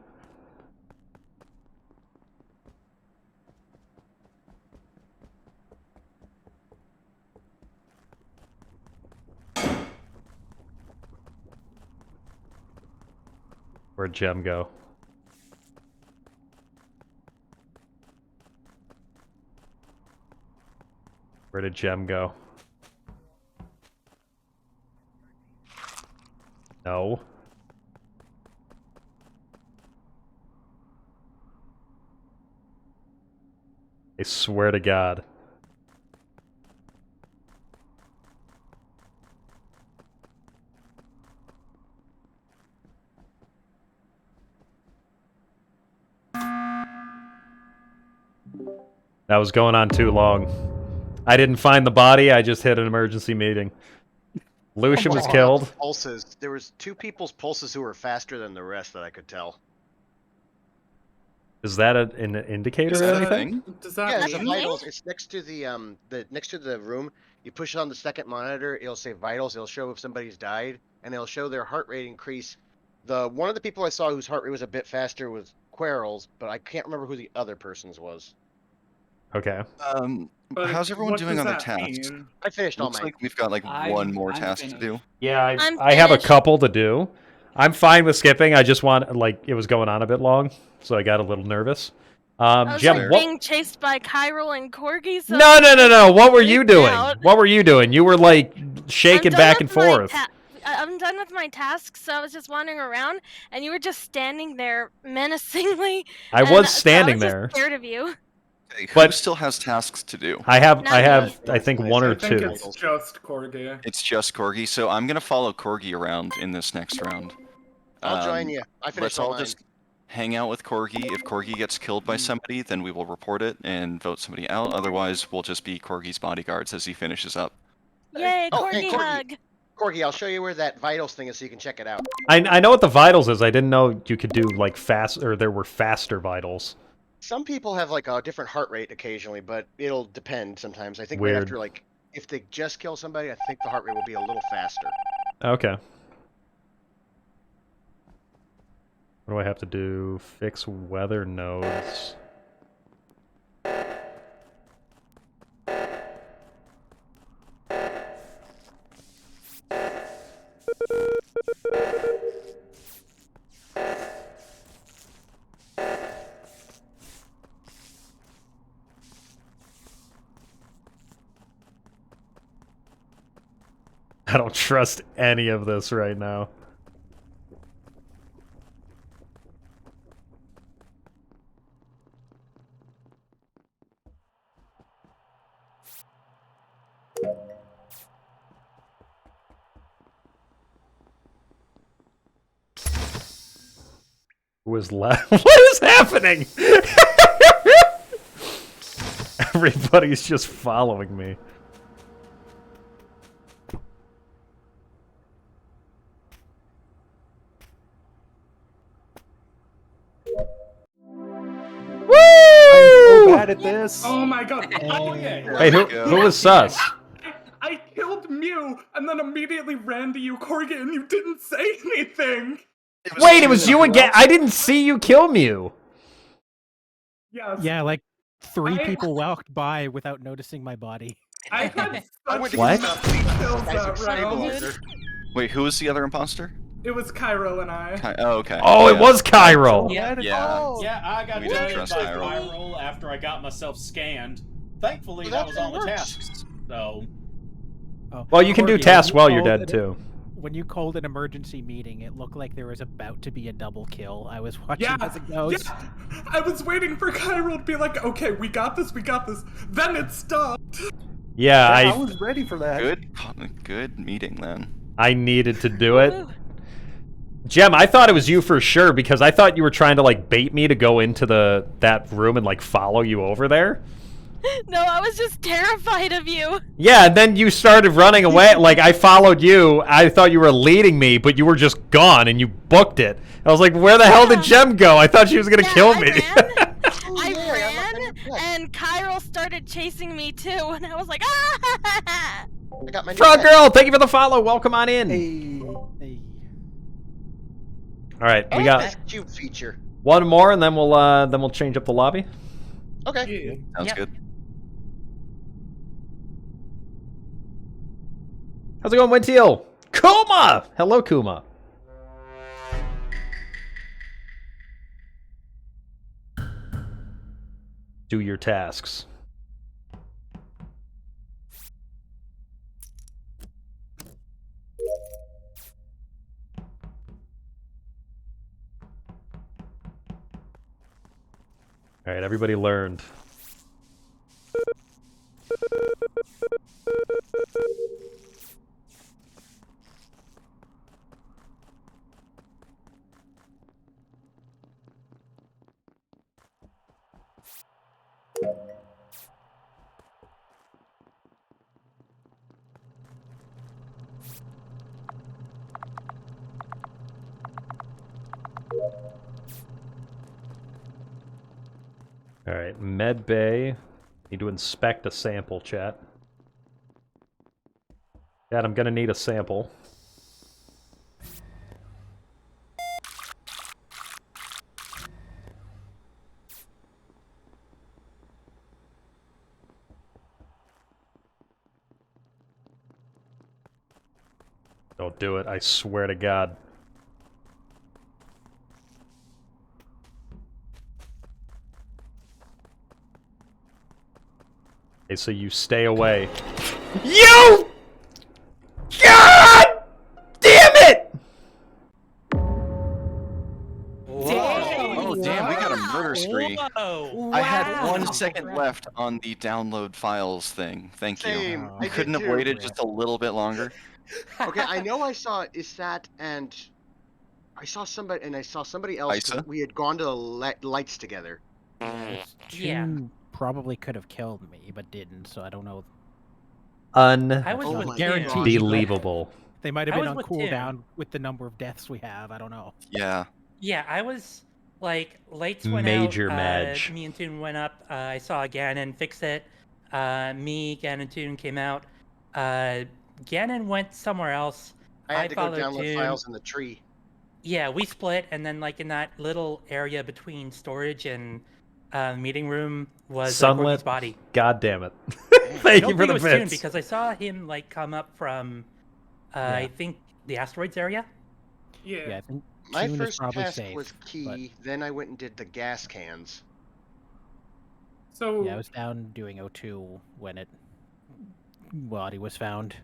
Where'd Jem go? Where did Jem go? No. I swear to God. That was going on too long. I didn't find the body, I just hit an emergency meeting. Lucian was killed. Pulses. There was 2 people's pulses who were faster than the rest that I could tell. Is that an indicator Is or that a anything? Does that Yeah, the mean? vitals. It's next to the next to the room. You push it on the second monitor. It'll say vitals. It'll show if somebody's died, and it'll show their heart rate increase. One of the people I saw whose heart rate was a bit faster was Quarrels, but I can't remember who the other person's was. Okay. But How's everyone what doing does on their that tasks? mean? I finished all Looks mine. like we've got like one more task to do. Yeah, I'm I have a finished. couple to do. I'm fine with skipping. I just want, like, it was going on a bit long, so I got a little nervous. I was Jem, like what? being chased by Chiral and Corgi. So No, no, no, no. What were you freaked doing? out. What were you doing? You were like shaking I'm done back and with my forth. I'm done with my tasks, so I was just wandering around, and you were just standing there menacingly. I and was so standing I was there. Just scared of you. Okay, who But- still has tasks to do? I have, Not I think one or I think two. it's just Corgi. It's just Corgi, so I'm gonna follow Corgi around in this next round. I'll join you. I finished Let's all all mine. just hang out with Corgi. If Corgi gets killed by somebody, then we will report it and vote somebody out. Otherwise, we'll just be Corgi's bodyguards as he finishes up. Yay, Oh, Corgi hey, Corgi. hug! Corgi, I'll show you where that vitals thing is so you can check it out. I know what the vitals is. I didn't know you could do like fast, or there were faster vitals. Some people have like a different heart rate occasionally, but it'll depend sometimes. I think Weird. right after like if they just kill somebody, I think the heart rate will be a little faster. Okay. What do I have to do? Fix weather nodes. I don't trust any of this right now. Who is left? What is happening? Everybody's just following me. Woo! edit this. Oh my god. Oh yeah. Wait, who was sus? I killed Mew and then immediately ran to you, Corgi, and you didn't say anything. Wait, it was you again? I didn't see you kill Mew. Yes. Yeah, like 3 people walked by without noticing my body. I had such What? kills that round. Wait, who was the other imposter? It was Cairo and I. Oh, okay. Oh, it was Cairo. Yeah. Yeah, I got We didn't done trust by Cairo. viral after I got myself scanned. Thankfully, that was on the tasks. So. Well, you can do Corgi, tasks when while you you're called dead it- too. When you called an emergency meeting, it looked like there was about to be a double kill. I was watching Yeah, as it goes. yeah. I was waiting for Cairo to be like, okay, we got this. Then it stopped. Yeah, I I was ready for that. Good meeting then. I needed to do it. Jem, I thought it was you for sure because I thought you were trying to like bait me to go into that room and like follow you over there. No, I was just terrified of you. Yeah, and then you started running away. Like I followed you. I thought you were leading me, but you were just gone and you booked it. I was like, where the hell did Jem go? I thought she was gonna kill me. I ran, and Cairo started chasing me too, and I was like, ah! I got my Frog Girl, thank you for the follow. Welcome on in. Hey. All right, we got cube feature. one more, and then we'll change up the lobby. Okay. Sounds good. How's it going, Winteal? Kuma! Hello, Kuma. Do your tasks. All right, everybody learned. All right, med bay. Need to inspect a sample, chat. Dad, I'm gonna need a sample. Don't do it, I swear to God. Okay, so you stay away. You! God! Damn it! Oh, damn, we got a murder spree. I had 1 second left on the download files thing. Thank you. Same. I You did couldn't have too. waited just a little bit longer? Okay, I know I saw Isat and I saw somebody else. 'Cause Isa? we had gone to the lights together. June probably could have killed me, but didn't, so I don't know. I was with guaranteed. Unbelievable. They might have I been was on with Tim. cooldown with the number of deaths we have. I don't know. Yeah. Yeah, I was like lights went Major out. match. Me and Toon went up. I saw Ganon fix it. Me, Ganon, Toon came out. Ganon went somewhere else. I had to go followed download Toon. files in the tree. Yeah, we split, and then like in that little area between storage and meeting room was Sunlit. Corky's body. God damn it. I Thank don't you for think the it was Toon bits. because I saw him like come up from I think the asteroids area. Yeah. I think My June is first probably task safe, was key. Then I went and did the gas cans. So Yeah, I was down doing O2 when body was found.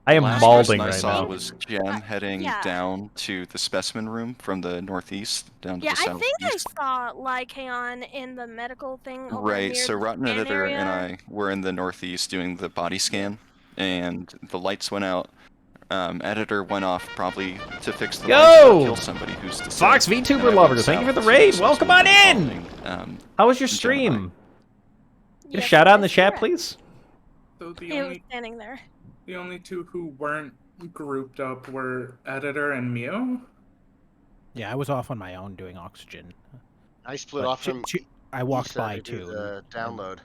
I am Last balding person I right saw now. was Jem heading yeah. down to the specimen room from the northeast down to Yeah, the I southeast. think I saw Lycaon in the medical thing. over Right, near so the Rotten scan Editor and area. I were in the northeast doing the body scan, and the lights went out. Editor went off probably to fix the lights or kill somebody who's deceased. Fox And I VTuber went lovers, thank you for south the to raid. the Welcome specimen on room in. following, How was your Jem and I. stream? Get a Yes, shout out in the it is chat, correct. please. So the It was only standing there. two who weren't grouped up were Editor and Mew. Yeah, I was off on my own doing oxygen. I split But off from I walked Issa by to do too. the download.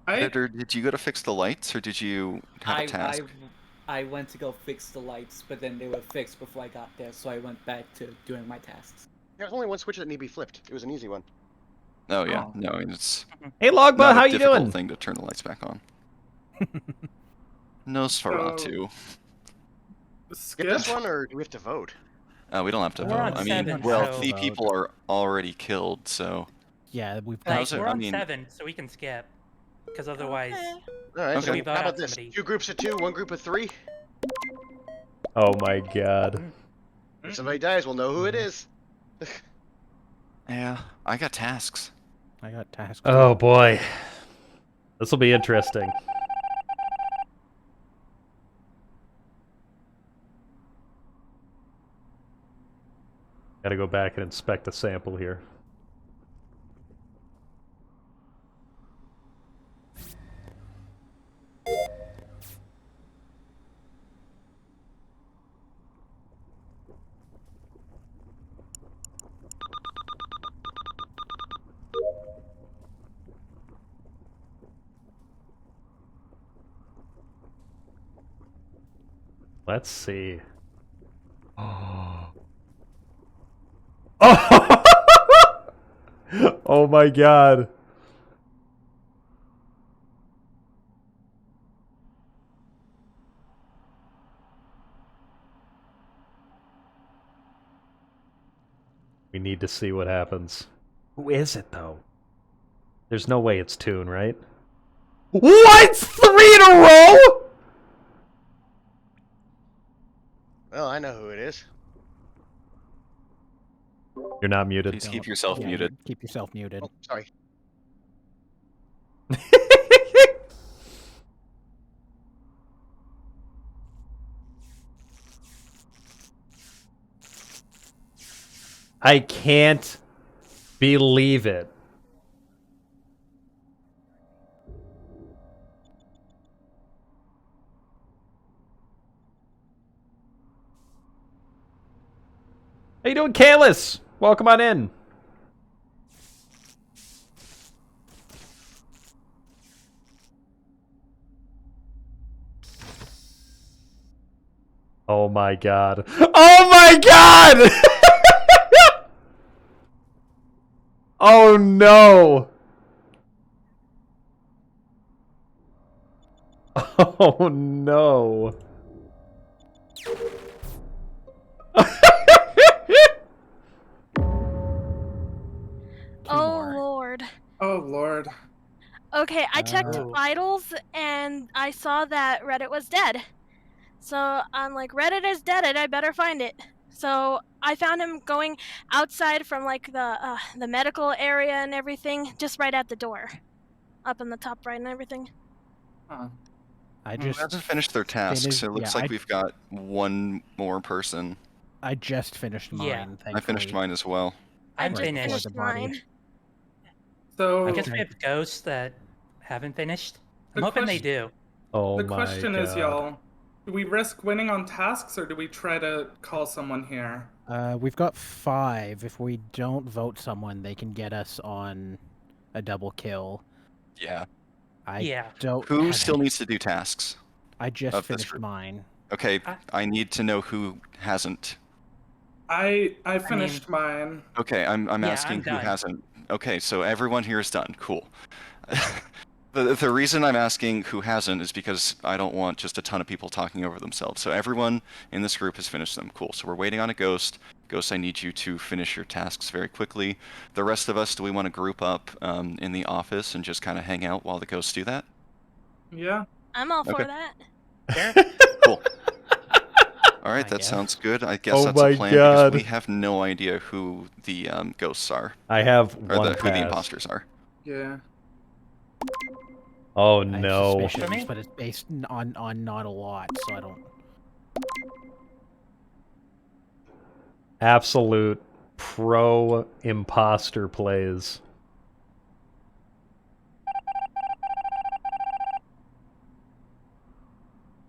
Editor, did you go to fix the lights, or did you have a task? I went to go fix the lights, but then they were fixed before I got there, so I went back to doing my tasks. There's only one switch that need to be flipped. It was an easy one. Oh yeah, no, I mean it's Hey, Logba, not how a you difficult doing? thing to turn the lights back on. Nosferatu. Skip this one, or do we have to vote? We don't have to We're vote. on I mean, 7, well, so- the people are already killed, so. Yeah, we've Like, How's it? we're I on mean, 7, so we can skip. Because otherwise, All right. if So we how vote about out this? somebody. 2 groups of 2, 1 group of 3. Oh my god. If somebody dies, we'll know who it is. Yeah, I got tasks. I got tasks. Oh boy. This will be interesting. Gotta go back and inspect the sample here. Let's see. Oh. Oh my god. We need to see what happens. Who is it though? There's no way it's Toon, right? What? 3 in a row? Well, I know who it is. You're not muted. Please keep yourself muted. Keep yourself muted. Oh, sorry. I can't believe it. How you doing, Kalis? Welcome on in. Oh my god. Oh my god! Oh no! Oh no. Oh lord. Oh lord. Okay, I checked Oh. vitals and I saw that Reddit was dead. So I'm like, Reddit is dead, and I better find it. So I found him going outside from like the medical area and everything, just right at the door, up in the top right and everything. Huh. I Who just hasn't finished their tasks? finished- It looks yeah, like I- we've got one more person. I just finished mine. Yeah. Thankfully. I finished mine as well. I'm Right before finished. the body. So I guess we have ghosts that haven't finished. I'm The hoping they question- do. Oh the my question is, God. y'all, do we risk winning on tasks or do we try to call someone here? We've got 5. If we don't vote someone, they can get us on a double kill. Yeah. I don't. Who have still any- needs to do tasks? I just of this finished group? mine. Okay, I need to know who hasn't. I finished mine. Okay, I'm Yeah, asking I'm who done. hasn't. Okay, so everyone here is done. Cool. The reason I'm asking who hasn't is because I don't want just a ton of people talking over themselves. So everyone in this group has finished them. Cool. So we're waiting on a ghost. Ghost, I need you to finish your tasks very quickly. The rest of us, do we want to group up in the office and just kind of hang out while the ghosts do that? Yeah. I'm all for Okay. that. Cool. All right, that sounds good. I guess Oh that's my a plan God. because we have no idea who the ghosts are. I have or one who the pass. imposters are. Yeah. Oh I have no. suspicions, but it's based on not a lot, so I don't. Absolute pro imposter plays.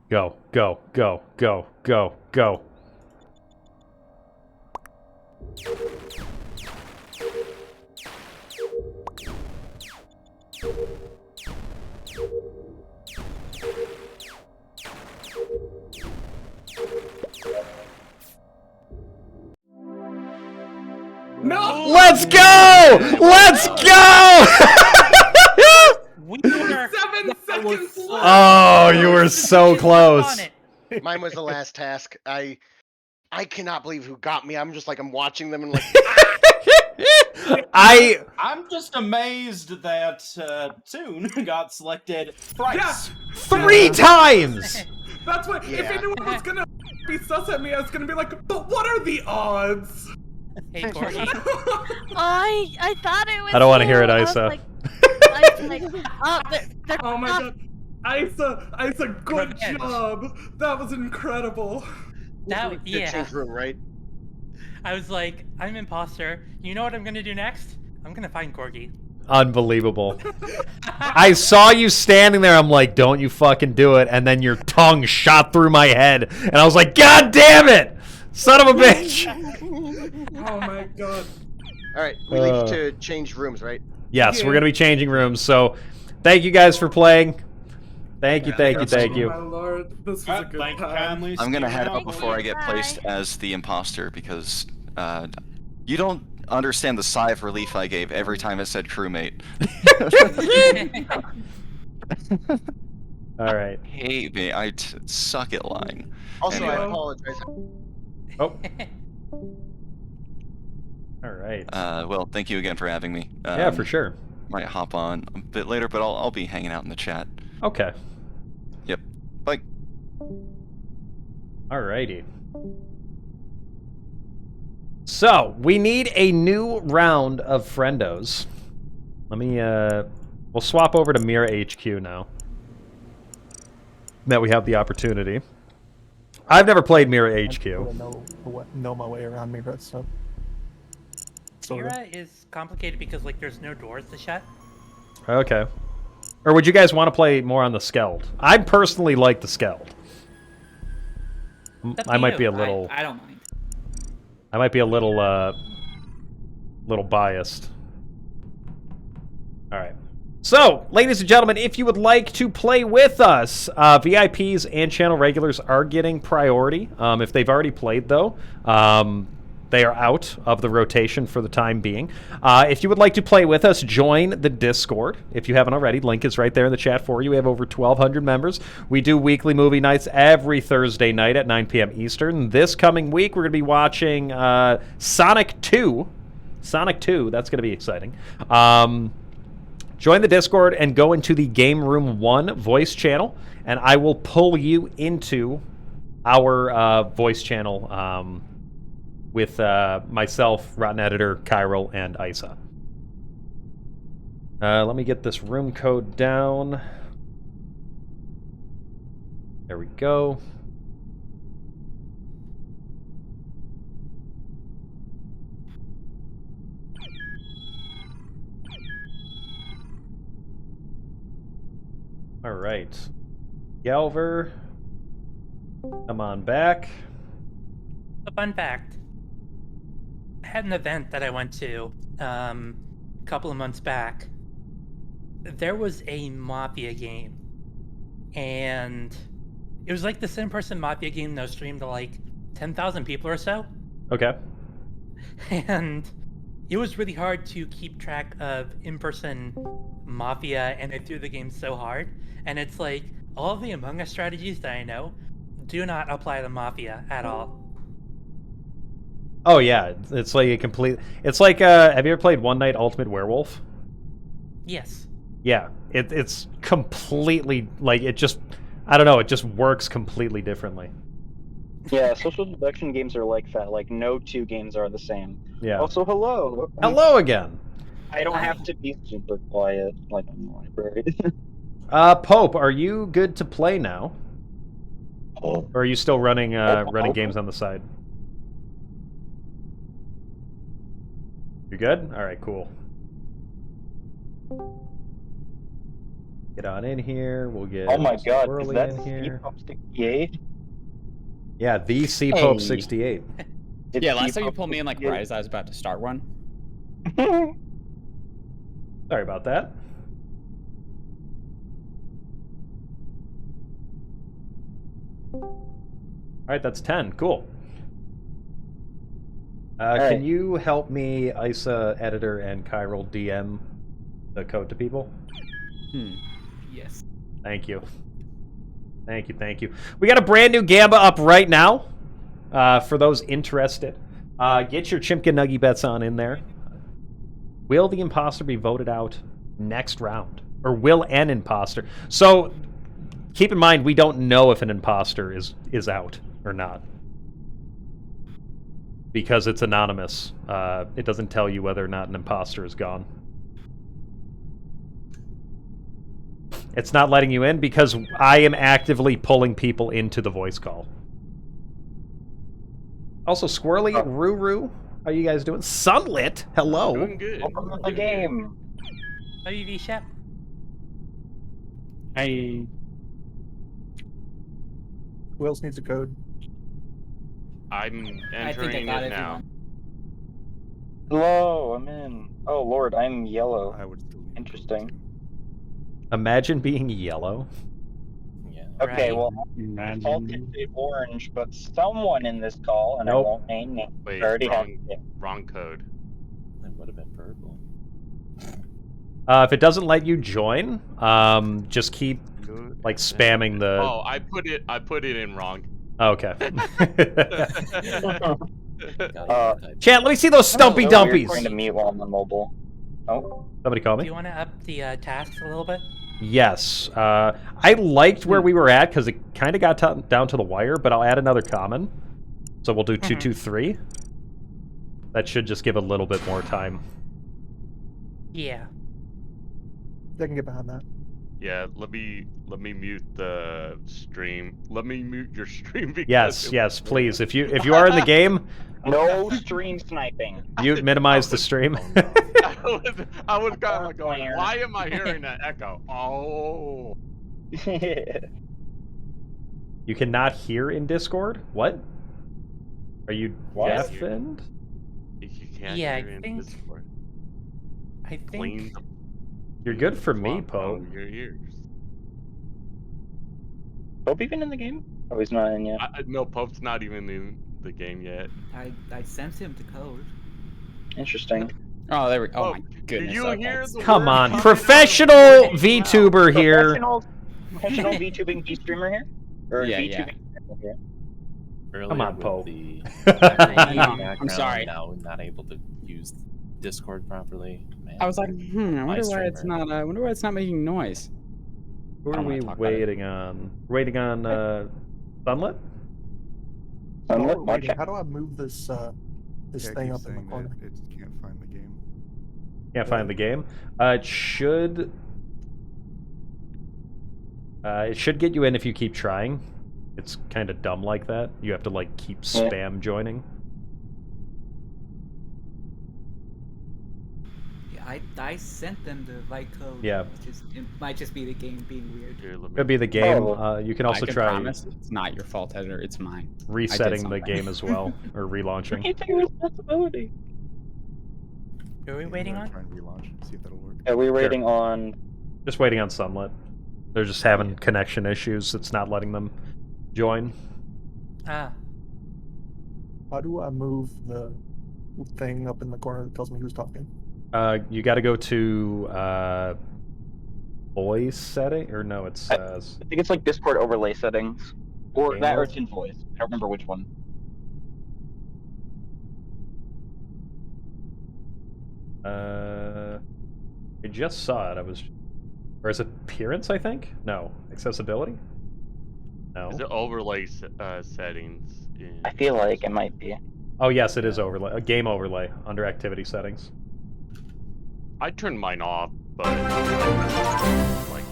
Go, go, go, go, go, go. No! Let's go! Let's go! We were 7 seconds left. Oh, you were so close. Mine was the last task. I cannot believe who got me. I'm just like I'm watching them and like I'm just amazed that Toon got selected thrice. Yeah. 3 times! That's why, if anyone was gonna be sus at me, I was gonna be like, but what are the odds? Hey, Corgi. I thought it was. I don't want to hear it, you. I was Isa. like, I was like, oh, they're Oh my god. Isa, good job. That was incredible. change room, right? I was like, I'm imposter. You know what I'm gonna do next? I'm gonna find Corgi. Unbelievable. I saw you standing there. I'm like, don't you fucking do it. And then your tongue shot through my head. And I was like, God damn it! Son of a bitch! Oh my god. Alright, we leave to change rooms, right? Yes, we're going to be changing rooms. So thank you guys for playing. Thank you. Oh my lord, this was a good time. I'm gonna head out before I get placed as the imposter because you don't understand the sigh of relief I gave every time it said crewmate. All right. Hate me. I suck at lying. Also, I Anyway. apologize. Oh. All right. Well, thank you again for having me. Yeah, for sure. Might hop on a bit later, but I'll be hanging out in the chat. Okay. Yep. Bye. Alrighty. So, we need a new round of friendos. Let me, we'll swap over to Mira HQ now. That we have the opportunity. I've never played Mira HQ. Know my way around Mira, so. Mira is complicated because like there's no doors to shut. Okay. Or would you guys want to play more on the Skeld? I personally like the Skeld. I might be a little... I don't mind. I might be a little, little biased. All right. So, ladies and gentlemen, if you would like to play with us, VIPs and channel regulars are getting priority. If they've already played, though, they are out of the rotation for the time being. If you would like to play with us, join the Discord. If you haven't already, link is right there in the chat for you. We have over 1,200 members. We do weekly movie nights every Thursday night at 9 p.m. Eastern. This coming week, we're going to be watching Sonic 2. Sonic 2, that's going to be exciting. Join the Discord and go into the Game Room 1 voice channel, and I will pull you into our voice channel with myself, Rotten Editor, Chiral, and Isa. Let me get this room code down. There we go. All right. Galver, come on back. A fun fact. I had an event that I went to a couple of months back. There was a Mafia game. And it was like this in-person Mafia game that was streamed to like 10,000 people or so. Okay. And it was really hard to keep track of in-person Mafia, and I threw the game so hard. And it's like, all of the Among Us strategies that I know do not apply to Mafia at all. Oh yeah, it's like a complete. It's like have you ever played One Night Ultimate Werewolf? Yes. Yeah, it's completely like it just. I don't know. It just works completely differently. Yeah, social deduction games are like that. Like, no two games are the same. Yeah. Also, hello. Hello again. I don't have to be super quiet like in the library. Pope, are you good to play now? Or are you still running running games on the side? You good? All right, cool. Get on in here. We'll get. Oh my god, is Swirly that in here. C-Pope68? Yeah, the C Pope 68. Yeah, last time you pulled me in like right as I was about to start one. Sorry about that. All right, that's 10. Cool. right. Can you help me, Isa, editor, and Chiral DM the code to people? Yes. Thank you. Thank you. We got a brand new Gamba up right now. For those interested, get your Chimka Nuggy bets on in there. Will the imposter be voted out next round? Or will an imposter? So, keep in mind, we don't know if an imposter is out or not. Because it's anonymous. It doesn't tell you whether or not an imposter is gone. It's not letting you in because I am actively pulling people into the voice call. Also, Squirrely, Ruru, how you guys doing? Sunlit, hello. Doing good. Welcome to the game. How you, V-Shep? Hey. Who else needs a code? I'm I think I entering got it now. Hello, I'm in. Oh lord, I'm yellow. Interesting. Imagine being yellow. Okay, Right. well, I defaulted to orange, but someone in this call, and Nope. I won't name names, Wait, already has wrong code. It would have been purple. If it doesn't let you join, just keep like spamming the. Oh, I put it in wrong. Okay. Uh, Chat, let me see those stumpy We're dumpies. trying to mute while I'm on mobile. Oh. Somebody call Do me. you want to up the tasks a little bit? Yes. I liked where we were at because it kind of got down to the wire, but I'll add another common. So we'll do 2, 2, 3. That should just give a little bit more time. Yeah. I can get behind that. Yeah, let me mute the stream. Let me mute your stream because Yes, please. If you are in the game, No stream sniping. mute, minimize the stream. I was kind of going, why am I hearing that echo? Oh. You cannot hear in Discord? What? Are you What? deafened? You can't Yeah, hear in Discord. I think. You're good for me, Poe. Your ears. Pope even in the game? Oh, he's not in yet. No, Pope's not even in the game yet. I sent him to code. Interesting. Oh, there we go. Oh my Do goodness. you okay. hear the Come word on, coming professional VTuber here. Professional VTubing streamer here? Or Yeah, VTubing here? Come on, with Poe. the I'm background, sorry. Now not able to use Discord properly. Man. I was like, I wonder why it's not. I wonder why it's not making noise. Who I are don't wanna we talk about it. waiting on? Waiting on Sunlit? While we're waiting, how do I move this this Yeah, it thing keeps up in the saying that corner? it can't find the game. Can't find the game. It should get you in if you keep trying. It's kind of dumb like that. You have to like keep spam joining. Yeah, I sent them the right code. Yeah. It might just be the game being weird. Could be the game. You can also I try promise it's not your fault, editor. It's mine. I did resetting the something. game as well, or relaunching. You take responsibility. Who are we waiting on? Try and relaunch, see if that'll work. Are we waiting on? Just waiting on Sunlit. They're just having connection issues. It's not letting them join. Ah. How do I move the thing up in the corner that tells me who's talking? You got to go to voice setting, or no? It's I think it's like Discord overlay settings, or Game that, or mode? it's in voice. I don't remember which one. I just saw it. Or is it appearance? I think no accessibility. No. Is it overlay settings? I feel like it might be. Oh yes, it is overlay. A game overlay under activity settings. I turned mine off, but like.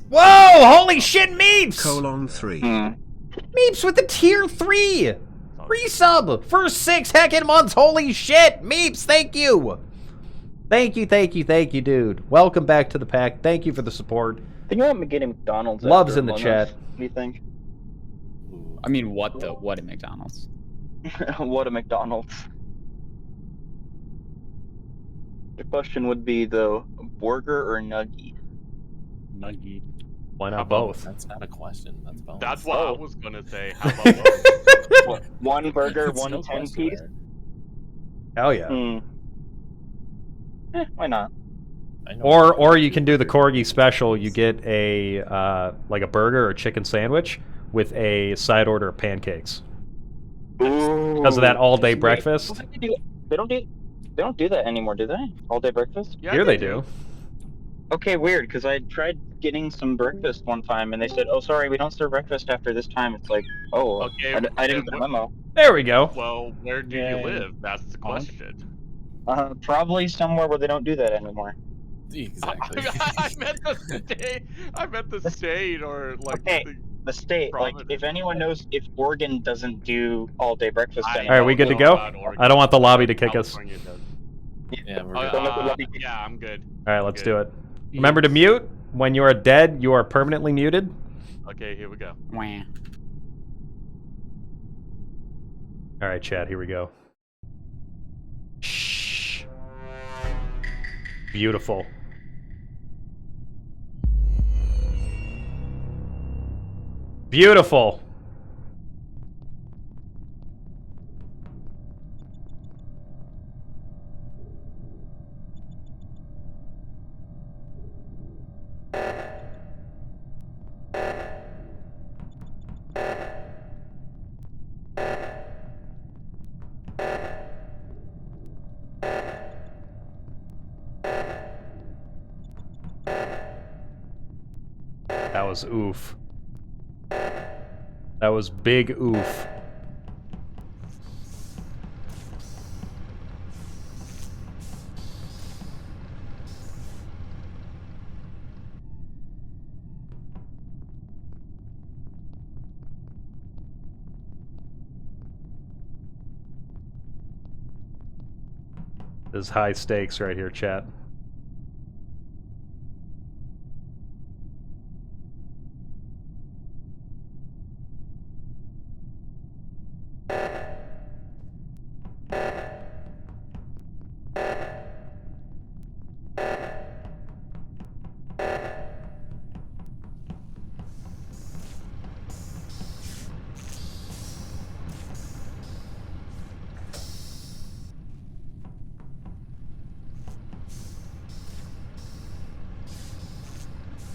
Whoa! Holy shit, Meeps! 3. Meeps with the tier 3! Resub! For 6 heckin' months! Holy shit! Meeps, thank you! Thank you, dude. Welcome back to the pack. Thank you for the support. Think about getting McDonald's. Loves after in the Among chat. Us. What do you think? I mean, what though? What at McDonald's? What a McDonald's. The question would be though, burger or nugget? Nugget. Why How not about- both? That's not a question. That's both. That's what Oh. I was gonna say. How about both? What, one burger, It's one no 10 question piece? there. Hell yeah. Why not? I know Or you can do the corgi special. You get a like a burger or chicken sandwich with a side order of pancakes. Because of that all day Wait, breakfast. They don't do that anymore, do they? All day breakfast? Here they do. Okay, weird, because I tried getting some breakfast one time, and they said, "Oh, sorry, we don't serve breakfast after this time." It's like, oh, Okay, I didn't then get a memo. There we go. Well, where do you live? That's the question. Probably somewhere where they don't do that anymore. Exactly. I meant the state. I meant the state or like Okay, the state. Like, if anyone knows if Oregon doesn't do all day breakfast All anymore, right, we good to know go? about Oregon, I don't want the lobby to kick us. California does. Yeah, we're Uh, good. uh, yeah, I'm good. All right, let's Good. do it. Remember to mute. When you are dead, you are permanently muted. Okay, here we go. Wah. All right, chat, here we go. Shh. Beautiful. Beautiful. That was oof. That was big oof. This is high stakes right here, chat.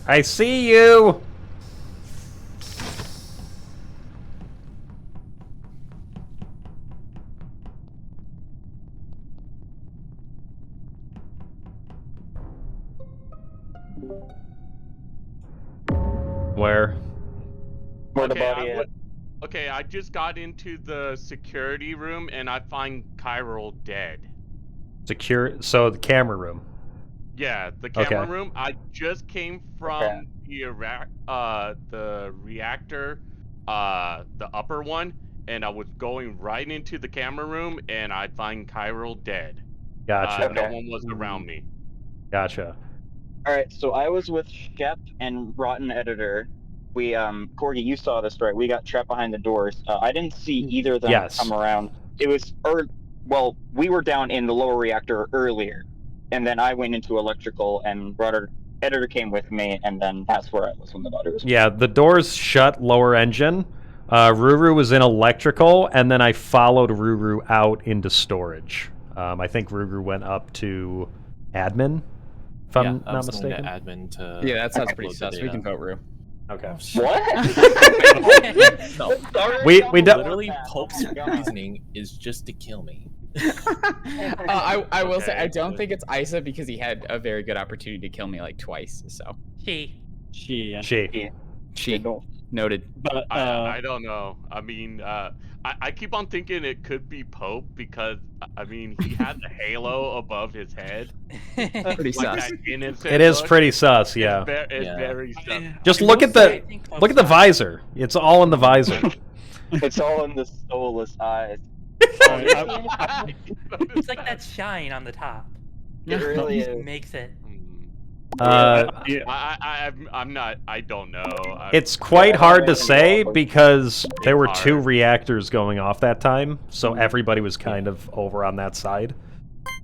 I see you! Where? Where the Okay, body at? Okay, I just got into the security room and I find Chiral dead. Secure. So the camera room. Yeah, the camera Okay. room. I just came from the reactor, the upper one, and I was going right into the camera room, and I find Chiral dead. Gotcha. No one was around me. Gotcha. All right, so I was with Shep and Rotten Editor. We, Corgi, you saw this, right? We got trapped behind the doors. I didn't see either of them Yes. come around. It was, well, we were down in the lower reactor earlier, and then I went into electrical, and Rotten Editor came with me, and then that's where I was when the body was. Yeah, the doors shut, lower engine. Ruru was in electrical, and then I followed Ruru out into storage. I think Ruru went up to admin, if I'm I not was going mistaken. to admin to Yeah, that sounds upload pretty the sus. We data. can vote Rue. Okay. No. We don't. Literally, Pope's reasoning is just to kill me. I will say, Okay. I don't think it's Isa because he had a very good opportunity to kill me like twice. So She. She. She. Noted. But I don't know. I mean, I keep on thinking it could be Pope because I mean he had the halo above his head. Pretty Like sus. that innocent It is look. pretty sus, yeah. It's Yeah. very sus. Just I look will at say I the think look at the Pope's visor. It's all in the visor. It's all in the soulless eyes. It's like that shine on the top. It really is. Makes it. I'm not. I don't know. It's quite hard to Yeah, say because there were It's two hard. reactors going off that time, so everybody was kind of over on that side.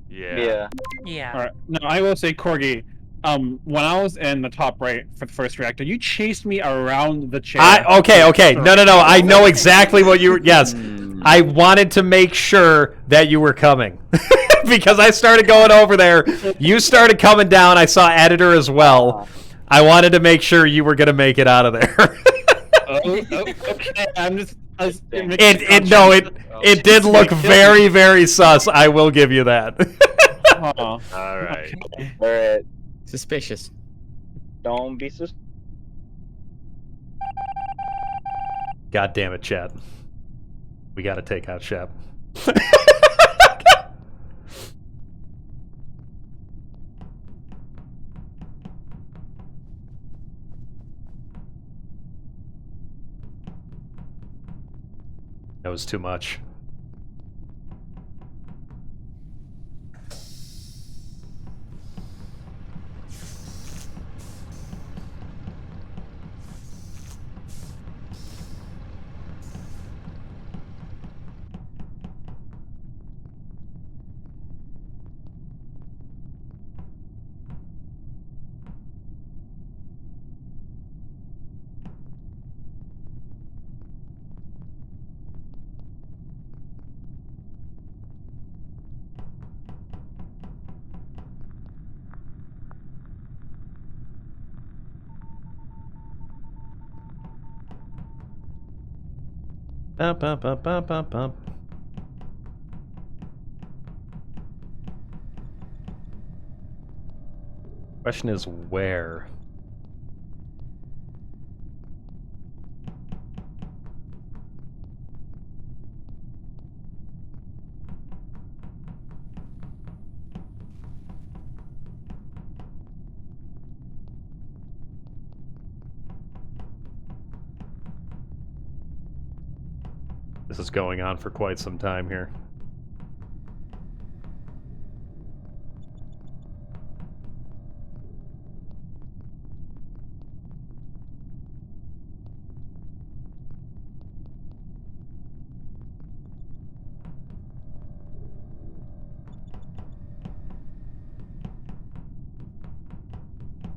Yeah. Yeah. Yeah. All right. No, I will say, Corgi, when I was in the top right for the first reactor, you chased me around the chair. Okay. No. I know exactly what you were. Yes. I wanted to make sure that you were coming. Because I started going over there. You started coming down. I saw editor as well. I wanted to make sure you were going to make it out of there. Okay, I'm just. It did look very, very sus. I will give you that. Oh. All right. All right. Suspicious. Don't be suspicious. God damn it, chat. We got to take out Shep. That was too much. Bump, bump, bump, bump, bump, bump. Question is where? This is going on for quite some time here.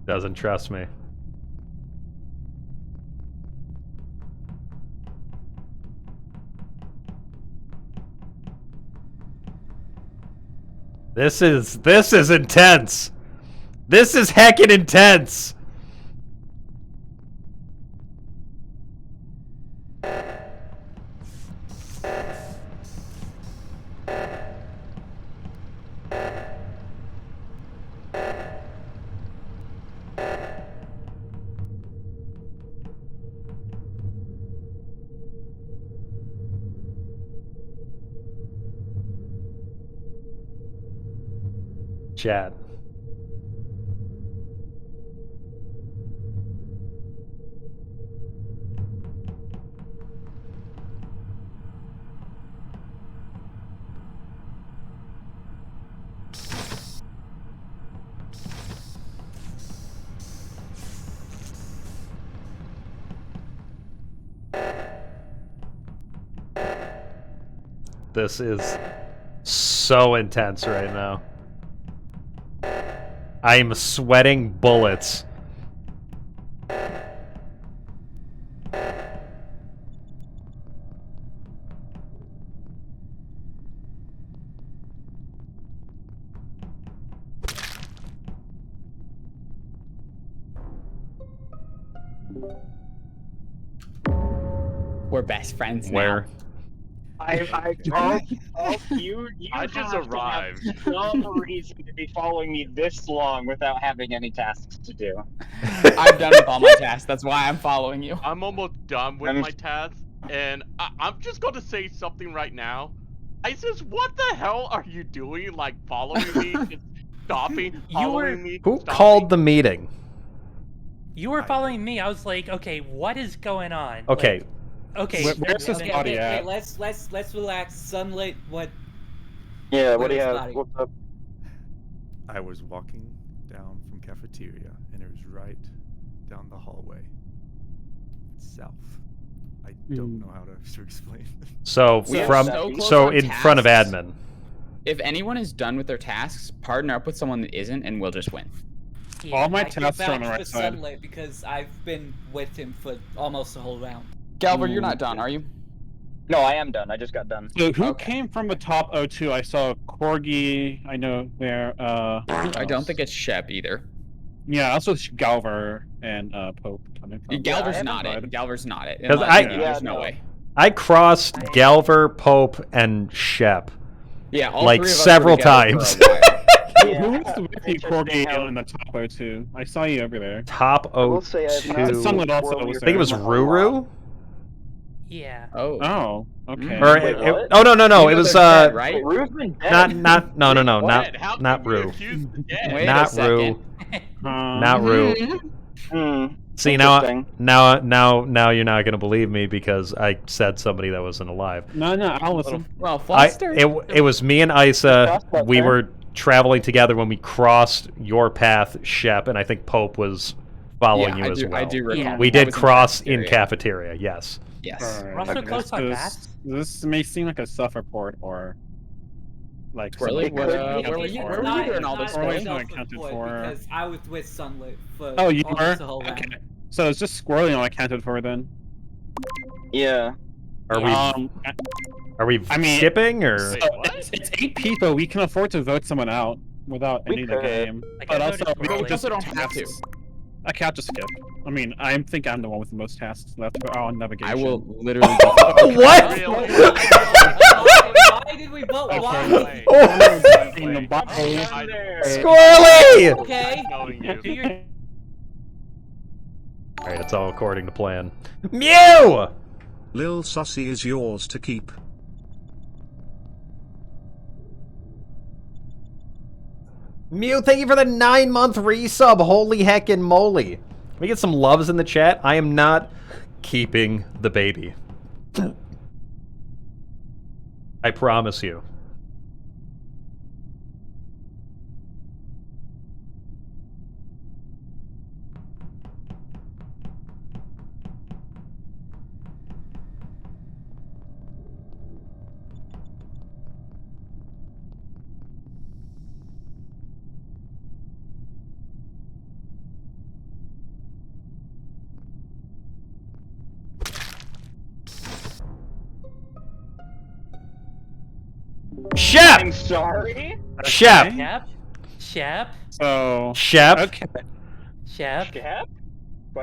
Doesn't trust me. This is intense. This is heckin' intense. Chat. This is so intense right now. I am sweating bullets. We're best friends now. Where? You I just have to have arrived. some reason to be following me this long without having any tasks to do. I'm done with all my tasks. That's why I'm following you. I'm almost done with my tasks, and I'm just going to say something right now. Isis, what the hell are you doing? Like, following me, just stopping, following me? Who called the meeting? You were following me. I was like, okay, what is going on? Okay. Like, okay. Where's this body at? Let's relax. Sunlight, what? Yeah, what do you have? What's up? I was walking down from cafeteria, and it was right down the hallway. South. I don't know how to explain. So We are from so close so on in front of tasks. admin. If anyone is done with their tasks, partner up with someone that isn't, and we'll just win. All my I can tasks are on vouch the right for side. Sunlit because I've been with him for almost the whole round. Galver, you're not done, are you? No, I am done. I just got done. So who came from the top O2? I saw Corgi. I know there. I don't think it's Shep either. Yeah, also Galver and Pope coming from. Galver's not it. Galver's not it. In Because my opinion, there's no way. I crossed Galver, Pope, and Shep. Yeah, all like three of us several were together times. for a while. Who was with you, Corgi, in the top O2? I saw you over there. Top O2. will say I have not Someone also swirled was I think it was there. Ruru. Yeah. Oh, okay. Or oh no, it was right? not Rue. Wait Not a second. Not Rue. Hmm. See now you're not gonna believe me because I said somebody that wasn't alive. No, I'll listen. Well, Foster. It was me and Isa. We were traveling together when we crossed your path, Shep, and I think Pope was following you as well. I do recall. We That did was cross in cafeteria. Yes. Yes. Alright. We're also close on that. This may seem like a self-report or like. Squirrely, something- where were you? Where were you during all this? Or Squirrely? not accounted for. Because I was with Sunlit for Oh, you almost were? the whole Okay. round. So it's just Squirrely not accounted for then. Yeah. Are we I mean, skipping or? So it's 8 people. We can afford to vote someone out without We ending the could. game. Like, But I also, voted we for can it. just Also don't have to. I can't just skip. I mean, I think I'm the one with the most tasks left for our navigation. I will literally. What? Why did we vote? Why? Squirrely! Okay. Do your Alright, it's all according to plan. Mew! Lil Sussy is yours to keep. Mew, thank you for the 9-month resub. Holy heckin' moly. Can we get some loves in the chat? I am not keeping the baby. I promise you. Shep! I'm sorry. Shep! Shep. So. Shep? Okay. Shep.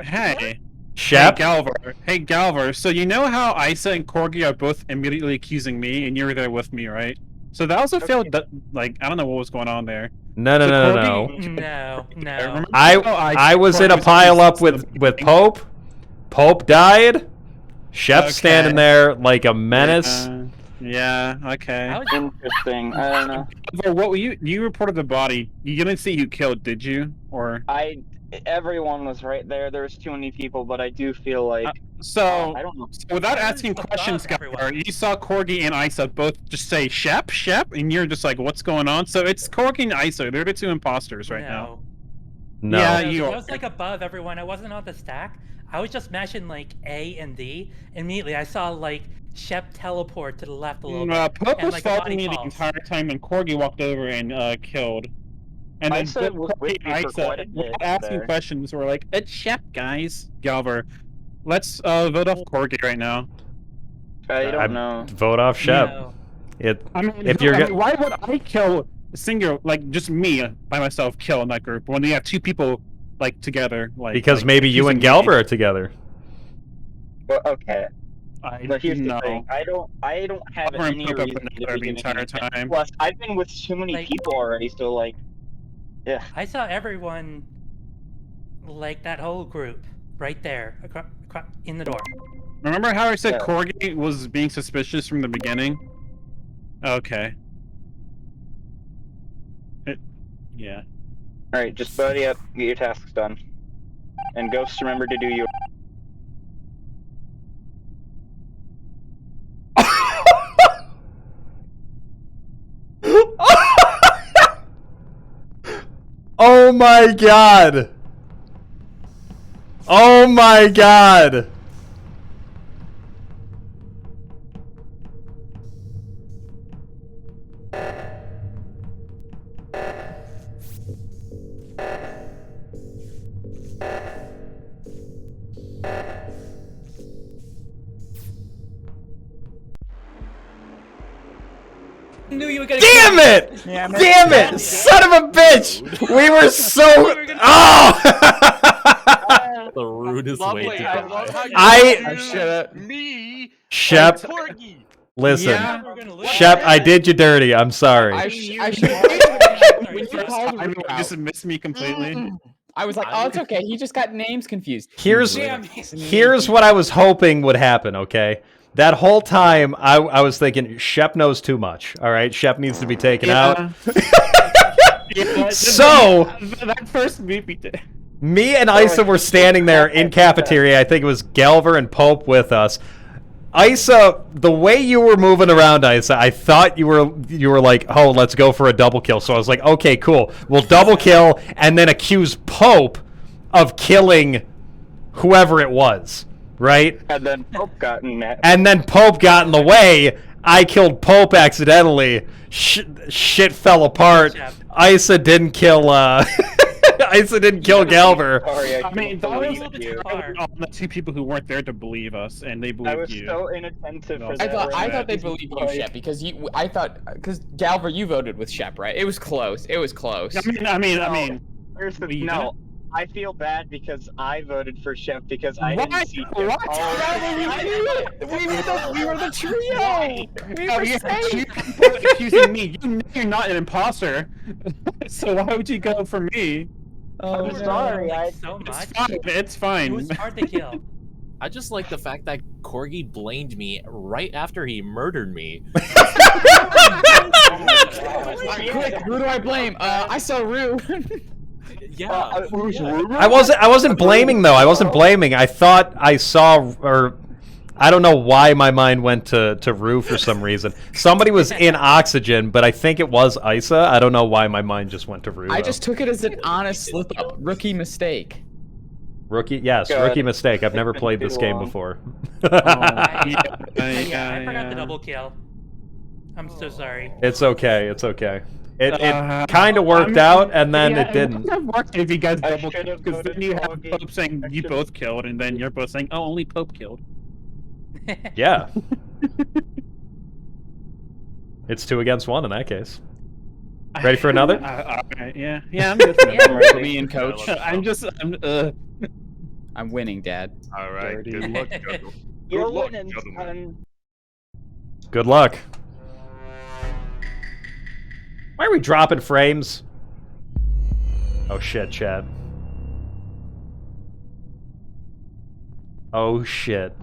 Hey. Shep? Hey Galver. So you know how Isa and Corgi are both immediately accusing me, and you were there with me, right? So that was a failed. Like I don't know what was going on there. No. No. I was in a pile up with Pope. Pope died. Shep's standing there like a menace. Yeah. Okay. Interesting. I don't know. Galver, what were you reported the body? You didn't see who killed, did you? Or Everyone was right there. There was too many people, but I do feel like. I don't know. So without asking questions, Galver, you saw Corgi and Isa both just say Shep, and you're just like, what's going on? So it's Corgi and Isa. They're the two imposters right now. No. Yeah, I you are. was like above everyone. I wasn't on the stack. I was just mashing like A and D. Immediately, I saw like Shep teleport to the left a little bit. Pope and, was like, a following body me the falls. entire time, and Corgi walked over and killed. And then Isa was with Corgi me and for Isa, quite a bit asking there. questions, were like, "It's Shep, guys." Galver, let's vote off Corgi right now. I don't know. Vote off Shep. No. Why would I kill just me by myself kill in that group when you have two people like together? Because maybe you and Galver are together. Well, okay. But here's the no. thing. I don't have Galver and any Pope have reason been to together be the giving entire anything. time. Plus, I've been with too many people already, so like, yeah. I saw everyone, like that whole group, right there, in the door. Remember how I said Corgi was being suspicious from the beginning? Okay. Yeah. All right, just buddy up, get your tasks done, and Ghost, remember to do your. Oh my god! Oh my god! knew you were gonna. Damn it! Yeah, Damn it! Son of a bitch! We were so. Oh! The rudest way to I should me. Shep. Corgi. Listen, Yeah. Shep, I did you dirty. I'm sorry. I should just missed me completely. I was like, oh, it's okay. He just got names confused. Here's what I was hoping would happen, okay? That whole time, I was thinking, Shep knows too much, all right? Shep needs to be taken out. So, that first movie. me and Isa were standing there in cafeteria. I think it was Galver and Pope with us. Isa, the way you were moving around, Isa, I thought you were like, oh, let's go for a double kill. So I was like, okay, cool. We'll double kill and then accuse Pope of killing whoever it was, right? And then Pope got in that. And then Pope got in the way. I killed Pope accidentally. Shit fell apart. Isa didn't kill. Isa didn't kill Galver. I mean, that was the two people who weren't there to believe us, and they believed I was you. so inattentive for I that. thought they believed you, Shep, because because Galver, you voted with Shep, right? It was close. It was close. I mean. Here's the, you no, didn't? I feel bad because I voted for Shep because I didn't What? see Shep. What? We were the trio. We were safe. Accusing me. You know you're not an imposter. So why would you go for me? I'm sorry. It's fine. It was hard to kill. I just like the fact that Corgi blamed me right after he murdered me. Quick, who do I blame? I saw Rue. Yeah. I wasn't blaming though. I wasn't blaming. I thought I saw, or I don't know why my mind went to Rue for some reason. Somebody was in oxygen, but I think it was Isa. I don't know why my mind just went to Rue. I just took it as an honest slip up, rookie mistake. Rookie, yes, God. rookie mistake. I've never played this game before. Yeah, I forgot the double kill. I'm so sorry. It's okay. It's okay. It kind of worked out, and then it didn't. It would have worked if you guys double killed, because then you have Pope saying you both killed, and then you're both saying, oh, only Pope killed. Yeah. It's 2 against 1 in that case. Ready for another? Yeah, I'm good for Yeah, me and Coach. I'm winning, Dad. All right. Good luck, gentlemen. You're Good luck, winning, gentlemen. son. Good luck. Why are we dropping frames? Oh shit, chat. Oh shit.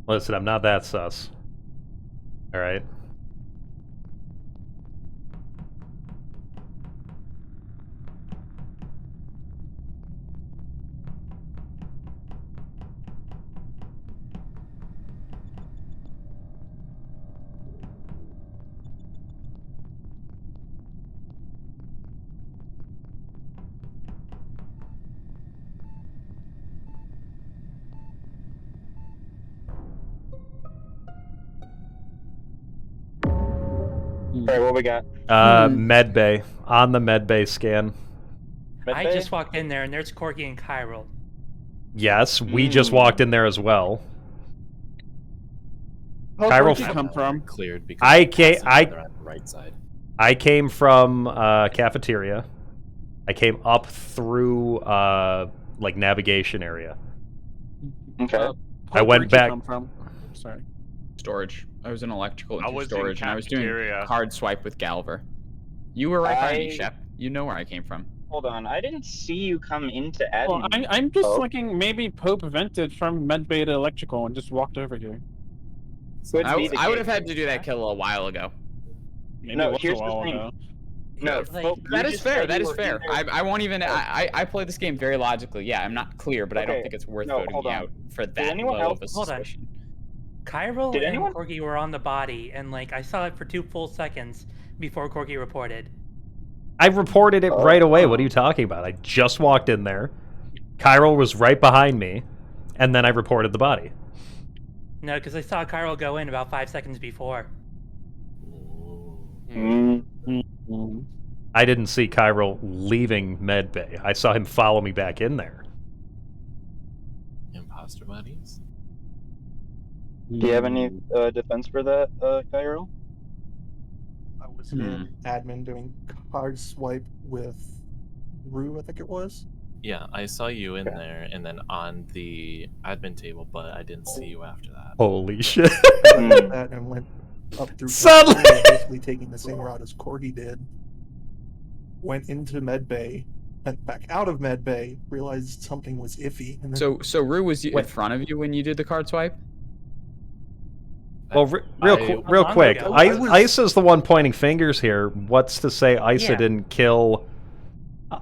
Listen, I'm not that sus. Alright. Alright, what we got? Medbay. On the medbay scan. I just walked in there, and there's Corgi and Chiral. Yes, we just walked in there as well. Where'd you come from? Cleared because I they're on the right side. I came from cafeteria. I came up through like navigation area. Okay. I went back. Come from? Sorry. Storage. I was in electrical I into was in storage, and I was doing cafeteria. card swipe with Galver. You were right by me, Shep. You know where I came from. Hold on, I didn't see you come into admin. Well, I'm just Pope. thinking maybe Pope vented from medbay to electrical and just walked over here. Could be the I would have case. had to do that kill a while ago. Maybe No, it was here's a the while thing. ago. No, Like, Pope, That you is just fair. said That you is were fair. in there. I won't even. I play this game very logically. Yeah, I'm not clear, but I don't Okay, think it's worth no, voting hold me on. out for Does that anyone low else- of a Hold on. suspicion. Cairo Did and anyone- Corgi were on the body, and like I saw it for 2 full seconds before Corgi reported. I reported it right away. What are you talking about? I just walked in there. Cairo was right behind me, and then I reported the body. No, because I saw Cairo go in about 5 seconds before. I didn't see Cairo leaving medbay. I saw him follow me back in there. Imposter buddies. Do you have any defense for that, Cairo? I was in admin doing card swipe with Rue, I think it was. Yeah, I saw you in there and then on the admin table, but I didn't see you after that. Holy shit. I left that and went up through Suddenly- basically taking the same route as Corgi did. Went into medbay, went back out of medbay, realized something was iffy. And then So Rue was in front of you when you did the card swipe? Well, real quick, Isa's the one pointing fingers here. What's to say Isa Yeah. didn't kill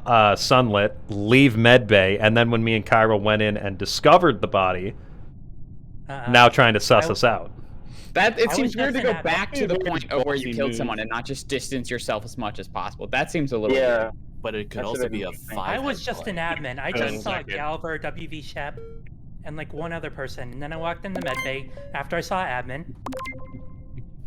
Sunlit, leave medbay, and then when me and Cairo went in and discovered the body, now trying to suss us out. That it I seems was weird to just go in back to the point of where you ballsy killed move. someone and not just distance yourself as much as possible. That seems a little Yeah. weird. But it could That's also what be a I mean. 5. I was just an admin. I Wait a just saw second. Galver, WV Shep, and like one other person, and then I walked into medbay after I saw admin.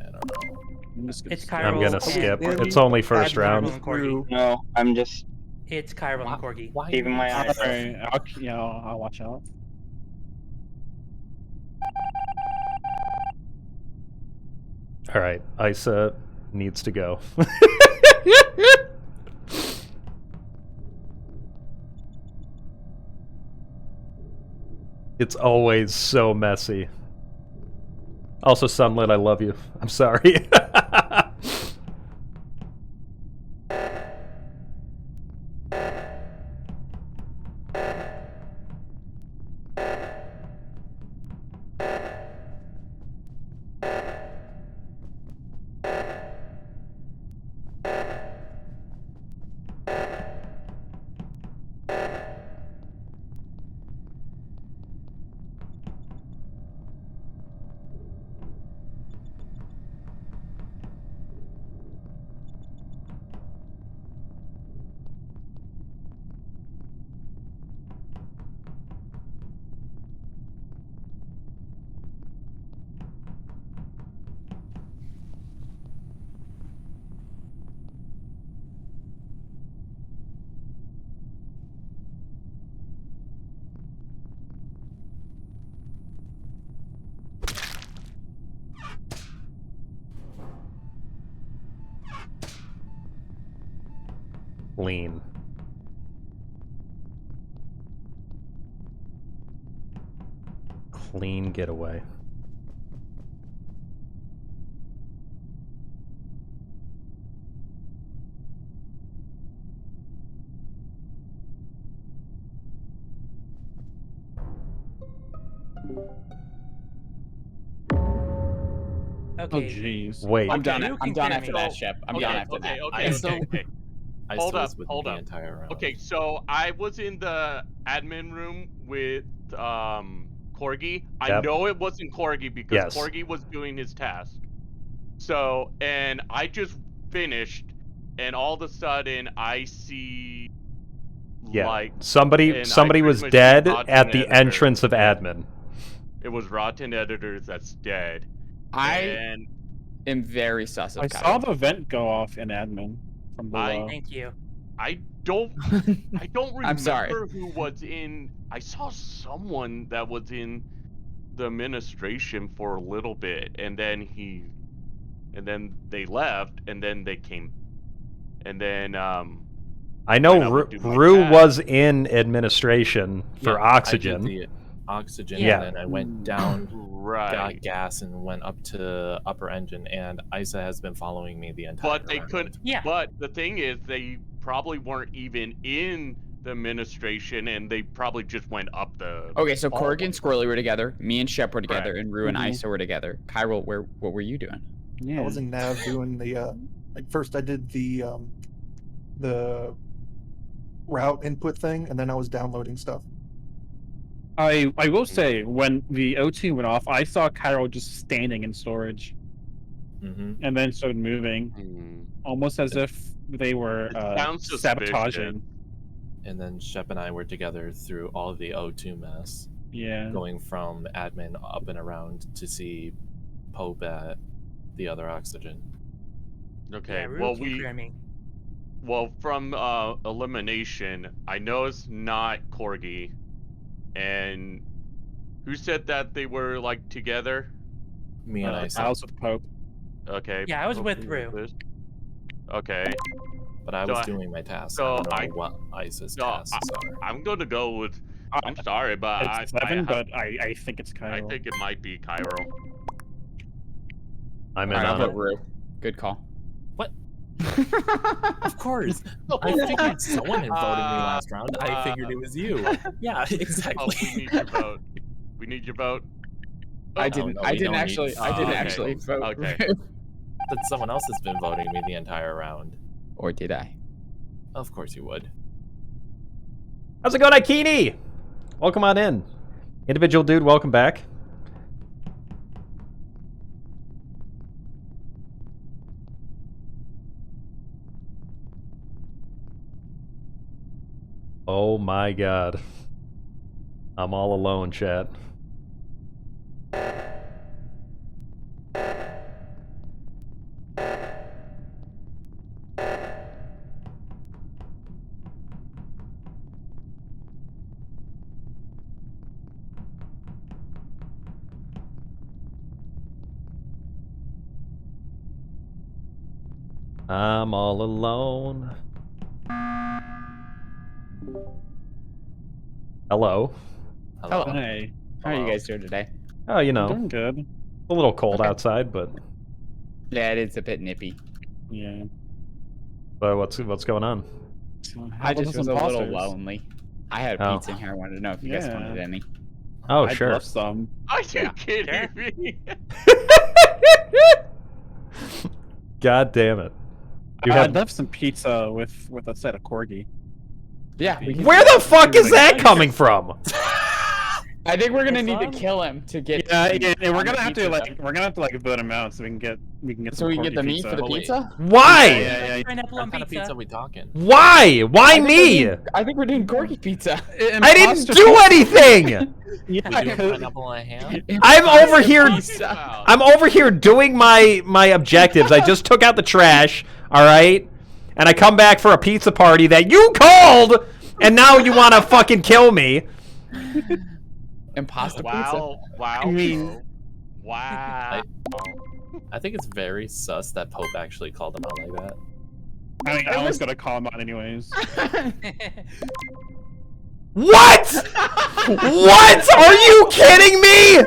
I don't know. It's Cairo. I'm gonna and skip. Corgi. It's only first admin round. with Rue. No, I'm just It's Cairo and Corgi. Why keeping my eyes out. Alright, I'll watch out. All right, Isa needs to go. It's always so messy. Also, Sunlit, I love you. I'm sorry. Lean. Clean getaway. Oh Okay. jeez. Wait. I'm done. you I'm can done hear after me. that, Shep. I'm done after that. Okay. Hold up, was with hold the up. entire round. Okay, so I was in the admin room with Corgi. I Yep. know it wasn't Corgi because Yes. Corgi was doing his task. So, and I just finished, and all of a sudden I see Yeah. like Somebody and I somebody pretty was much see dead Rotten at the Editor. entrance of admin. It was Rotten Editors that's dead. I And am very sus of I Cairo. saw the vent go off in admin from below. Thank you. I don't remember I'm sorry. who was in. I saw someone that was in the administration for a little bit, and then they left, and then they came, and then I know when I would do my Rue task- was in administration for Yeah, oxygen. I did the oxygen, Yeah. and then I went down, right, got gas, and went up to upper engine. And Isa has been following me the entire. But they round. couldn't. Yeah. But the thing is, they probably weren't even in the administration, and they probably just went up the. Okay, so hallway. Corgi and Squirrely were together. Me and Shep were together, Correct. and Rue and Mhm. Isa were together. Cairo, what were you doing? Yeah. I was in Nav doing the like first I did the route input thing, and then I was downloading stuff. I will say, when the O2 went off, I saw Cairo just standing in storage. And then started moving. Almost as if they were sounds sabotaging. And then Shep and I were together through all of the O2 mess. Yeah. Going from admin up and around to see Pope at the other oxygen. Okay, Yeah, well, rule programming. Well, from elimination, I know it's not Corgi. And who said that they were, like, together? Me and I was with Pope. Okay. Yeah, I was Pope with was Rue. this. Okay. But I So was doing my tasks. so I don't know what ISIS tasks are. I'm gonna go with. I'm sorry, but It's Seven, but I think it's Cairo. I think it might be Cairo. I'm in Alright, I'll on vote it. Rue. Good call. What? Of course. I figured someone had voted me last round. I figured it was you. Yeah, exactly. Oh, we need your vote. We need your vote. I Oh, didn't. no, I we didn't don't need- actually. I didn't okay. actually vote. Okay. Rue. But someone else has been voting me the entire round. Or did I? Of course you would. How's it going, Aikini? Welcome on in. Individual dude, welcome back. Oh my god. I'm all alone, chat. I'm all alone. Hello. Hello. Hey. How are you guys doing today? Oh, you know, Doing good. a little cold outside, but Yeah, it's a bit nippy. Yeah. what's going on? I just was a little imposters? lonely. I had Oh. pizza in here. I wanted to know if you guys wanted any. Oh, I'd sure. love some. Are you Yeah. kidding me? God damn it. You have... I'd love some pizza with a set of corgi. Yeah. We can Where do the fuck is that coming from? I think we're gonna need to kill him to get. Yeah, we're on the gonna have to pizza. like vote him out so we can get So some we can corgi get the meat pizza. for the Oh, wait. pizza. Why? Yeah. Pineapple What on kind of pizza. pizza are we talking? Why? Why me? I think we're doing corgi pizza. I didn't do anything. We do pineapple and ham? I'm over here. I'm over here doing my objectives. I just took out the trash. All right, and I come back for a pizza party that you called, and now you want to fucking kill me. Impasta Wow! Wow! I mean- bro. Wow! I think it's very sus that Pope actually called him out like that. I mean, I was gonna call him out anyways. What? What? Are you kidding me?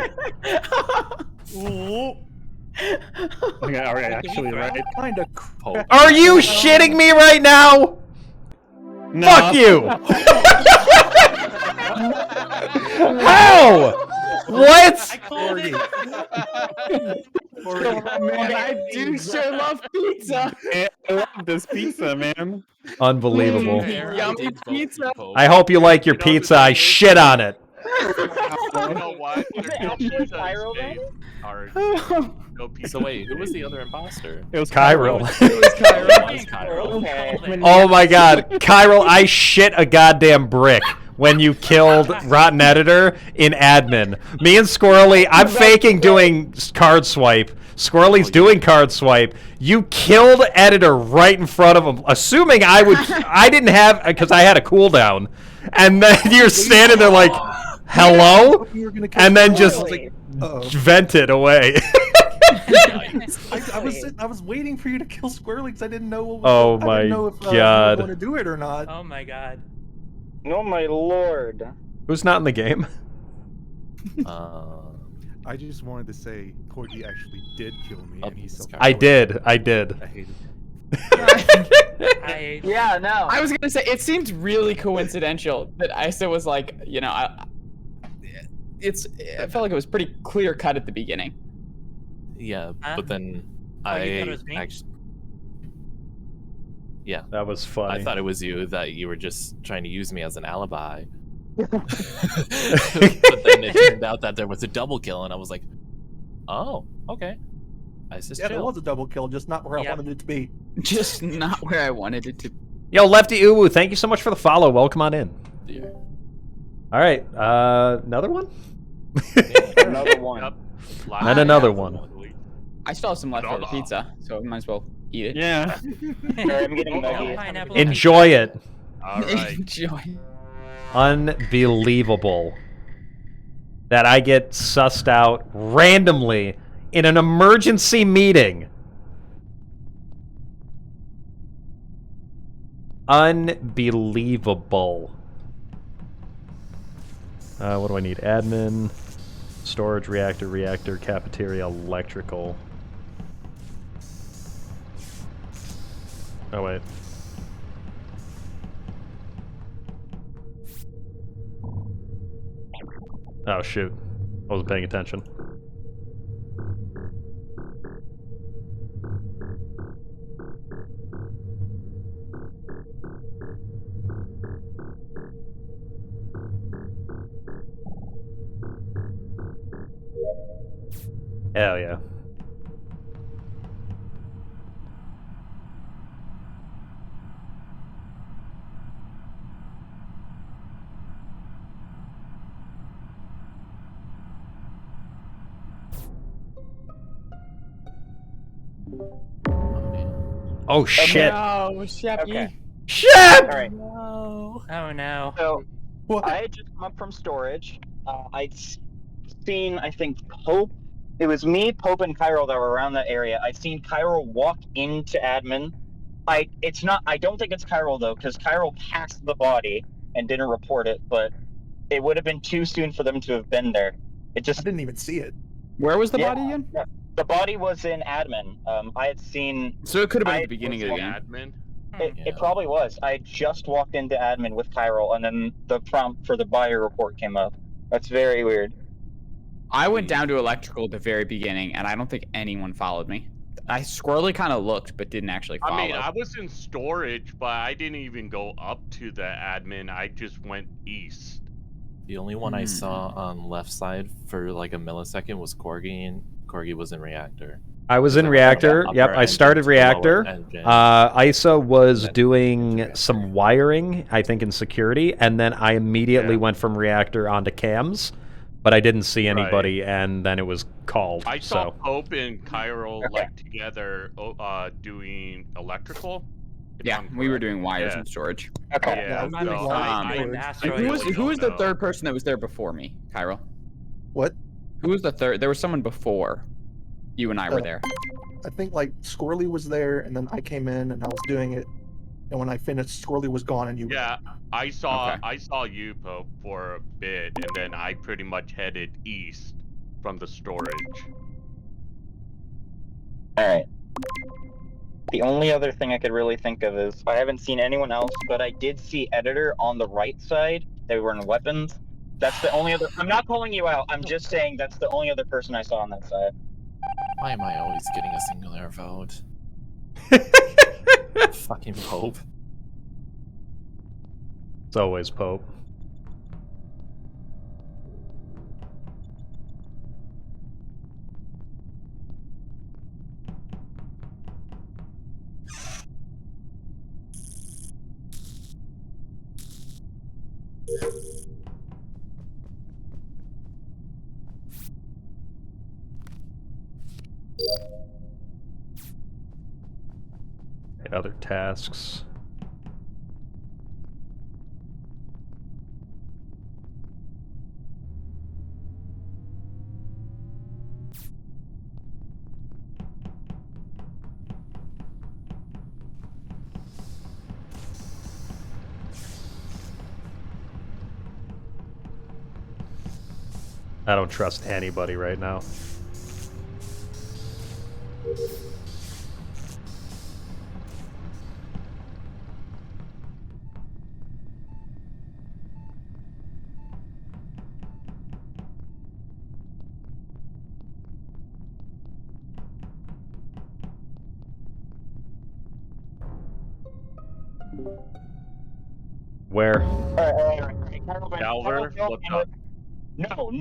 Okay, alright, actually, right? Kind of. Pope. Are you shitting me right now? No. Fuck you. How? What? Man, I do sure love pizza. Man, I love this pizza, man. Unbelievable. Yummy pizza. I hope you like your pizza. I shit on it. You know what? There's no pizza in space. Or no pizza. So wait, who was the other imposter? It was Chiral. It was Cairo. Okay. Oh my god. Chiral, I shit a goddamn brick when you killed Rotten Editor in admin. Me and Squirrely, I'm faking doing card swipe. Squirrely's doing card swipe. You killed Editor right in front of him, assuming I didn't have, because I had a cooldown. And then you're standing there like, hello? And then just vented away. I was waiting for you to kill Squirrely because I didn't know what was Oh I didn't my know if you God. were going to do it or not. Oh my god. Oh my lord. Who's not in the game? I just wanted to say Corgi actually did kill me, and he self. I did. I hated Yeah, no. I was gonna say it seemed really coincidental that Isa was like, you know, I felt like it was pretty clear cut at the beginning. Yeah, but then Oh, you thought it was me? actually. Yeah. That was funny. I thought it was you, that you were just trying to use me as an alibi. But then it turned out that there was a double kill, and I was like, "Oh, okay." I just Yeah, there chill. was a double kill, just not where I wanted it to be. Just not where I wanted it to. Yo, Lefty Uwu, thank you so much for the follow. Welcome on in. Yeah. All right, another one? Another one. And another one. I still have some leftover pizza, so we might as well eat it. Yeah. I'm getting nuggies. Enjoy it. All right. Enjoy. Unbelievable that I get sussed out randomly in an emergency meeting. Unbelievable. What do I need? Admin, storage, reactor, cafeteria, electrical. Oh, wait. Oh, shoot. I wasn't paying attention. Hell yeah. Oh shit. No, Sheppy. Okay. Shep! All right. Oh no. So I had just come up from storage. I'd seen, I think, Pope. It was me, Pope, and Cairo that were around that area. I'd seen Cairo walk into admin. I don't think it's Cairo though, because Cairo passed the body and didn't report it. But it would have been too soon for them to have been there. I didn't even see it. Where was the body again? Yeah. The body was in admin. I had seen. So it could have been at the beginning of the game. Admin. It probably was. I just walked into admin with Cairo, and then the prompt for the buyer report came up. That's very weird. I went down to electrical at the very beginning, and I don't think anyone followed me. I squirrely kind of looked, but didn't actually follow. I mean, I was in storage, but I didn't even go up to the admin. I just went east. The only one I saw on left side for like a millisecond was Corgi, and Corgi was in reactor. I was in reactor. Yep, I started reactor. Isa was doing some wiring, I think, in security, and then I immediately went from reactor onto cams, but I didn't see anybody, and then it was called. I saw So Pope and Cairo like together doing electrical. Yeah, we were doing wires and storage. Okay. Yeah, Who was the third person that was there before me, Cairo? What? Who was the third? There was someone before you and I were there. I think like Squirrely was there, and then I came in and I was doing it. And when I finished, Squirrely was gone, and you. Yeah, I saw you, Pope, for a bit, and then I pretty much headed east from the storage. All right. The only other thing I could really think of is I haven't seen anyone else, but I did see Editor on the right side. They were in weapons. That's the only other. I'm not calling you out. I'm just saying that's the only other person I saw on that side. Why am I always getting a singular vote? Fucking Pope. it's always Pope. Other tasks. I don't trust anybody right now. Where? Alright. Calver, what's up? No,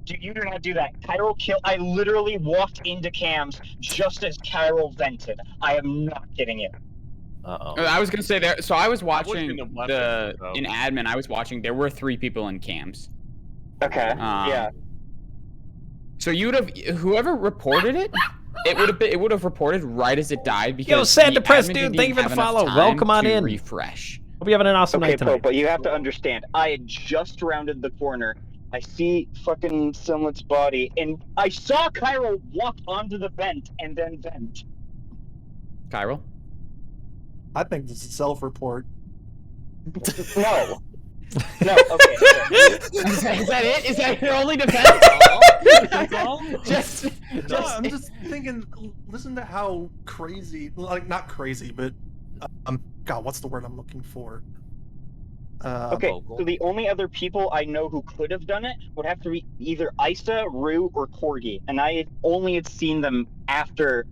you do not do that. Cairo kill. I literally walked into cams just as Cairo vented. I am not kidding you. I was gonna say there. So I was watching in the weapons, though. in admin. I was watching. There were 3 people in cams. Okay. Yeah. So you would have whoever reported it. It would have reported right as it died because Yo, sad the depressed admin dude, didn't thank you even for the have enough follow. time Welcome on to in. Refresh. Hope you having an awesome Okay, night tonight. but you have to understand. I had just rounded the corner. I see fucking Simlet's body, and I saw Cairo walk onto the vent and then vent. Cairo? I think this is self-report. No. No, okay. Is that it? Is that your only defense? That's all? No, I'm just thinking. Listen to how crazy, like not crazy, but God, what's the word I'm looking for? Okay, so the only other people I know who could have done it would have to be either Isa, Rue, or Corgi, and I only had seen them after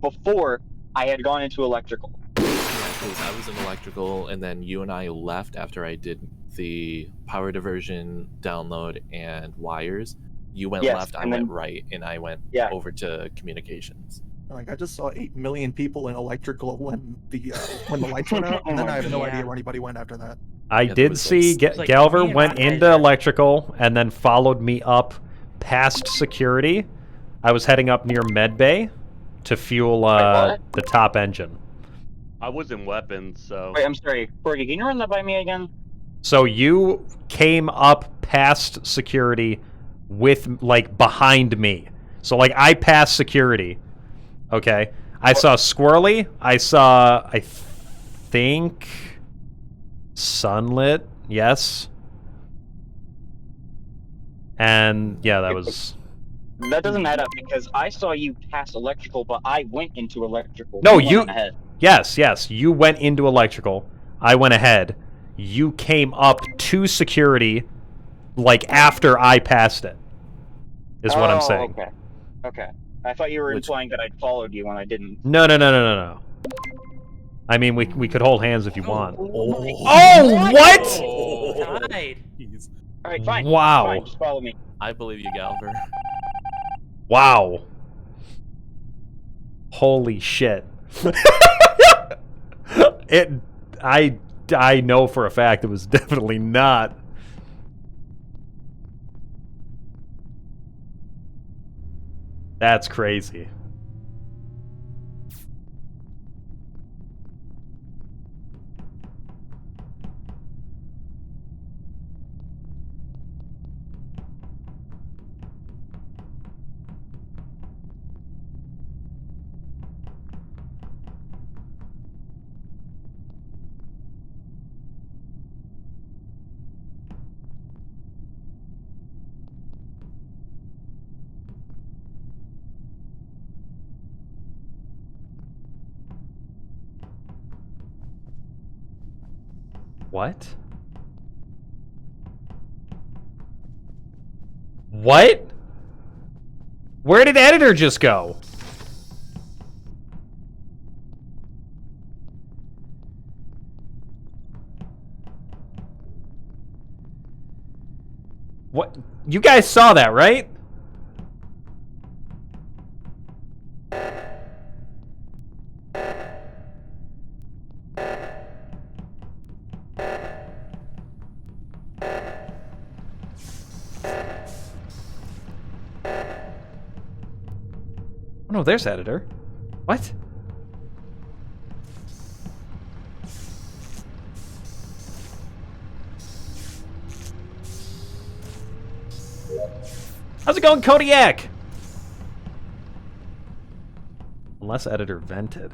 before I had gone into electrical. Because I was in electrical, and then you and I left after I did the power diversion, download, and wires. You went left, I went right, and I went over to communications. Like I just saw 8 million people in electrical when the lights went out, and then I have no idea where anybody went after that. I did see Galver went into electrical and then followed me up past security. I was heading up near medbay to fuel the top engine. I was in weapons, so. Wait, I'm sorry, Corgi, can you run that by me again? So you came up past security with, like, behind me. So, like, I passed security. Okay? I saw Squirrely. I saw, I think, Sunlit. Yes. And, yeah, that was... That doesn't add up because I saw you pass electrical, but I went into electrical. No, went you... ahead. Yes. You went into electrical. I went ahead. You came up to security, like, after I passed it. Is what I'm saying. Okay. I thought you were implying that I'd followed you when I didn't. No. I mean, we could hold hands if you want. Oh, what? Alright, fine. Wow. Fine, just follow me. I believe you, Galver. Wow. Holy shit. I know for a fact it was definitely not. That's crazy. What? What? Where did editor just go? What? You guys saw that, right? Oh no, there's editor. What? How's it going, Kodiak? Unless editor vented.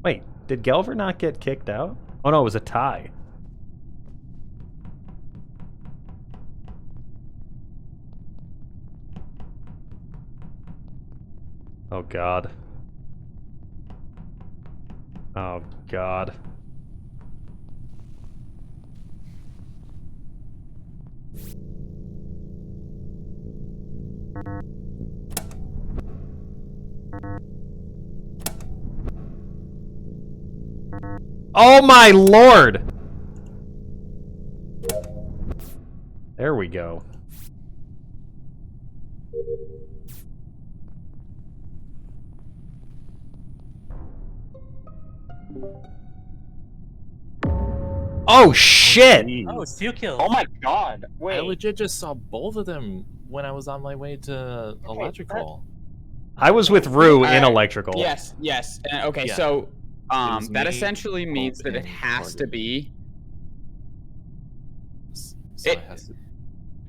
Wait, did Gelver not get kicked out? Oh no, it was a tie. Oh god. Oh god. Oh my lord! There we go. Oh shit! Oh, it's 2 kills. Oh my god! Wait. I legit just saw both of them when I was on my way to electrical. I was with Rue in electrical. Yes, yes. Okay, Yeah. so was that me, essentially means Pope, that it and has to be. So it has to.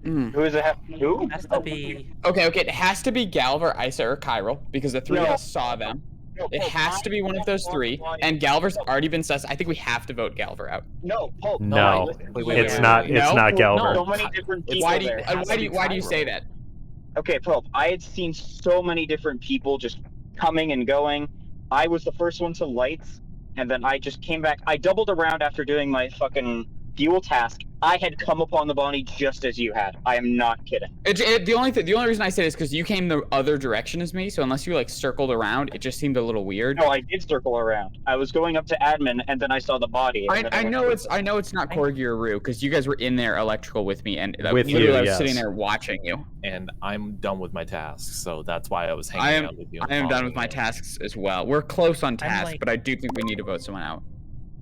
Who is it? Who? Has to be. Okay, it has to be Galver, Isa, or Chiral because the three of No. us saw them. No, It Pope, has to be one of those three, and Galver's already been sus. I think we have to vote Galver out. No, Pope. No, listen, it's not. It's not Galver. So many different people Why do you, there. why do you say that? Okay, Pope, I had seen so many different people just coming and going. I was the first one to lights, and then I just came back. I doubled around after doing my fucking fuel task. I had come upon the Bonnie just as you had. I am not kidding. The only reason I say it is because you came the other direction as me, so unless you like circled around, it just seemed a little weird. No, I did circle around. I was going up to admin, and then I saw the body. I know it's not Corgi or Rue because you guys were in there electrical with me, and With you, literally I was yes. sitting there watching you. And I'm done with my tasks, so that's why I was hanging out with you. I am done with my tasks as well. We're close on tasks, like- but I do think we need to vote someone out.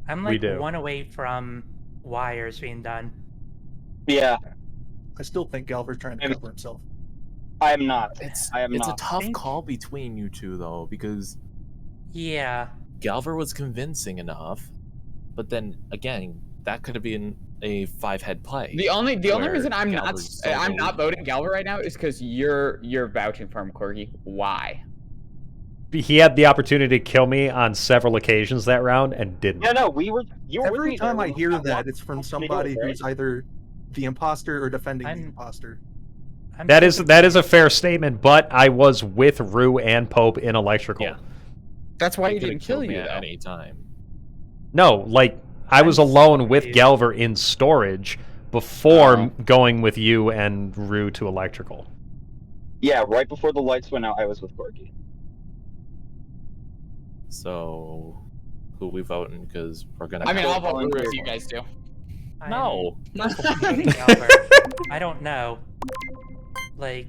I'm We like do. 1 away from wires being done. Yeah, I still think Galver's trying to cover himself. I am not. I am It's not. a tough call between you two, though, because Yeah. Galver was convincing enough, but then again, that could have been a 5-head play. The only reason I'm Galver's not voting Galver right now is because you're vouching for him, Corgi. Why? He had the opportunity to kill me on several occasions that round and didn't. Yeah, no, we were. You were with Every me time there. I hear that, it's from somebody right? who's either the imposter or defending the imposter. That is a fair statement, but I was with Rue and Pope in electrical. Yeah. That's why They he could've didn't kill killed me you at though. any time. No, like I was alone with Galver in storage before going with you and Rue to electrical. Yeah, right before the lights went out, I was with Corgi. So, who we voting? Because we're gonna. I mean, I'll vote Rue if you guys do. No. I'm voting Galver. I don't know. Like,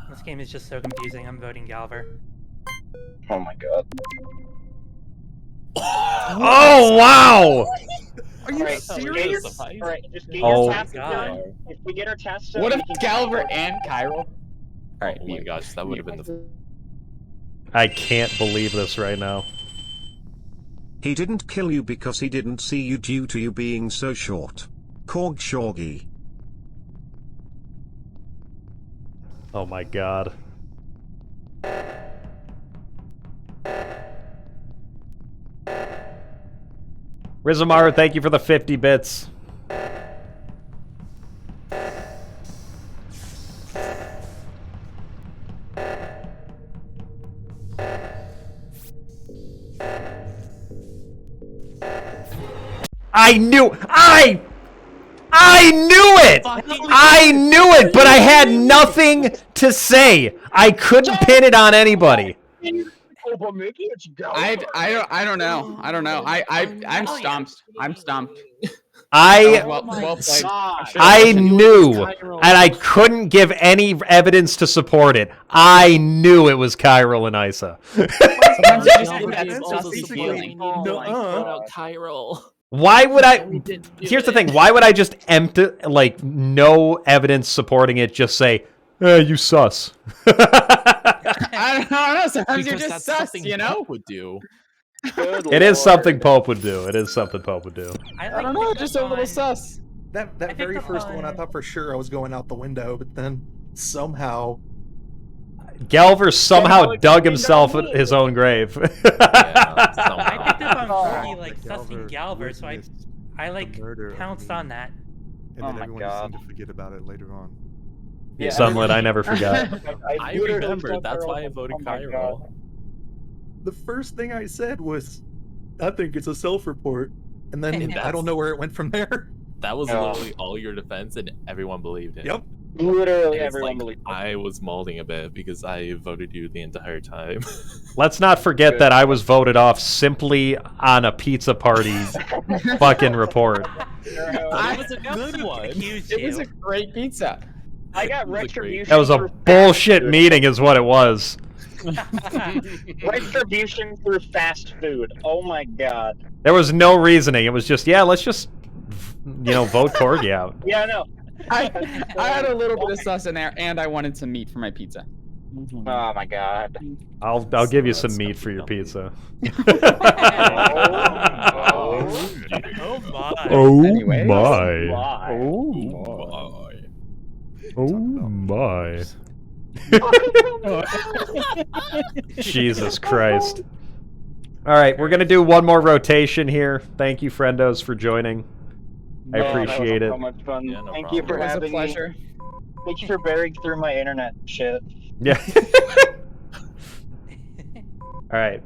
this game is just so confusing. I'm voting Galver. Oh my god. Oh wow! Are you serious? Alright, just get Oh your tasks God. done. If we get our tasks done, What if we can- Galver and Chiral? Alright, Oh my gosh, that would have been the. I can't believe this right now. He didn't kill you because he didn't see you due to you being so short. Korg Shorgy. Oh my god. Rizamaru, thank you for the 50 bits. I knew I knew it! I knew it, but I had nothing to say. I couldn't pin it on anybody. I don't know. I'm stumped. I'm stumped. Well played. I knew, and I couldn't give any evidence to support it. I knew it was Chiral and Isa. Sometimes you just get that sussy feeling. Chiral. Why would I? Here's the thing. Why would I just empty, like, no evidence supporting it? Just say, "You sus." I don't know. Sometimes you're just sus, you know. Would do. It is something Pope would do. It is something Pope would do. I don't know. Just a little sus. That very first one, I thought for sure I was going out the window, but then somehow Galver somehow dug himself his own grave. I picked up on Corgi like sussing Galver, so I like pounced on that. And then everyone just seemed to forget about it later on. Yeah. Sunlit, I never forgot. I remember. That's why I voted Chiral. the first thing I said was, "I think it's a self-report," and then I don't know where it went from there. That was literally all your defense, and everyone believed it. Yep. Literally It's everyone like, believes. I was malding a bit because I voted you the entire time. Let's not forget that I was voted off simply on a pizza party fucking report. It was a good one. It was a great pizza. I got retribution. That was a through bullshit fast meeting is what it was. food. Retribution through fast food. Oh my god. There was no reasoning. It was just, yeah, let's just, vote Corgi out. Yeah, I know. I had a little bit of sauce in there, and I wanted some meat for my pizza. Oh my god. I'll give you some meat for your pizza. Oh my. Oh Anyways. my. Oh my. Jesus Christ. All right, we're going to do one more rotation here. Thank you, friendos, for joining. I appreciate it. So much fun. Yeah, no Thank problem. you for It was a having pleasure. me. Thank you for bearing through my internet shit. Yeah. All right.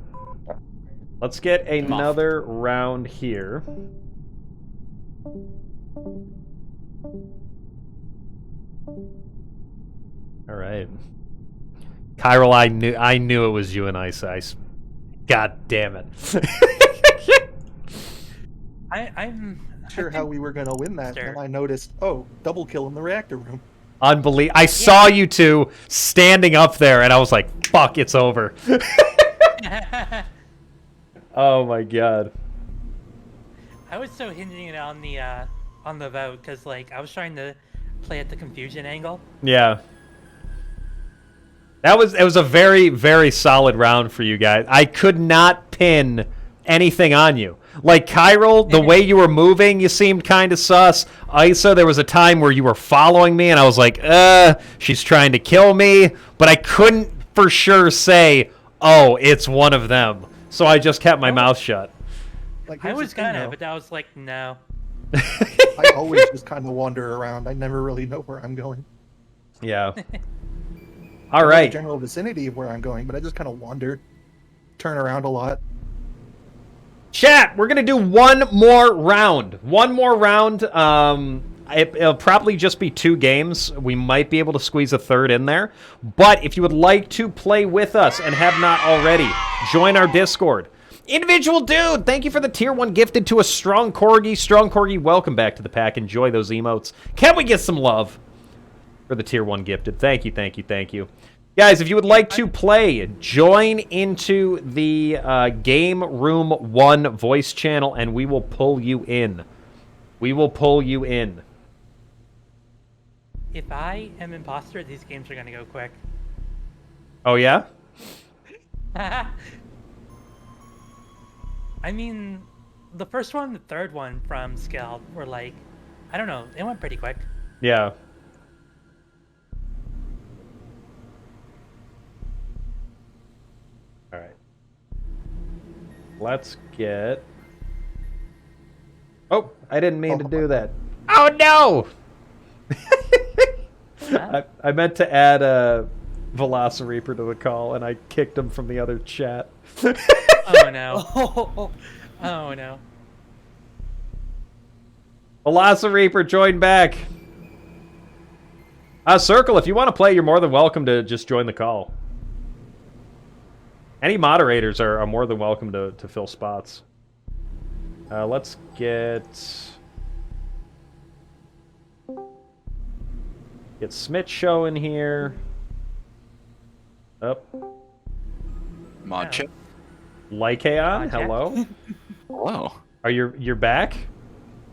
Let's get another round here. All right. Chiral, I knew it was you and Ice. God damn it. I'm sure how we were going to win that, Sure. and I noticed, oh, double kill in the reactor room. Unbelievable. I saw you two standing up there, and I was like, fuck, it's over. Oh my god. I was so hinging on the vote because like I was trying to play at the confusion angle. Yeah. It was a very, very solid round for you guys. I could not pin anything on you. Like, Chiral, the way you were moving, you seemed kind of sus. Isa, there was a time where you were following me, and I was like, she's trying to kill me. But I couldn't for sure say, oh, it's one of them. So I just kept my mouth shut. Like, I here's the was thing, gonna, though. but I was like, no. I always just kind of wander around. I never really know where I'm going. Yeah. I All know right. the general vicinity of where I'm going, but I just kind of wander, turn around a lot. Chat, we're going to do one more round. One more round. It'll probably just be 2 games. We might be able to squeeze a third in there. But if you would like to play with us and have not already, join our Discord. Individual Dude, thank you for the tier 1 gifted to a Strong Corgi. Strong Corgi, welcome back to the pack. Enjoy those emotes. Can we get some love for the tier 1 gifted? Thank you, thank you, thank you. Guys, if you would like to play, join into the Game Room 1 voice channel, and we will pull you in. We will pull you in. If I am imposter, these games are gonna go quick. Oh, yeah? I mean, the first one and the third one from Scald were like, I don't know, it went pretty quick. Yeah. All right. Let's get... Oh, I didn't mean to do that. Oh, no! I meant to add a Velociraptor to the call, and I kicked him from the other chat. Oh, no. Oh, no. Velociraptor, join back. Circle, if you want to play, you're more than welcome to just join the call. Any moderators are more than welcome to fill spots. Let's get Smith Show in here. Up. Mod chip. Lycaon, hello. Hello. Are you're back?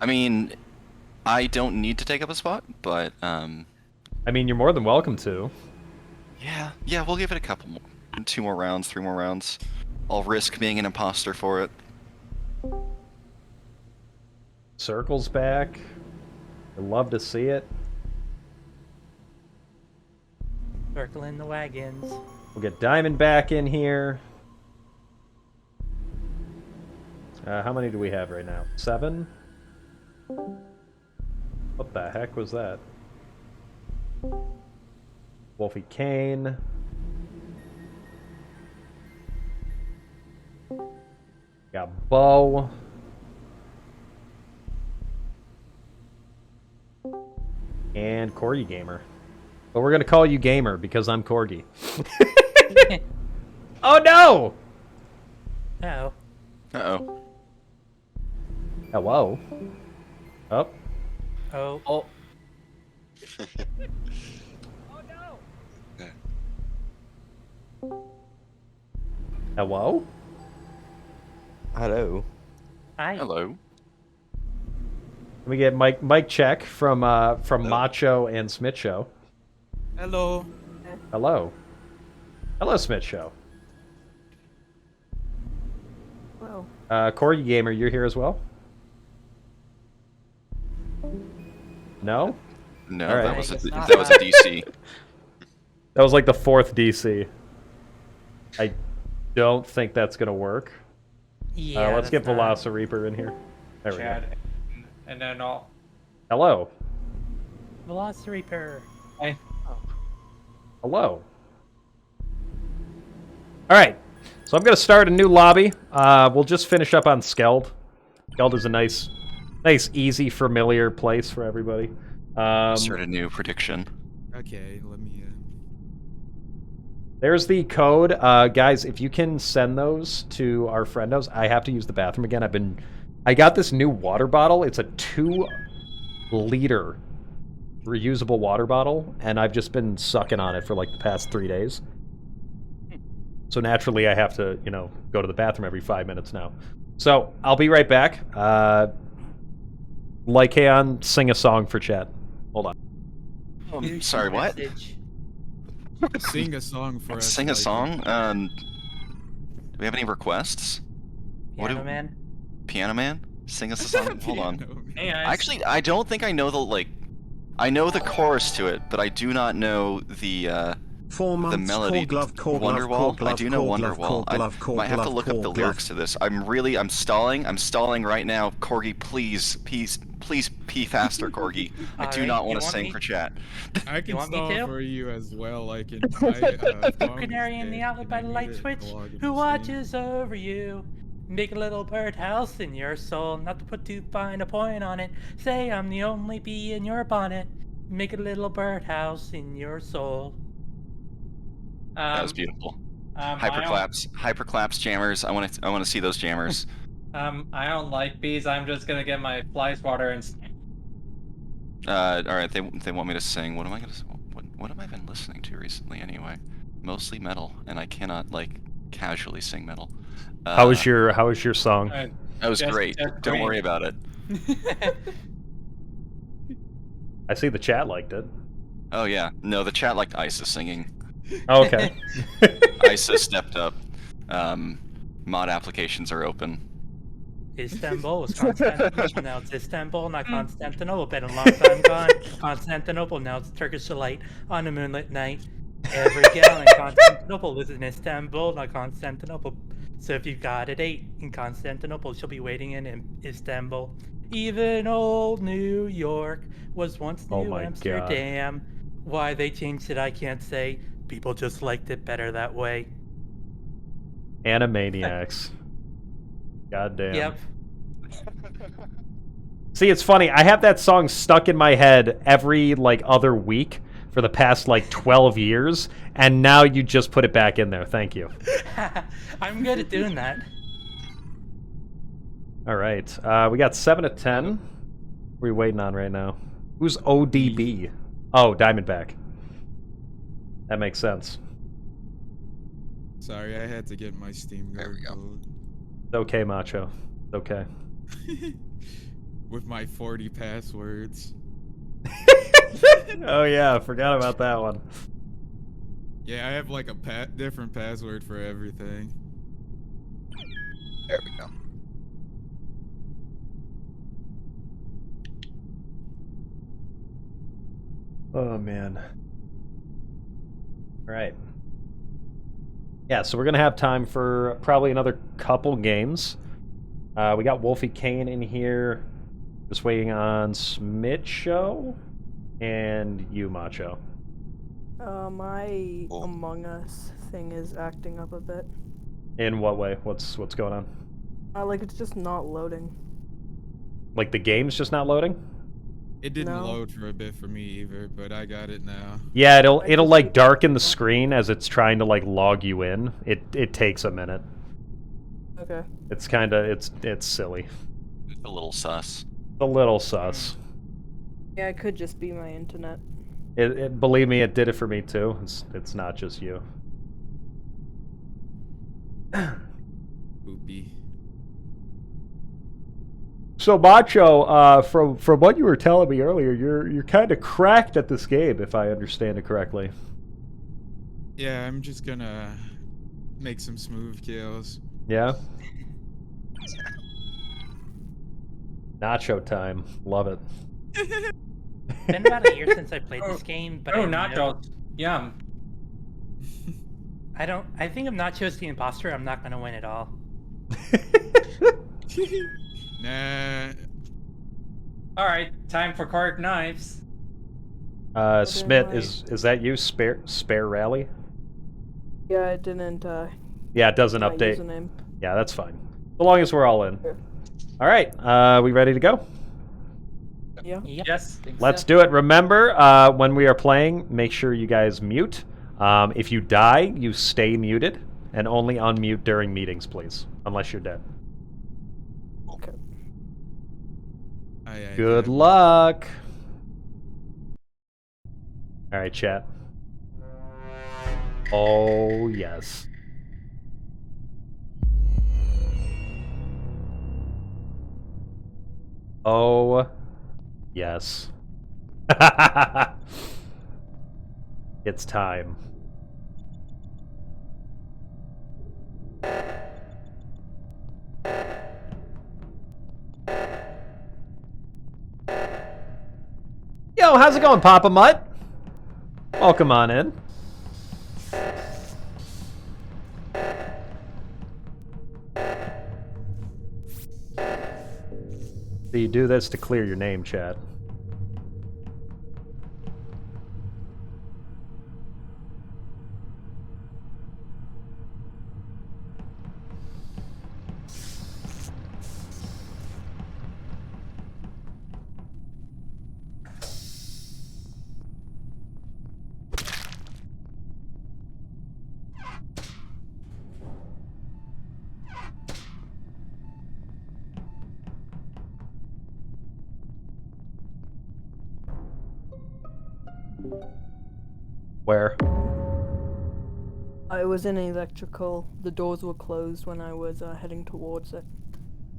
I mean, I don't need to take up a spot, but I mean, you're more than welcome to. Yeah, we'll give it a couple more. 2 more rounds, 3 more rounds. I'll risk being an imposter for it. Circle's back. I'd love to see it. Circling the wagons. We'll get Diamond back in here. How many do we have right now? 7? What the heck was that? Wolfie Kane. Got Bo. And Corey Gamer. But we're gonna call you Gamer because I'm Corgi. Oh no! Uh-oh. Uh-oh. Hello? Oh. Oh. Oh. Hello? Hello. Hi. Hello. Let me get mic check from Macho and Smith Show. Hello. Hello. Hello, Smith Show. Hello. Corgi Gamer, you're here as well? No? No, All right. that was a DC. That was like the 4th DC. I don't think that's gonna work. Yeah. Let's get that's not- Velocireaper in here. There we go. Chad, and then all. Hello. Velocireaper. Hey. Hello. All right. So I'm gonna start a new lobby. We'll just finish up on Skeld. Skeld is a nice, easy, familiar place for everybody. Start a new prediction. Okay, let me. There's the code, guys. If you can send those to our friendos, I have to use the bathroom again. I got this new water bottle. It's a 2-liter reusable water bottle, and I've just been sucking on it for like the past 3 days. So naturally, I have to, go to the bathroom every 5 minutes now. So I'll be right back. Lycaon, sing a song for chat. Hold on. Sorry, what? Sing a song for us. Sing a song? Do we have any requests? Piano Man? Piano Man? Sing us a song? Hold on. Hey, guys. Actually, I don't think I know I know the chorus to it, but I do not know the melody. Wonderwall? I do know Wonderwall. I might have to look up the lyrics to this. I'm stalling right now. Corgi, please pee faster, Corgi. I do not want to sing for chat. I can stall for you as well. I can. Canary in the outlet by the light switch, who watches over you. Make a little birdhouse in your soul, not to put too fine a point on it. Say I'm the only bee in your bonnet. Make a little birdhouse in your soul. That was beautiful. Hyperclaps, jammers. I want to see those jammers. I don't like bees. I'm just gonna get my fly swatter and. All right. They want me to sing. What am I gonna? What have I been listening to recently? Anyway, mostly metal, and I cannot casually sing metal. How was your song? That was great. Don't worry about it. I see the chat liked it. Oh yeah, no, the chat liked Isa singing. Oh, okay. Isa stepped up. Mod applications are open. Istanbul was Constantinople, now it's Istanbul, not Constantinople. Been a long time gone. Constantinople, now it's Turkish delight on a moonlit night. Every gal in Constantinople lives in Istanbul, not Constantinople. So if you've got a date in Constantinople, she'll be waiting in Istanbul. Even old New York was once New Amsterdam. God. Why they changed it, I can't say. People just liked it better that way. Animaniacs. Goddamn. Yep. See, it's funny. I have that song stuck in my head every other week for the past 12 years, and now you just put it back in there. Thank you. I'm good at doing that. All right. We got 7 of 10. What are we waiting on right now? Who's ODB? Oh, Diamondback. That makes sense. Sorry, I had to get my Steam Guard code. It's okay, Macho. It's okay. With my 40 passwords. Oh yeah, I forgot about that one. Yeah, I have a different password for everything. There we go. Oh man. All right. Yeah, so we're gonna have time for probably another couple games. We got Wolfie Kane in here. Just waiting on Smith Show and you, Macho. My Among Us thing is acting up a bit. In what way? What's going on? It's just not loading. Like the game's just not loading? It didn't load for a bit for me either, but I got it now. Yeah, it'll like darken the screen as it's trying to like log you in. It takes a minute. Okay. It's kind of it's silly. It's a little sus. A little sus. Yeah, it could just be my internet. Believe me, it did it for me too. It's not just you. Poopy. So Macho, from what you were telling me earlier, you're kind of cracked at this game, if I understand it correctly. Yeah, I'm just gonna make some smooth kills. Yeah. Nacho time, love it. Been about a year since I played this game, but nachos. Yum. I think if Nacho's the imposter, I'm not gonna win at all. Nah. All right, time for cork knives. Smith, is that you? Spare rally? Yeah, it didn't. Yeah, it doesn't my update. username. Yeah, that's fine. As long as we're all in. All right, we ready to go? Yeah. Yes. Let's do it. Remember, when we are playing, make sure you guys mute. If you die, you stay muted, and only unmute during meetings, please, unless you're dead. Okay. Good luck. All right, chat. Oh, yes. Oh, yes. It's time. Yo, how's it going, Papa Mutt? Welcome on in. So you do this to clear your name, chat. Where? It was in electrical. The doors were closed when I was heading towards it.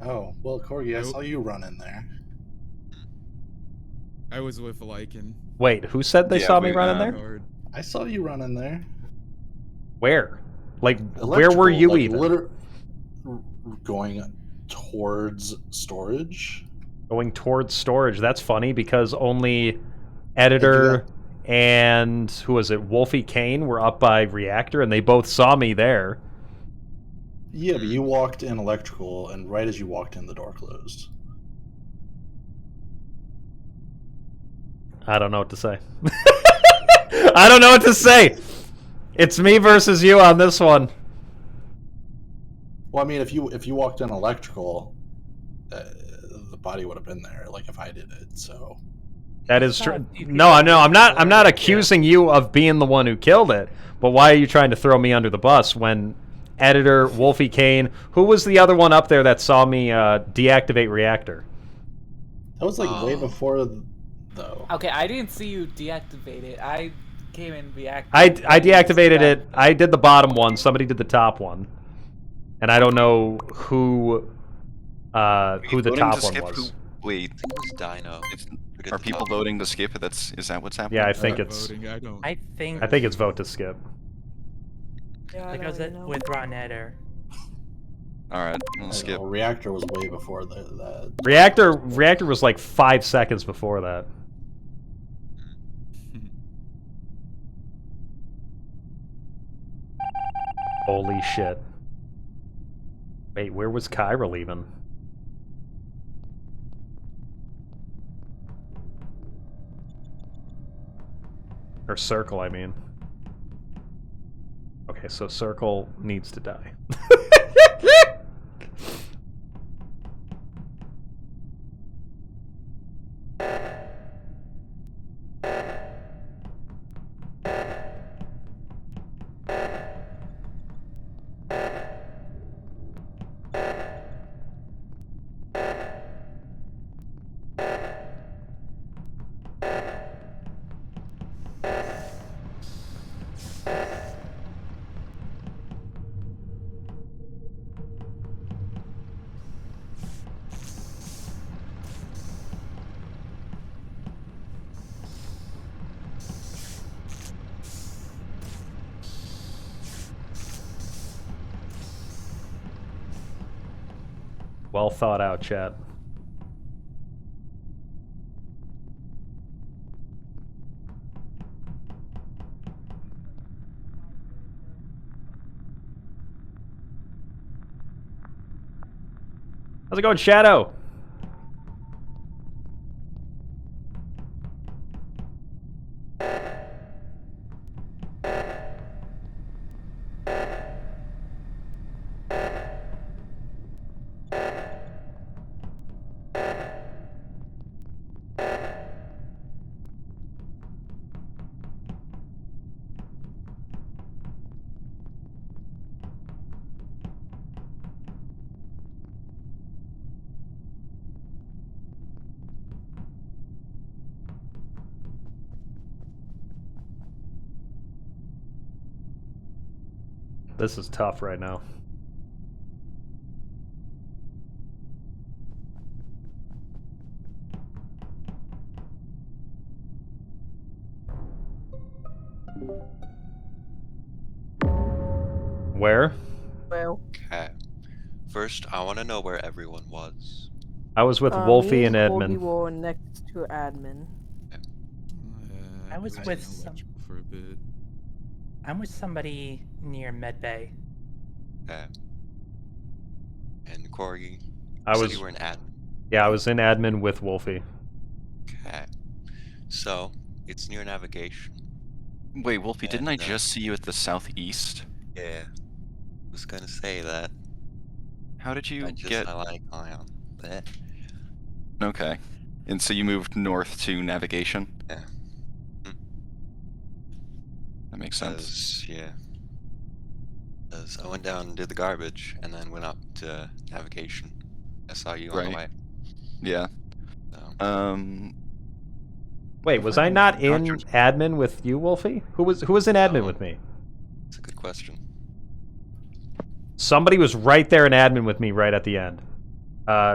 Oh, well, Corgi, I saw you run in there. I was with Lycan. Wait, who said they saw me run in there? I saw you run in there. Where? Like, where were you like, even? Going towards storage. Going towards storage. That's funny because only Editor and who was it? Wolfie Kane were up by reactor, and they both saw me there. Yeah, but you walked in electrical, and right as you walked in, the door closed. I don't know what to say. I don't know what to say. It's me versus you on this one. Well, I mean, if you walked in electrical, the body would have been there. Like if I did it, so. That is true. No, I'm not accusing you of being the one who killed it. But why are you trying to throw me under the bus when Editor, Wolfie Kane, who was the other one up there that saw me deactivate reactor? That was like way before, though. Okay, I didn't see you deactivate it. I came and reacted. I deactivated it. I did the bottom one. Somebody did the top one, and I don't know who the top one was. Wait, it was Dino. Are people voting to skip it? Is that what's happening? Yeah, I think it's. I think it's vote to skip. Yeah, it goes with Ron Eder. All right, we'll skip. Reactor was way before that. Reactor was like 5 seconds before that. Holy shit. Wait, where was Kyril even? Or Circle, I mean. Okay, so Circle needs to die. Well thought out, chat. How's it going, Shadow? This is tough right now. Where? Well. Okay. First, I want to know where everyone was. I was with Wolfie and Corgi Edmund. were next to admin. I was with some. For a bit. I'm with somebody near Medbay. Okay. And Corgi, I you was. said you were in admin. Yeah, I was in admin with Wolfie. Okay. So it's near navigation. Wait, Wolfie, didn't I And, just see you at the southeast? Yeah. I was gonna say that. How did you I just get? I like ion. Bleh. Okay. And so you moved north to navigation? Yeah. That makes sense. Yeah. Because I went down and did the garbage, and then went up to navigation. I saw you on the way. Yeah. So. Wait, was I not in admin with you, Wolfie? Who was in admin with me? That's a good question. Somebody was right there in admin with me right at the end.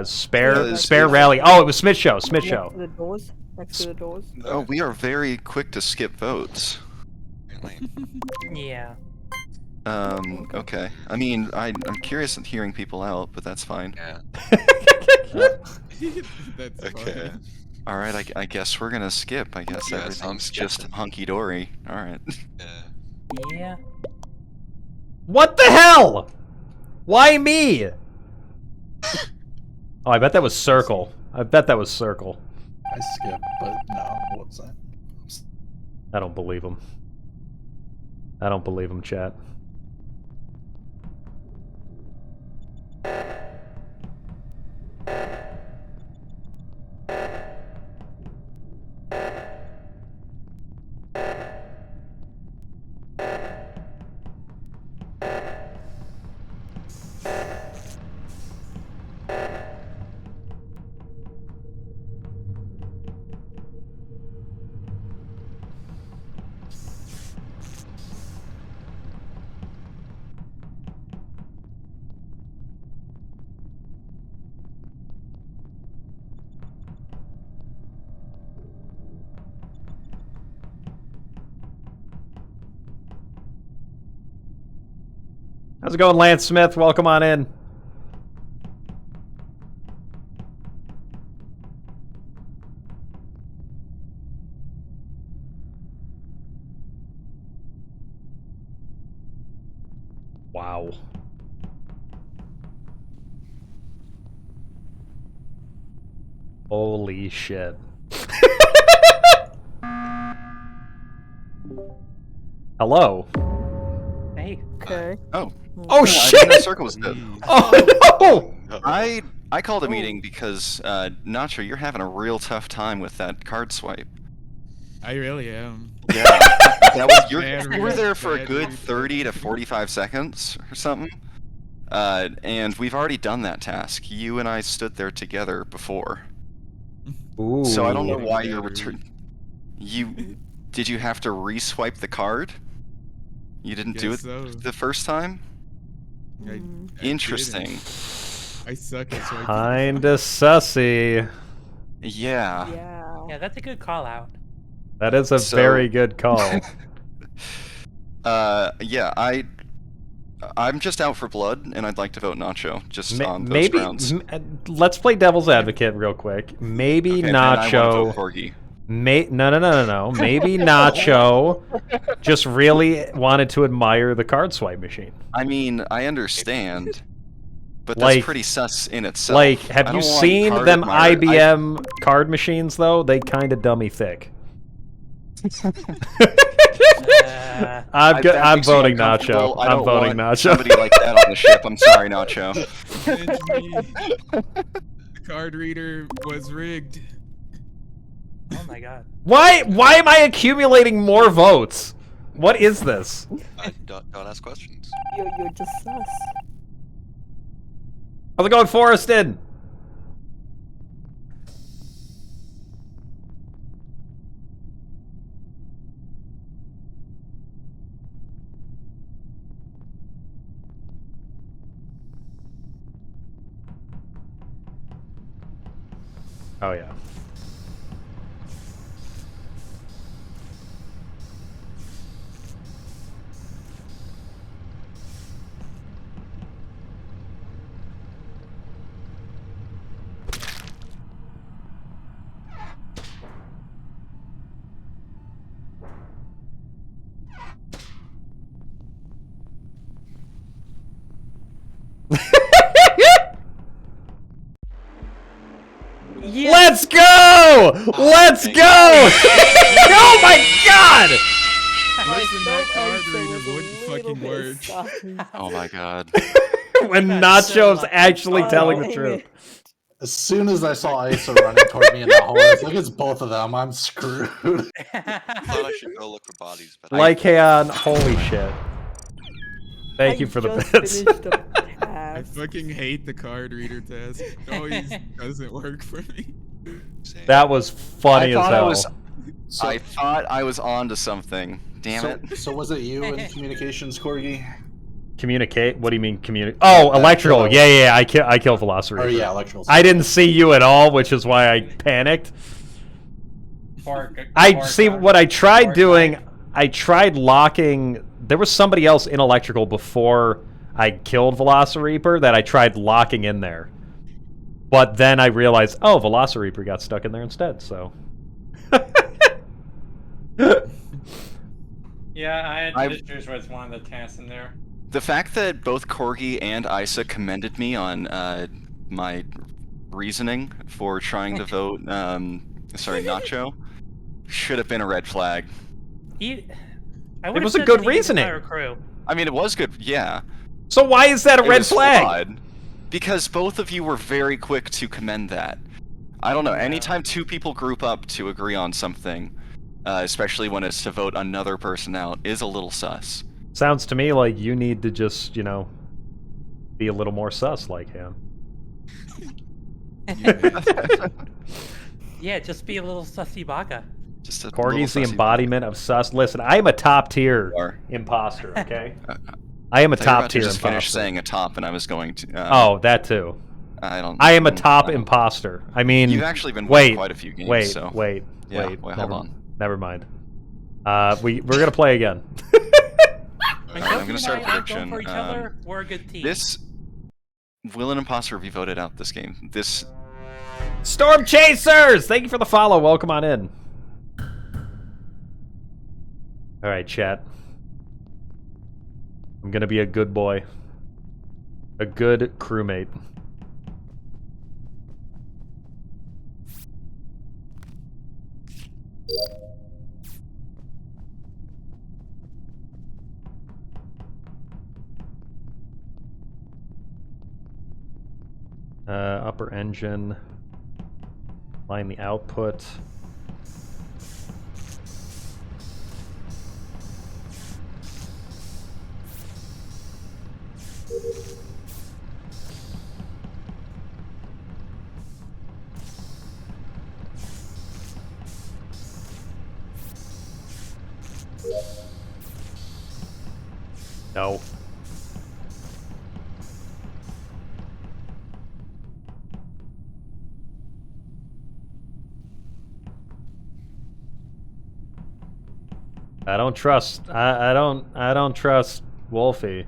Spare Smith rally. Oh, it was Smith Show. Smith Next Show. to the doors. Next to the doors. Oh, we are very quick to skip votes. Yeah. Okay. I mean, I'm curious in hearing people out, but that's fine. Yeah. That's okay. fine. All right, I guess we're gonna skip. I guess Yes, I'm everything's just hunky dory. All right. Yeah. What the hell? Why me? Oh, I bet that was Circle. I bet that was Circle. I skipped, but no, what was that? I don't believe him. I don't believe him, chat. How's it going, Lance Smith? Welcome on in. Wow. Holy shit. Hello. Hey. Okay. Oh. Oh I shit! didn't know Circle was dead. Oh no! I called a meeting because Nacho, you're having a real tough time with that card swipe. I really am. Yeah, that was Bad you were there read, for a bad good read. 30 to 45 seconds or something. And we've already done that task. You and I stood there together before. Ooh. So I don't know why you're did you have to re-swipe the card? You didn't do it Guess so. the first time? I Interesting. didn't. I suck at swiping. Kinda sussy. Yeah. Yeah, that's a good call out. That is a So- very good call. Yeah, I'm just out for blood, and I'd like to vote Nacho, just on those maybe grounds. Let's play devil's advocate real quick. Maybe Okay, then I wanna Nacho. vote Corgi. No. Maybe Nacho just really wanted to admire the card swipe machine. I mean, I understand, but that's Like- pretty sus in itself. Like, I have you don't want seen card them admirer- IBM card machines though? They kind of dummy thick. I'm voting Nacho. I'm voting Nacho. Somebody like that on the ship. I'm sorry, Nacho. The card reader was rigged. Oh my god. Why am I accumulating more votes? What is this? Don't ask questions. You're just sus. How's it going, Forested? Oh yeah. Let's go! Let's go! Oh my god! Listen, that card reader wouldn't fucking work. Oh my god. When Nacho's actually telling the truth. As soon as I saw Isa running toward me in the hole, it's like it's both of them. I'm screwed. I thought I should go look for bodies, but Lycaon, holy shit. Thank you for the bits. I fucking hate the card reader test. It always doesn't work for me. That was funny as hell. I thought I was on to something. Damn it. So was it you in communications, Corgi? Communicate? What do you mean communicate? Oh, electrical. Yeah. I killed Velociraptor. Oh, yeah, electrical. I didn't see you at all, which is why I panicked. What I tried doing. I tried locking. There was somebody else in electrical before I killed Velociraptor that I tried locking in there. But then I realized, oh, Velociraptor got stuck in there instead, so. Yeah, I had to choose was one of the tasks in there. The fact that both Corgi and Isa commended me on my reasoning for trying to vote, sorry, Nacho, should have been a red flag. It was a good reasoning. I mean, it was good, yeah. So why is that a red was flag? flawed, because both of you were very quick to commend that. I don't know, anytime two people group up to agree on something, especially when it's to vote another person out, is a little sus. Sounds to me like you need to just, you know, be a little more sus like him. Yeah, just be a little sussy baka. Just Corgi's the embodiment of sus. Listen, I am a top tier imposter, okay? I am a top tier just imposter. finished saying a top, and I was going to. Oh, that too. I am a top imposter. I mean, you've actually been winning quite a few games. Wait. Hold on. Never mind. We're gonna play again. Alright, I'm gonna start a prediction. For each other, we're a good team. This will an imposter be voted out this game? This Storm Chasers! Thank you for the follow. Welcome on in. Alright, chat. I'm gonna be a good boy. A good crewmate. Upper engine. Line the output. No. I don't trust. I don't trust Wolfie.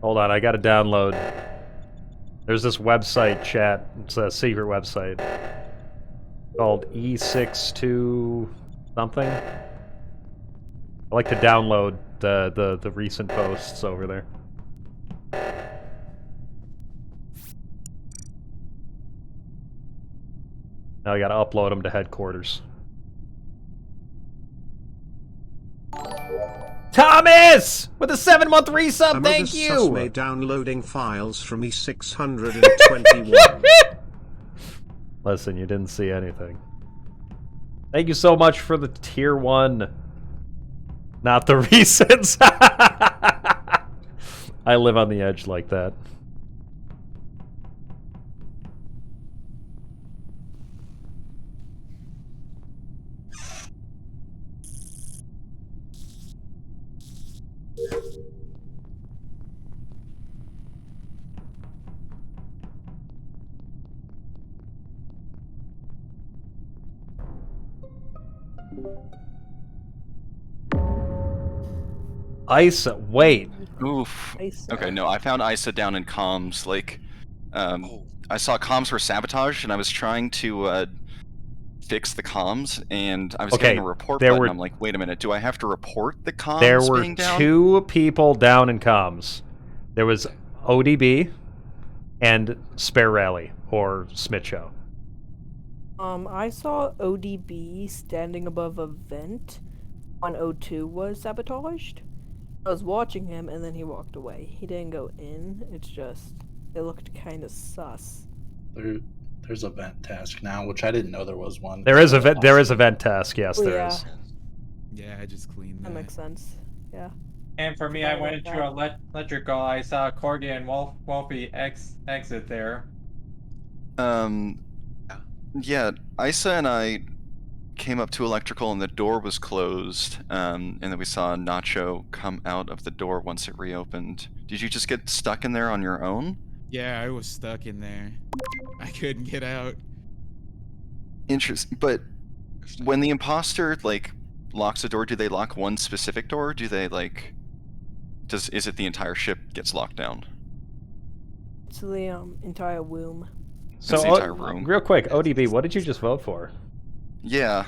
Hold on, I gotta download. There's this website, chat. It's a secret website called E62 something. I like to download the recent posts over there. Now I gotta upload them to headquarters. Thomas! With a 7-month resub, thank you! May downloading files from E621. Listen, you didn't see anything. Thank you so much for the tier 1. Not the recents. I live on the edge like that. Isa, wait. Oof. Okay, no, I found Isa down in comms. Like, I saw comms were sabotaged, and I was trying to fix the comms, and I was getting a report button. I'm like, wait a minute, do I have to report the comms There were being down? 2 people down in comms. There was ODB and Spare Rally, or Smith Show. I saw ODB standing above a vent when O2 was sabotaged. I was watching him, and then he walked away. He didn't go in. It's just, it looked kind of sus. There's a vent task now, which I didn't know there was one. There is a vent task. Yes, there is. Yeah, I just cleaned that. That makes sense. Yeah. And for me, I went into electrical. I saw Corgi and Wolfie exit there. Yeah, Isa and I came up to electrical and the door was closed, and then we saw Nacho come out of the door once it reopened. Did you just get stuck in there on your own? Yeah, I was stuck in there. I couldn't get out. Interesting. But when the imposter, like, locks a door, do they lock one specific door? Do they, like... Is it the entire ship gets locked down? It's the entire womb. So, the entire room. Real quick, ODB, what did you just vote for? Yeah.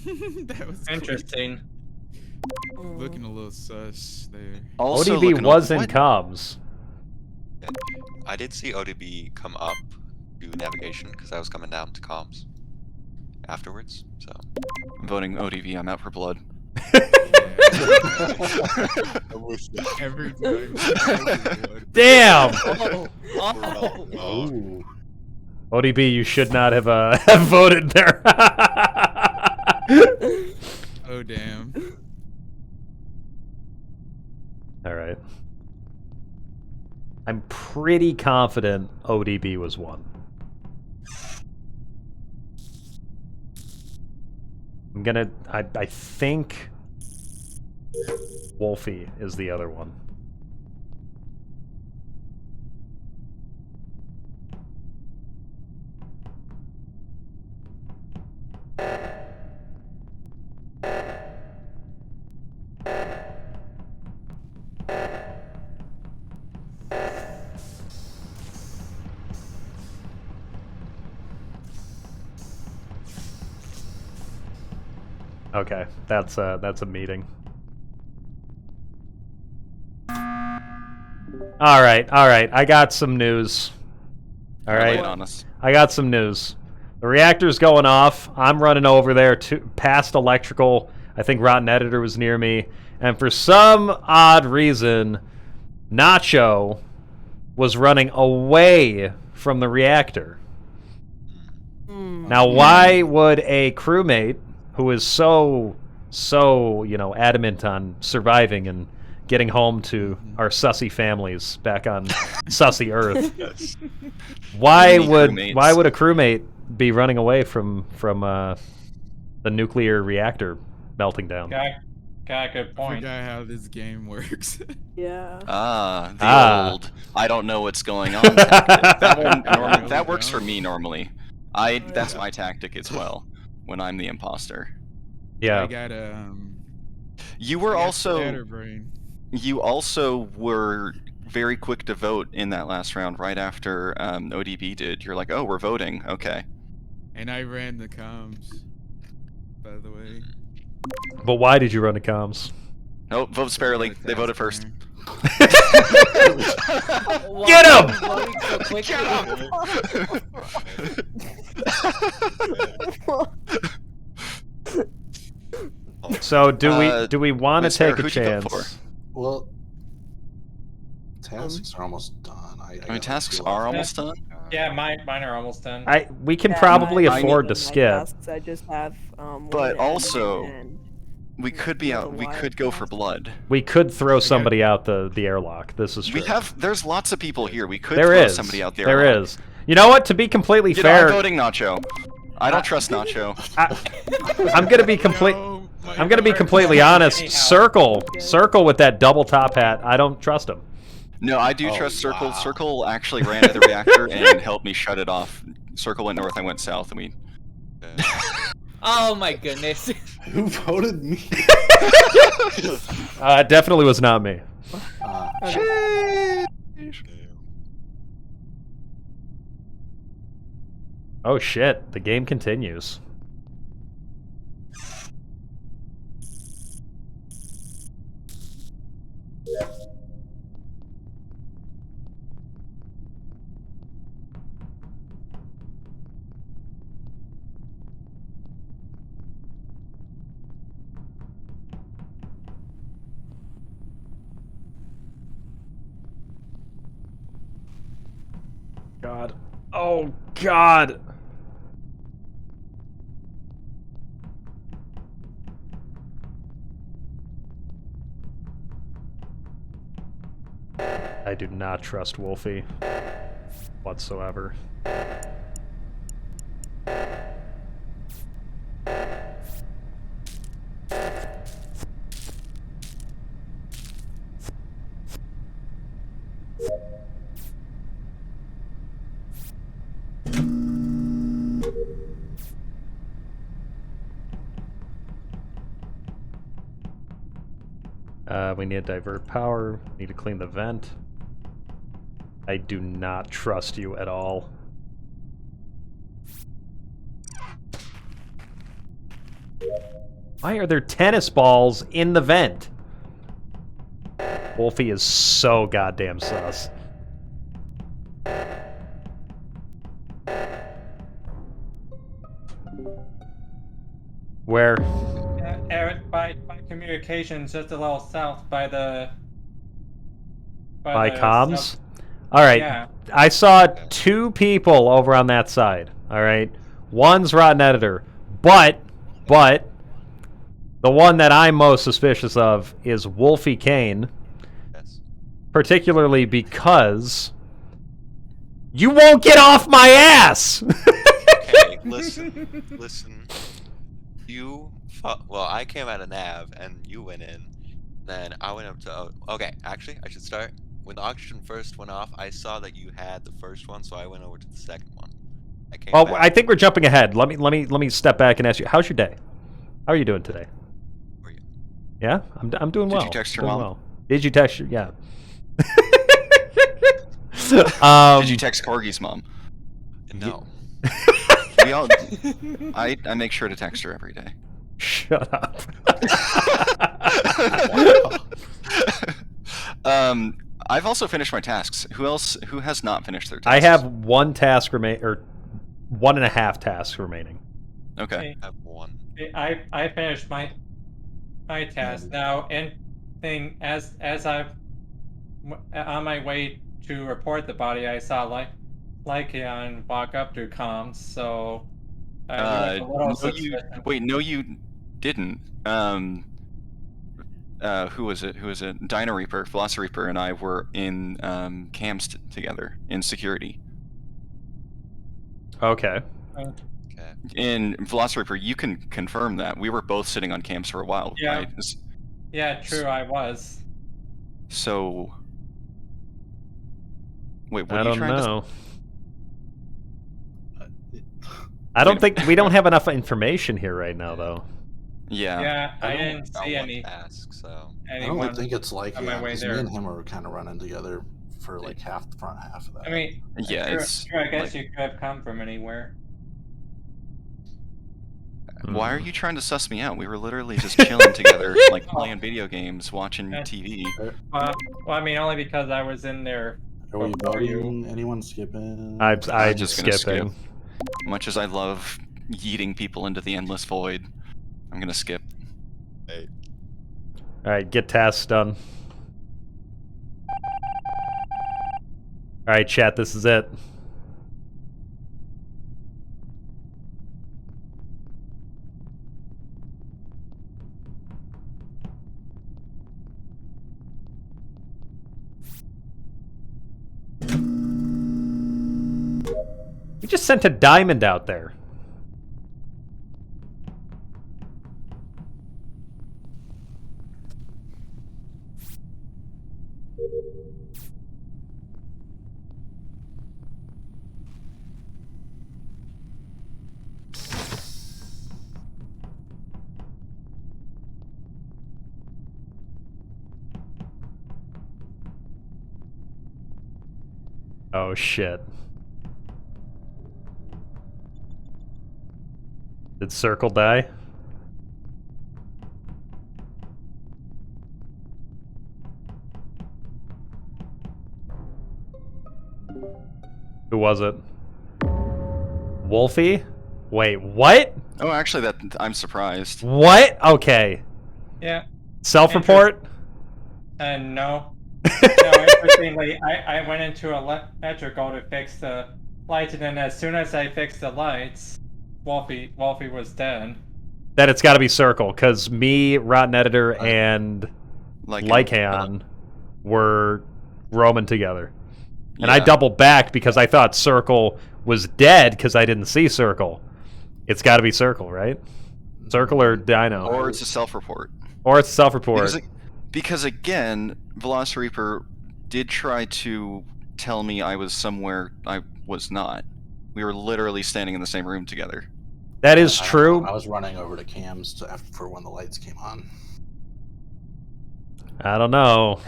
That was interesting. Looking a little sus there. Also ODB was in comms. I did see ODB come up to navigation because I was coming down to comms afterwards. So I'm voting ODB. I'm out for blood. Every time. Damn! Oh. ODB, you should not have have voted there. Oh, damn. Alright. I'm pretty confident ODB was one. I think Wolfie is the other one. Okay, that's a meeting. All right. I got some news. All right, I got some news. The reactor's going off. I'm running over there past electrical. I think Rotten Editor was near me, and for some odd reason, Nacho was running away from the reactor. Now, why would a crewmate who is so adamant on surviving and getting home to our sussy families back on sussy Earth, why would a crewmate be running away from the nuclear reactor melting down? Good point. I forgot how this game works. Yeah. The old I don't know what's going on tactic. That works for me normally. That's my tactic as well when I'm the imposter. Yeah. I got You were also scatterbrain. You also were very quick to vote in that last round, right after ODB did. You're like, oh, we're voting. Okay. And I ran the comms, by the way. But why did you run the comms? No, vote sparely. They voted first. Get him! So do we want to take a chance? Well, tasks are almost done. I mean, tasks are almost done. Yeah, mine are almost done. We can probably afford to skip. Tasks, I just have But one also, and we could be out. We could go for blood. We could throw somebody out the airlock. This is true. There's lots of people here. We could There throw is. somebody out the There airlock. is. You know what? To be completely You know, fair, I'm voting Nacho. I don't trust Nacho. I'm gonna be completely honest. Circle with that double top hat. I don't trust him. No, I do trust Circle. Circle actually ran to the reactor and helped me shut it off. Circle went north, I went south, and we. Oh my goodness. Who voted me? It definitely was not me. Oh shit! The game continues. God. Oh, God. I do not trust Wolfie whatsoever. We need to divert power. Need to clean the vent. I do not trust you at all. Why are there tennis balls in the vent? Wolfie is so goddamn sus. Where? Eric, by communications, just a little south by the. By the comms? south. Alright. Yeah. I saw 2 people over on that side. Alright. One's Rotten Editor. But the one that I'm most suspicious of is Wolfie Kane. Yes. Particularly because you won't get off my ass! Okay, listen. Well, I came out of nav and you went in. Then I went up to. Okay, actually, I should start. When the oxygen first went off, I saw that you had the first one, so I went over to the second one. I came Well, back. I think we're jumping ahead. Let me step back and ask you, how's your day? How are you doing today? How are you? Yeah, I'm doing well. Did you text your Doing mom? well. Did you text your? Yeah. Did you text Corgi's mom? No. We all. I make sure to text her every day. Shut up. I've also finished my tasks. Who else? Who has not finished their tasks? I have 1 task remain, or 1.5 tasks remaining. Okay. I have 1. I finished my task now. Anything as I've on my way to report the body, I saw Lycaon walk up to comms. So. No, you didn't. Who was it? Dino Reaper, Velociraptor Reaper, and I were in cams together in security. Okay. In Velociraptor, you can confirm that we were both sitting on cams for a while. Yeah. Right? Yeah, true. I was. So. Wait, what I are you don't trying know. to? I don't think we don't have enough information here right now, though. Yeah. Yeah, I I've only didn't found see one any. task, so. I only think it's like on my way because me there. and him are kind of running together for like half the front half of that. I mean, Yeah, sure, it's sure, I guess like- you could have come from anywhere. Why are you trying to suss me out? We were literally just chilling together, like playing video games, watching TV. Well, I mean, only because I was in there. Are we before you. voting? Anyone skipping? I'm just gonna skipping. skip. Much as I love yeeting people into the endless void, I'm gonna skip. Hey. Alright, get tasks done. Alright, chat, this is it. We just sent a diamond out there. Oh shit. Did Circle die? Who was it? Wolfie? Wait, what? Oh, actually, I'm surprised. What? Okay. Yeah. Self-report? No. No, interestingly, I went into electrical to fix the lights, and then as soon as I fixed the lights, Wolfie was dead. Then it's got to be Circle, because me, Rotten Editor, and Lycan were roaming together. And I Yeah. doubled back because I thought Circle was dead because I didn't see Circle. It's got to be Circle, right? Circle or Dino? Or it's a self-report. Or it's self-report. Because again, Velociraptor did try to tell me I was somewhere I was not. We were literally standing in the same room together. That is true. I was running over to Cam's for when the lights came on. I don't know.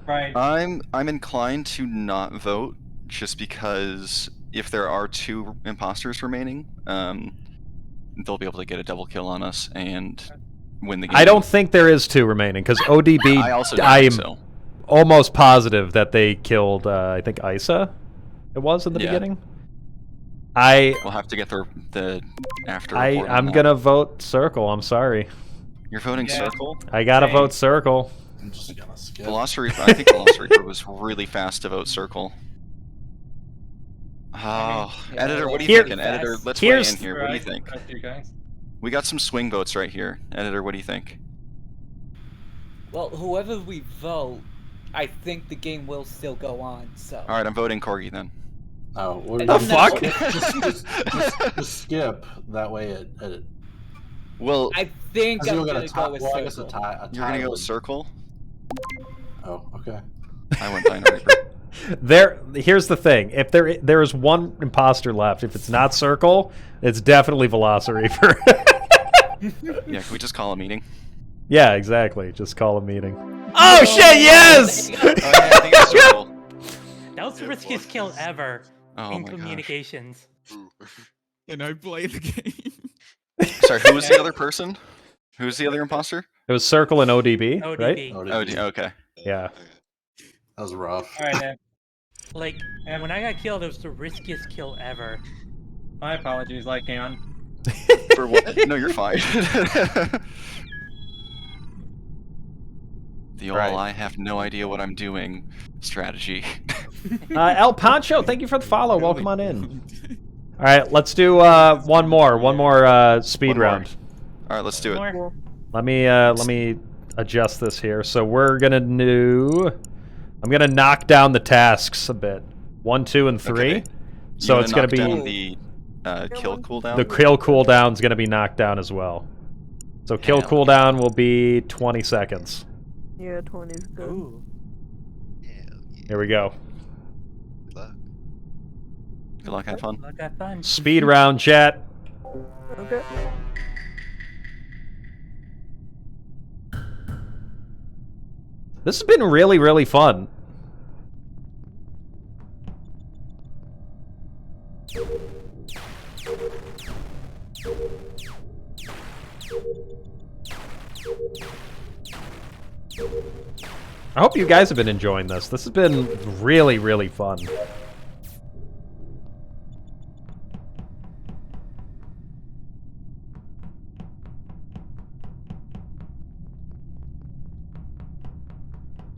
Right. I'm inclined to not vote just because if there are 2 imposters remaining, they'll be able to get a double kill on us and win the game. I don't think there is 2 remaining because ODB. I also don't I'm think so. almost positive that they killed. I think Isa. It was in the Yeah. beginning. We'll have to get the after. report on I'm that. gonna vote Circle. I'm sorry. You're voting Yeah. Circle? I gotta Same. vote Circle. I'm just gonna skip. Velociraptor. I think Velociraptor was really fast to vote Circle. Oh, yeah, Editor, what are you Here- thinking? Editor, let's here's- weigh in here. What do you Right, think? trust you guys. We got some swing votes right here. Editor, what do you think? Well, whoever we vote, I think the game will still go on. So. All right, I'm voting Corgi then. Oh, what The fuck? Just skip. That way it Well, I think 'cause I'm you're gonna tie- go with well, I guess Circle. a you're gonna tie go would- Circle? Oh, okay. I went Dino Reaper. Here's the thing. If there is one imposter left, if it's not Circle, it's definitely Velociraptor. Yeah, can we just call a meeting? Yeah, exactly. Just call a meeting. Oh shit! Yes. Oh, yeah, I think it's Circle. That was the riskiest kill ever Oh in my gosh. communications. And I play the game. Sorry, who was the other person? Who was the other imposter? It was Circle and ODB, right? ODB. Oh, okay. Yeah. That was rough. All right, then. Like, and when I got killed, it was the riskiest kill ever. My apologies, Lycan. For what? No, you're fine. The all Right. I have no idea what I'm doing strategy. El Pancho, thank you for the follow. Welcome on in. All right, let's do one more speed One more. round. All right, let's do it. Let me adjust this here. So we're gonna do. I'm gonna knock down the tasks a bit. 1, 2, and 3. Okay. So You it's gonna knock down be the kill cooldown. the kill cooldown's gonna be knocked down as well. So kill Hell. cooldown will be 20 seconds. Yeah, 20 is good. Ooh. Here we go. Good luck, have fun. Look, have fun. Speed round, chat. Okay. This has been really, really fun. I hope you guys have been enjoying this. This has been really, really fun.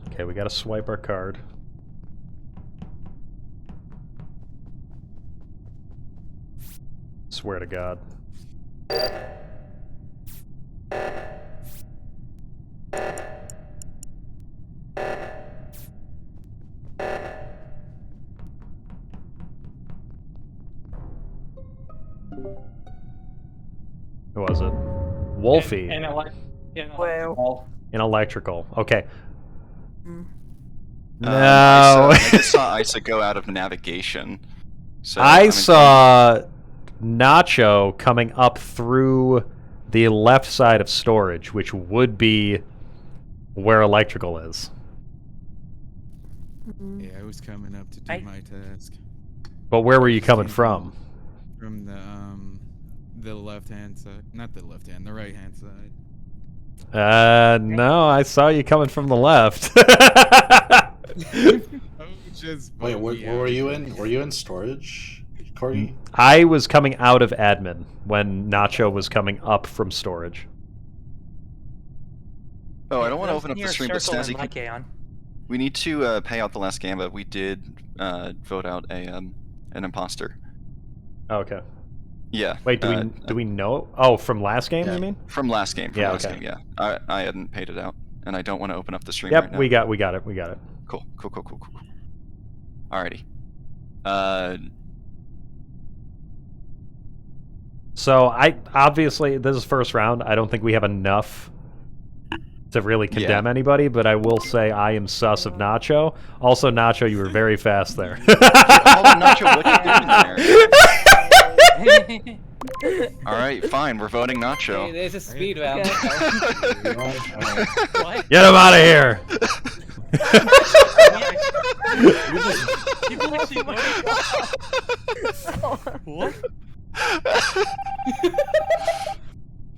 Okay, we gotta swipe our card. Swear to God. Who was it? Wolfie. In electrical. In electrical. Okay. No. I just saw Isa go out of navigation. So I saw Nacho coming up through the left side of storage, which would be where electrical is. Yeah, I was coming up to do my task. But where were you coming from? From the left hand side, not the left hand, the right hand side. No, I saw you coming from the left. Wait, where were you in? Were you in storage, Corgi? I was coming out of admin when Nacho was coming up from storage. Oh, I don't want to open up the stream, but Snazzy, Lycaon. we need to pay out the last gambit. We did vote out an imposter. Okay. Yeah. Wait, do we know? Oh, from last game, you mean? From last game. From Yeah, last okay. game, yeah. I hadn't paid it out, and I don't want to open up the stream Yep, right now. we got it. We got it. Cool. Alrighty. So I obviously this is first round. I don't think we have enough to really condemn anybody, but I will say I am sus of Nacho. Also, Nacho, you were very fast there. Hold on, Nacho, what you doing there? Alright, fine, we're voting Nacho. Hey, there's a speed round. Get him out of here! People actually What?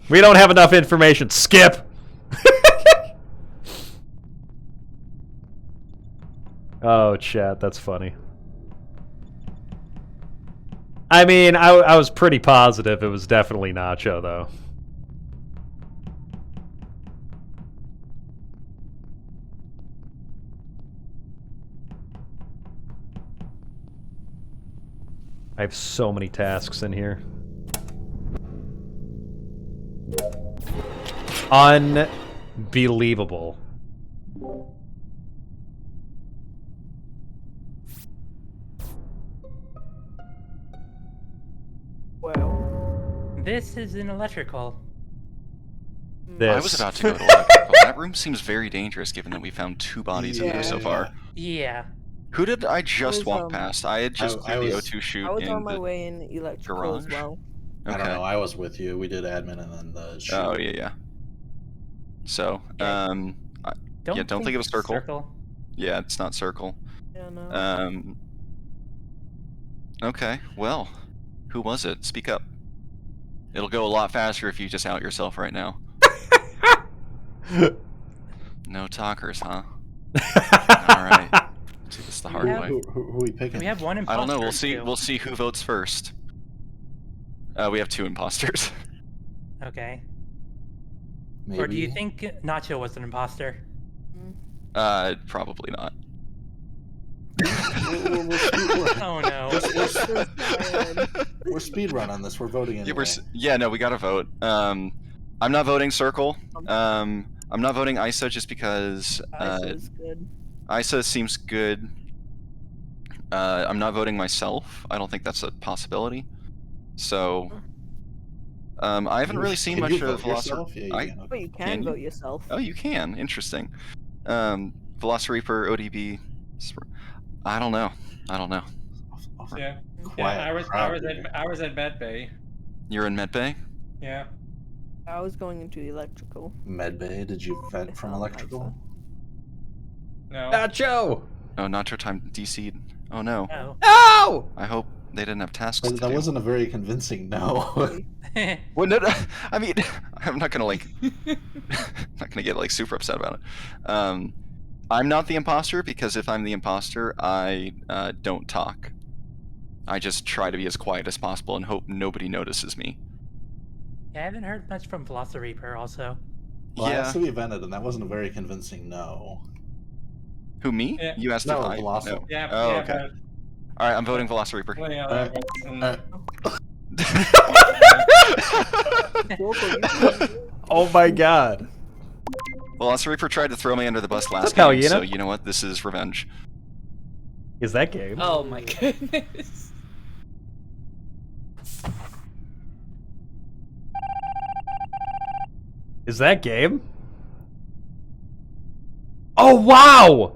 We don't have enough information. Skip! Oh, chat, that's funny. I mean, I was pretty positive it was definitely Nacho, though. I have so many tasks in here. Unbelievable. This is an electrical. I was about to go to electrical. That room seems very dangerous given that we found 2 bodies in there so far. Yeah. Who did I just walk past? I had just did the O2 shoot I was in on my the way in electrical garage. as well. I don't know. I was with you. We did admin and then the shoot. Oh yeah. So, don't think of a circle. Yeah, it's not circle. Yeah, no. Okay, well, who was it? Speak up. It'll go a lot faster if you just out yourself right now. No talkers, huh? Alright. Do this the hard way. Who are we picking? We have one imposter. I don't know, we'll see who votes first. We have 2 imposters. Okay. Maybe. Or do you think Nacho was an imposter? Probably not. Oh no. We're speedrun on this. We're voting anyway. No, we gotta vote. I'm not voting Circle. I'm not voting Isa just because Isa's good. Isa seems good. I'm not voting myself. I don't think that's a possibility. So, I haven't really seen much of Velociraptor. But you can vote yourself. Oh, you can. Interesting. Velociraptor, ODB. I don't know. Yeah. I was at Med Bay. You're in Med Bay? Yeah. I was going into electrical. Med Bay, did you vent from electrical? No. Nacho! Oh, Nacho time DC'd. Oh no. No. No! I hope they didn't have tasks to That do. wasn't a very convincing no. Well, no, I mean, I'm not gonna like, not gonna get like super upset about it. I'm not the imposter because if I'm the imposter, I don't talk. I just try to be as quiet as possible and hope nobody notices me. Yeah, I haven't heard much from Velociraptor also. Well, I Yeah. asked to be vented, and that wasn't a very convincing no. Who, me? Yeah. You asked No, if I... Velociraptor. No. Yeah, Oh, yeah, okay. Alright, I'm voting Velociraptor. Well, yeah, Alright. that Oh my god. Velociraptor tried to throw me under the bus last up, game, so Paulina? you know what? This is revenge. Is that game? Oh my goodness. Is that game? Oh, wow!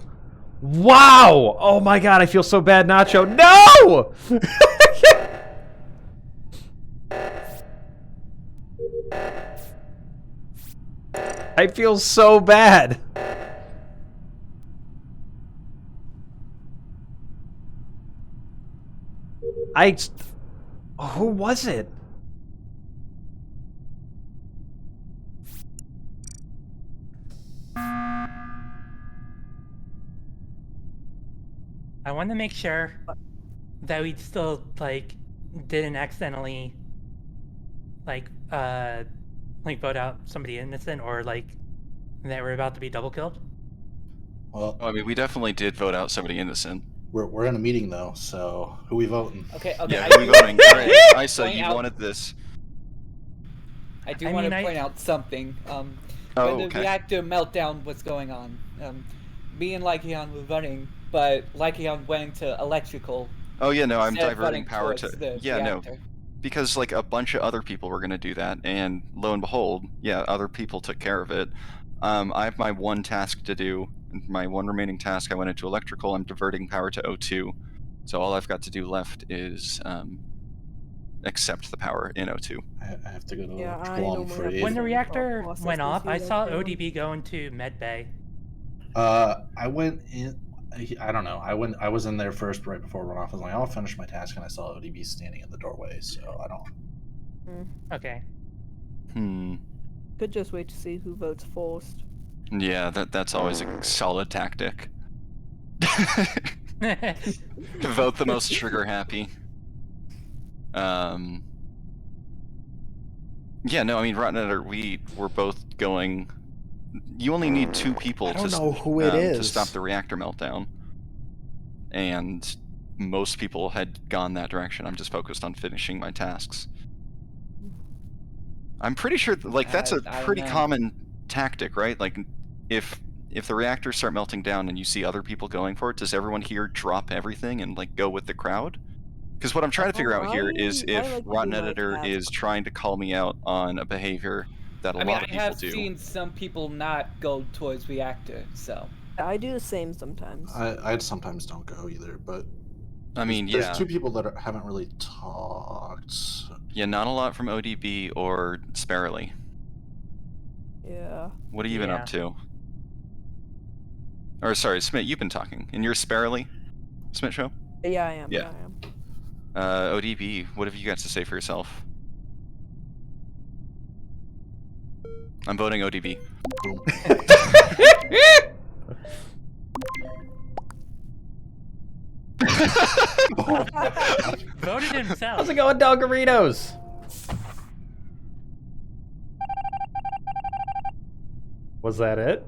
Wow! Oh my god, I feel so bad, Nacho. No! I feel so bad. Who was it? I want to make sure that we still like didn't accidentally like vote out somebody innocent or like that we're about to be double killed. Well, I mean, we definitely did vote out somebody innocent. we're in a meeting though, so who we voting? Okay, Yeah, I who we do voting? wanna Alright, Isa, point you out- wanted this. I do I want mean, to point out something. Oh, When the okay. reactor meltdown was going on, me and Lycaon were running, but Lycaon went into electrical. Oh yeah, no, I'm instead of diverting running power to... towards the Yeah, no. reactor. Because, like, a bunch of other people were gonna do that, and lo and behold, yeah, other people took care of it. I have my one task to do. My one remaining task, I went into electrical, I'm diverting power to O2. So all I've got to do left is accept the power in O2. I have to go to Yeah, I electrical. I'm normally have free. When the to reactor process went this off, I here saw like that. ODB go into medbay. I went in. I don't know. I was in there first right before it went off. I was like, I'll finish my task, and I saw ODB standing in the doorway. So I don't. Okay. Could just wait to see who votes first. Yeah, that's always a solid tactic. Vote the most trigger happy. Yeah, no, I mean, Rotnetter, we were both going. You only need 2 people I don't to, know who it to is. stop the reactor meltdown. And most people had gone that direction. I'm just focused on finishing my tasks. I'm pretty sure, like, that's a I don't pretty know. common tactic, right? Like, if the reactors start melting down and you see other people going for it, does everyone here drop everything and, like, go with the crowd? Because what I'm trying to figure out here is I if like to do Rotten my Editor task. is trying to call me out on a behavior that a I mean, lot I of people have do. seen some people not go towards reactor, so. I do the same sometimes. I sometimes don't go either, but I mean, there's yeah. 2 people that haven't really talked. Yeah, not a lot from ODB or Sparrowly. Yeah. What have you been up to? Or sorry, Smith, you've been talking. And you're Sparrowly? Smith Show? Yeah, I am. Yeah. Yeah, I am. ODB, what have you got to say for yourself? I'm voting ODB. Voted himself. How's it going, Dalgaritos? Was that it?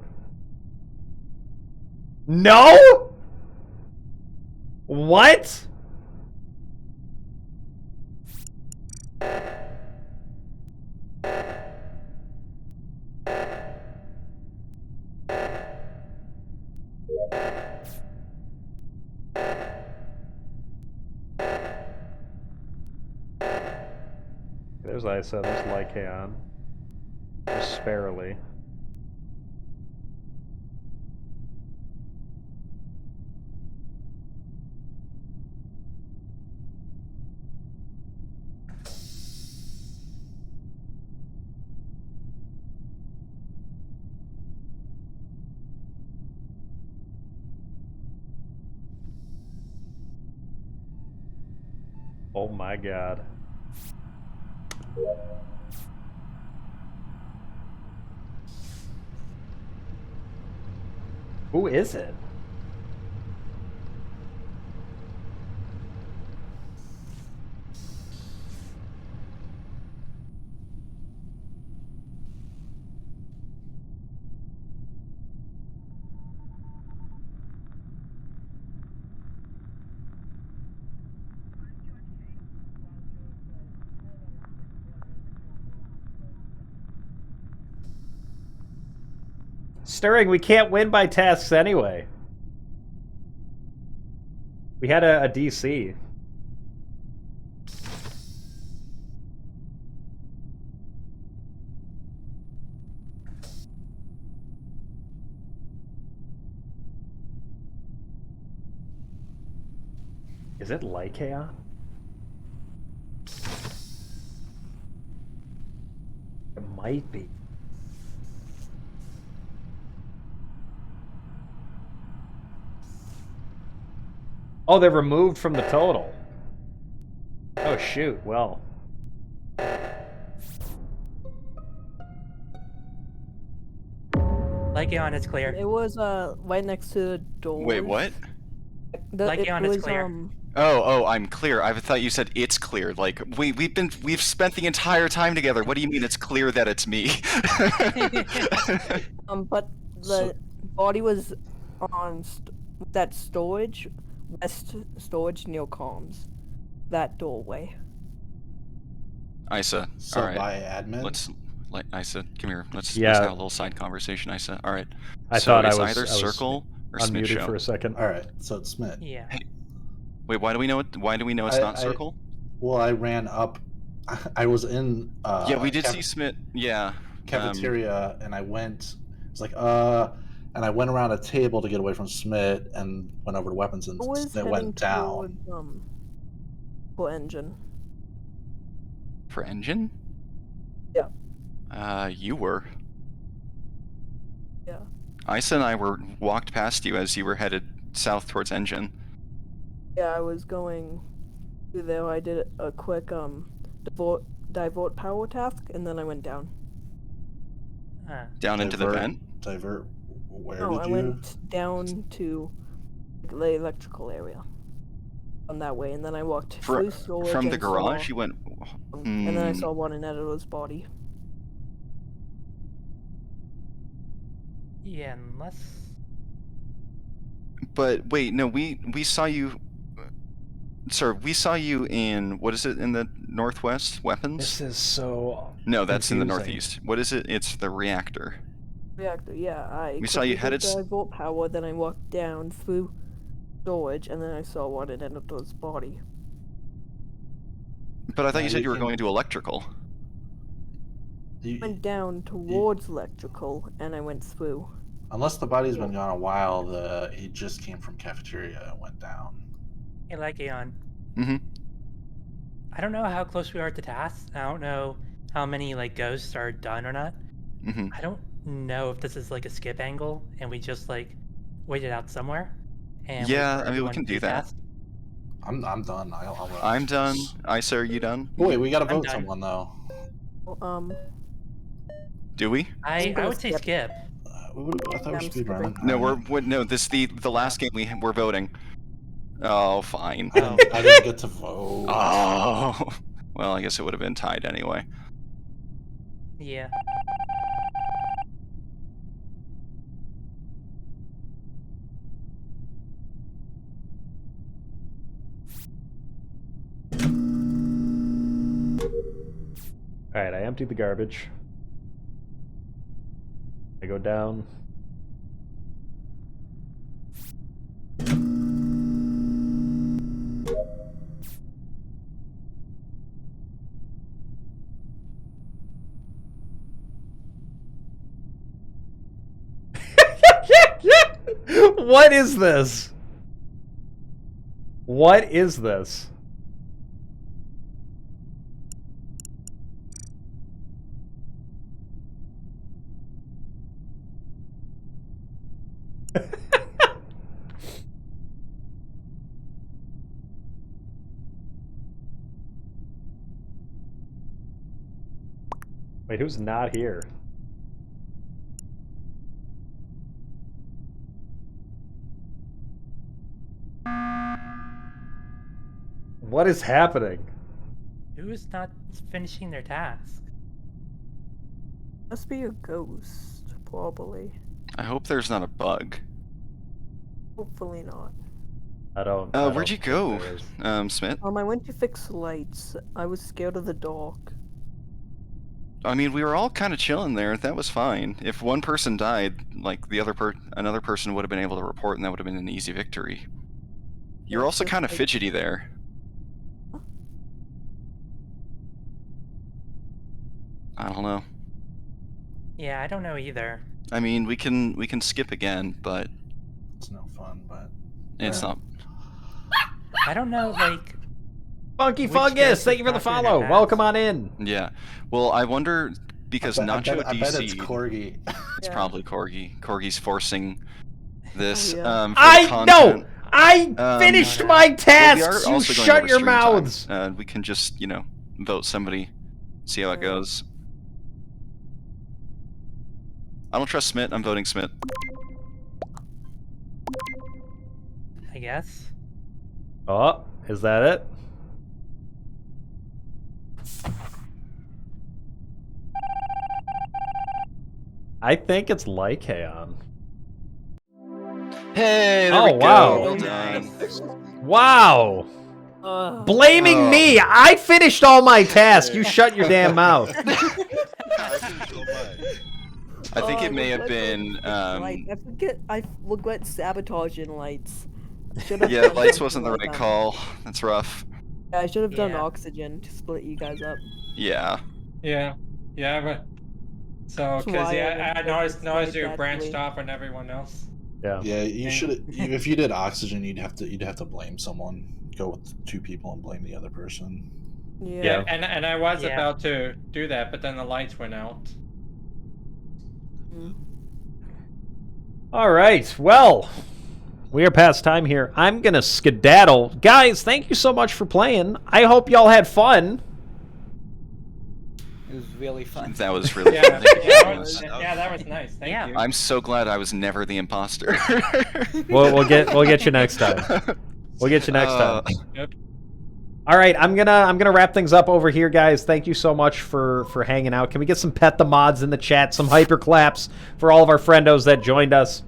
No? What? There's Isa, there's Lycaon. There's Sparrowly. Oh my god. Who is it? Stirring, we can't win by tasks anyway. We had a DC. Is it Lycaon? It might be. Oh, they're removed from the total. Oh shoot, well. Lycaon is clear. It was right next to the doors. Wait, what? Lycaon is clear. Oh, I'm clear. I thought you said it's clear. Like we've spent the entire time together. What do you mean it's clear that it's me? But the body was on that storage, west storage near comms, that doorway. Isa, So all right. by admin? Let's Isa, come here. Let's Yeah. have a little side conversation, Isa. All right. I so thought it's I was either Circle or Smith unmuted Show. for a second. All right, so it's Smith. Yeah. Hey, wait, why do we know it? Why do we know it's not Circle? Well, I ran up. I was in. Yeah, we did see Smith. Yeah. Cafeteria, and I went. It's like and I went around a table to get away from Smith, and went over to weapons, and it went down. For engine. For engine? Yeah. You were. Yeah. Isa and I walked past you as you were headed south towards engine. Yeah, I was going through there. I did a quick divert power task, and then I went down. Down into the vent? Divert. Where No, did I you? went down to the electrical area. On that way, and then I walked through storage. From the and garage, saw, you went. and then I saw one in Editor's body. Yeah, unless. But wait, no, we saw you. Sir, we saw you in what is it in the northwest? Weapons. This is so. No, that's in the confusing. northeast. What is it? It's the reactor. Reactor, yeah. We saw you headed. Divert power, then I walked down through storage, and then I saw one in Editor's body. But I thought you said you were going to electrical. I went down towards electrical, and I went through. Unless the body's been gone a while, he just came from cafeteria and went down. Hey, Lycaon. Mm-hmm. I don't know how close we are to tasks. I don't know how many ghosts are done or not. Mm-hmm. I don't know if this is a skip angle and we just wait it out somewhere. And yeah, I mean we can do that. Tasks. I'm done. I'll run. I'm done. Isa, are you done? Oh, wait, we gotta vote someone though. Do we? I would say skip. I thought we should be running. No, no. This the last game we're voting. Oh, fine. I didn't get to vote. Oh, well, I guess it would have been tied anyway. Yeah. Alright, I emptied the garbage. I go down. What is this? What is this? Wait, who's not here? What is happening? Who is not finishing their task? Must be a ghost, probably. I hope there's not a bug. Hopefully not. I don't. Where'd you go, Smith? I went to fix lights. I was scared of the dark. I mean, we were all kind of chilling there. That was fine. If one person died, like another person would have been able to report, and that would have been an easy victory. You're also kind of fidgety there. I don't know. Yeah, I don't know either. I mean, we can skip again, but it's no fun. But it's not. I don't know, like. Funky which Fungus, ghost thank you is for the not doing follow. their Welcome on in. Yeah. Well, I wonder because Nacho I DC. bet it's Corgi. It's probably Corgi. Corgi's forcing this. Oh, For I content. no. I finished my tasks. We are You also going shut over your stream mouths. time. We can just vote somebody, see how it goes. I don't trust Smith. I'm voting Smith. I guess. Oh, is that it? I think it's Lycaon. Hey, there oh we wow! go. Well done. Wow! Blaming me! I finished all my tasks. You shut your damn mouth. I think it may have been. I forget. I forgot sabotaging lights. Yeah, lights wasn't the right call. That's rough. Yeah, I should have done oxygen to split you guys up. Yeah. Yeah, but so That's because why yeah, I noticed very you badly. branched off on everyone else. Yeah. Yeah, you should. If you did oxygen, you'd have to blame someone. Go with two people and blame the other person. Yeah, and I was about to do that, but then the lights went out. All right. Well, we are past time here. I'm gonna skedaddle, guys. Thank you so much for playing. I hope y'all had fun. It was really fun. That was really Yeah, fun. yeah, that was nice. Thank you. I'm so glad I was never the imposter. We'll get you next time. We'll get you next time. Yep. All right, I'm gonna wrap things up over here, guys. Thank you so much for hanging out. Can we get some pet the mods in the chat? Some hyper claps for all of our friendos that joined us.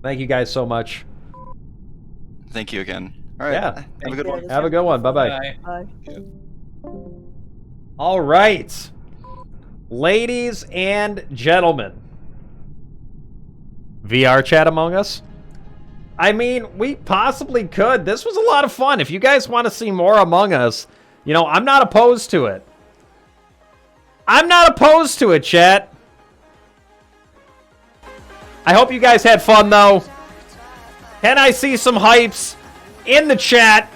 Thank you guys so much. Thank you again. All right. Yeah. Have a good one. Have a good one. Bye-bye. Bye. All right. Ladies and gentlemen. VR chat among us? I mean, we possibly could. This was a lot of fun. If you guys want to see more Among Us, I'm not opposed to it. I'm not opposed to it, chat. I hope you guys had fun, though. Can I see some hypes in the chat?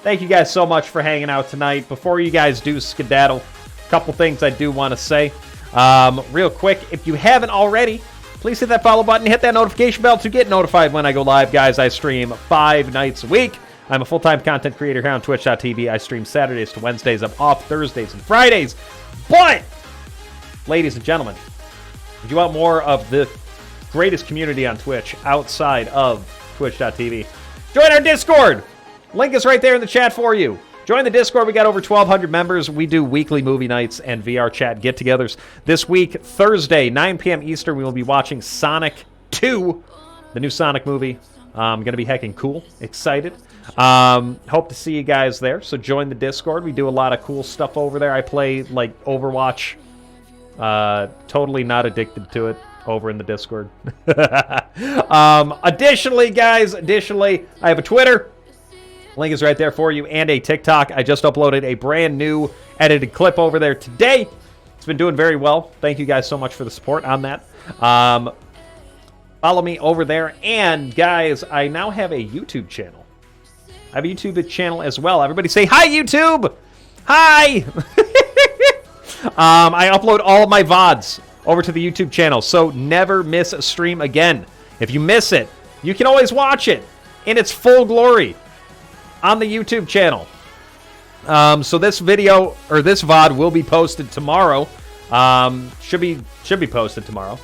Thank you guys so much for hanging out tonight. Before you guys do skedaddle, a couple things I do want to say. Real quick, if you haven't already, please hit that follow button, hit that notification bell to get notified when I go live. Guys, I stream 5 nights a week. I'm a full-time content creator here on Twitch.tv. I stream Saturdays to Wednesdays. I'm off Thursdays and Fridays. But, ladies and gentlemen, if you want more of the greatest community on Twitch outside of Twitch.tv, join our Discord. Link is right there in the chat for you. Join the Discord. We got over 1,200 members. We do weekly movie nights and VR chat get-togethers. This week, Thursday, 9 p.m. Eastern, we will be watching Sonic 2, the new Sonic movie. Going to be heckin' cool. Excited. Hope to see you guys there. So join the Discord. We do a lot of cool stuff over there. I play, like, Overwatch. Totally not addicted to it over in the Discord. Additionally, guys, I have a Twitter. Link is right there for you, and a TikTok. I just uploaded a brand new edited clip over there today. It's been doing very well. Thank you guys so much for the support on that. Follow me over there. And, guys, I now have a YouTube channel. I have a YouTube channel as well. Everybody say, hi, YouTube! Hi! I upload all of my VODs over to the YouTube channel, so never miss a stream again. If you miss it, you can always watch it in its full glory on the YouTube channel. So this video, or this VOD, will be posted tomorrow. Should be posted tomorrow.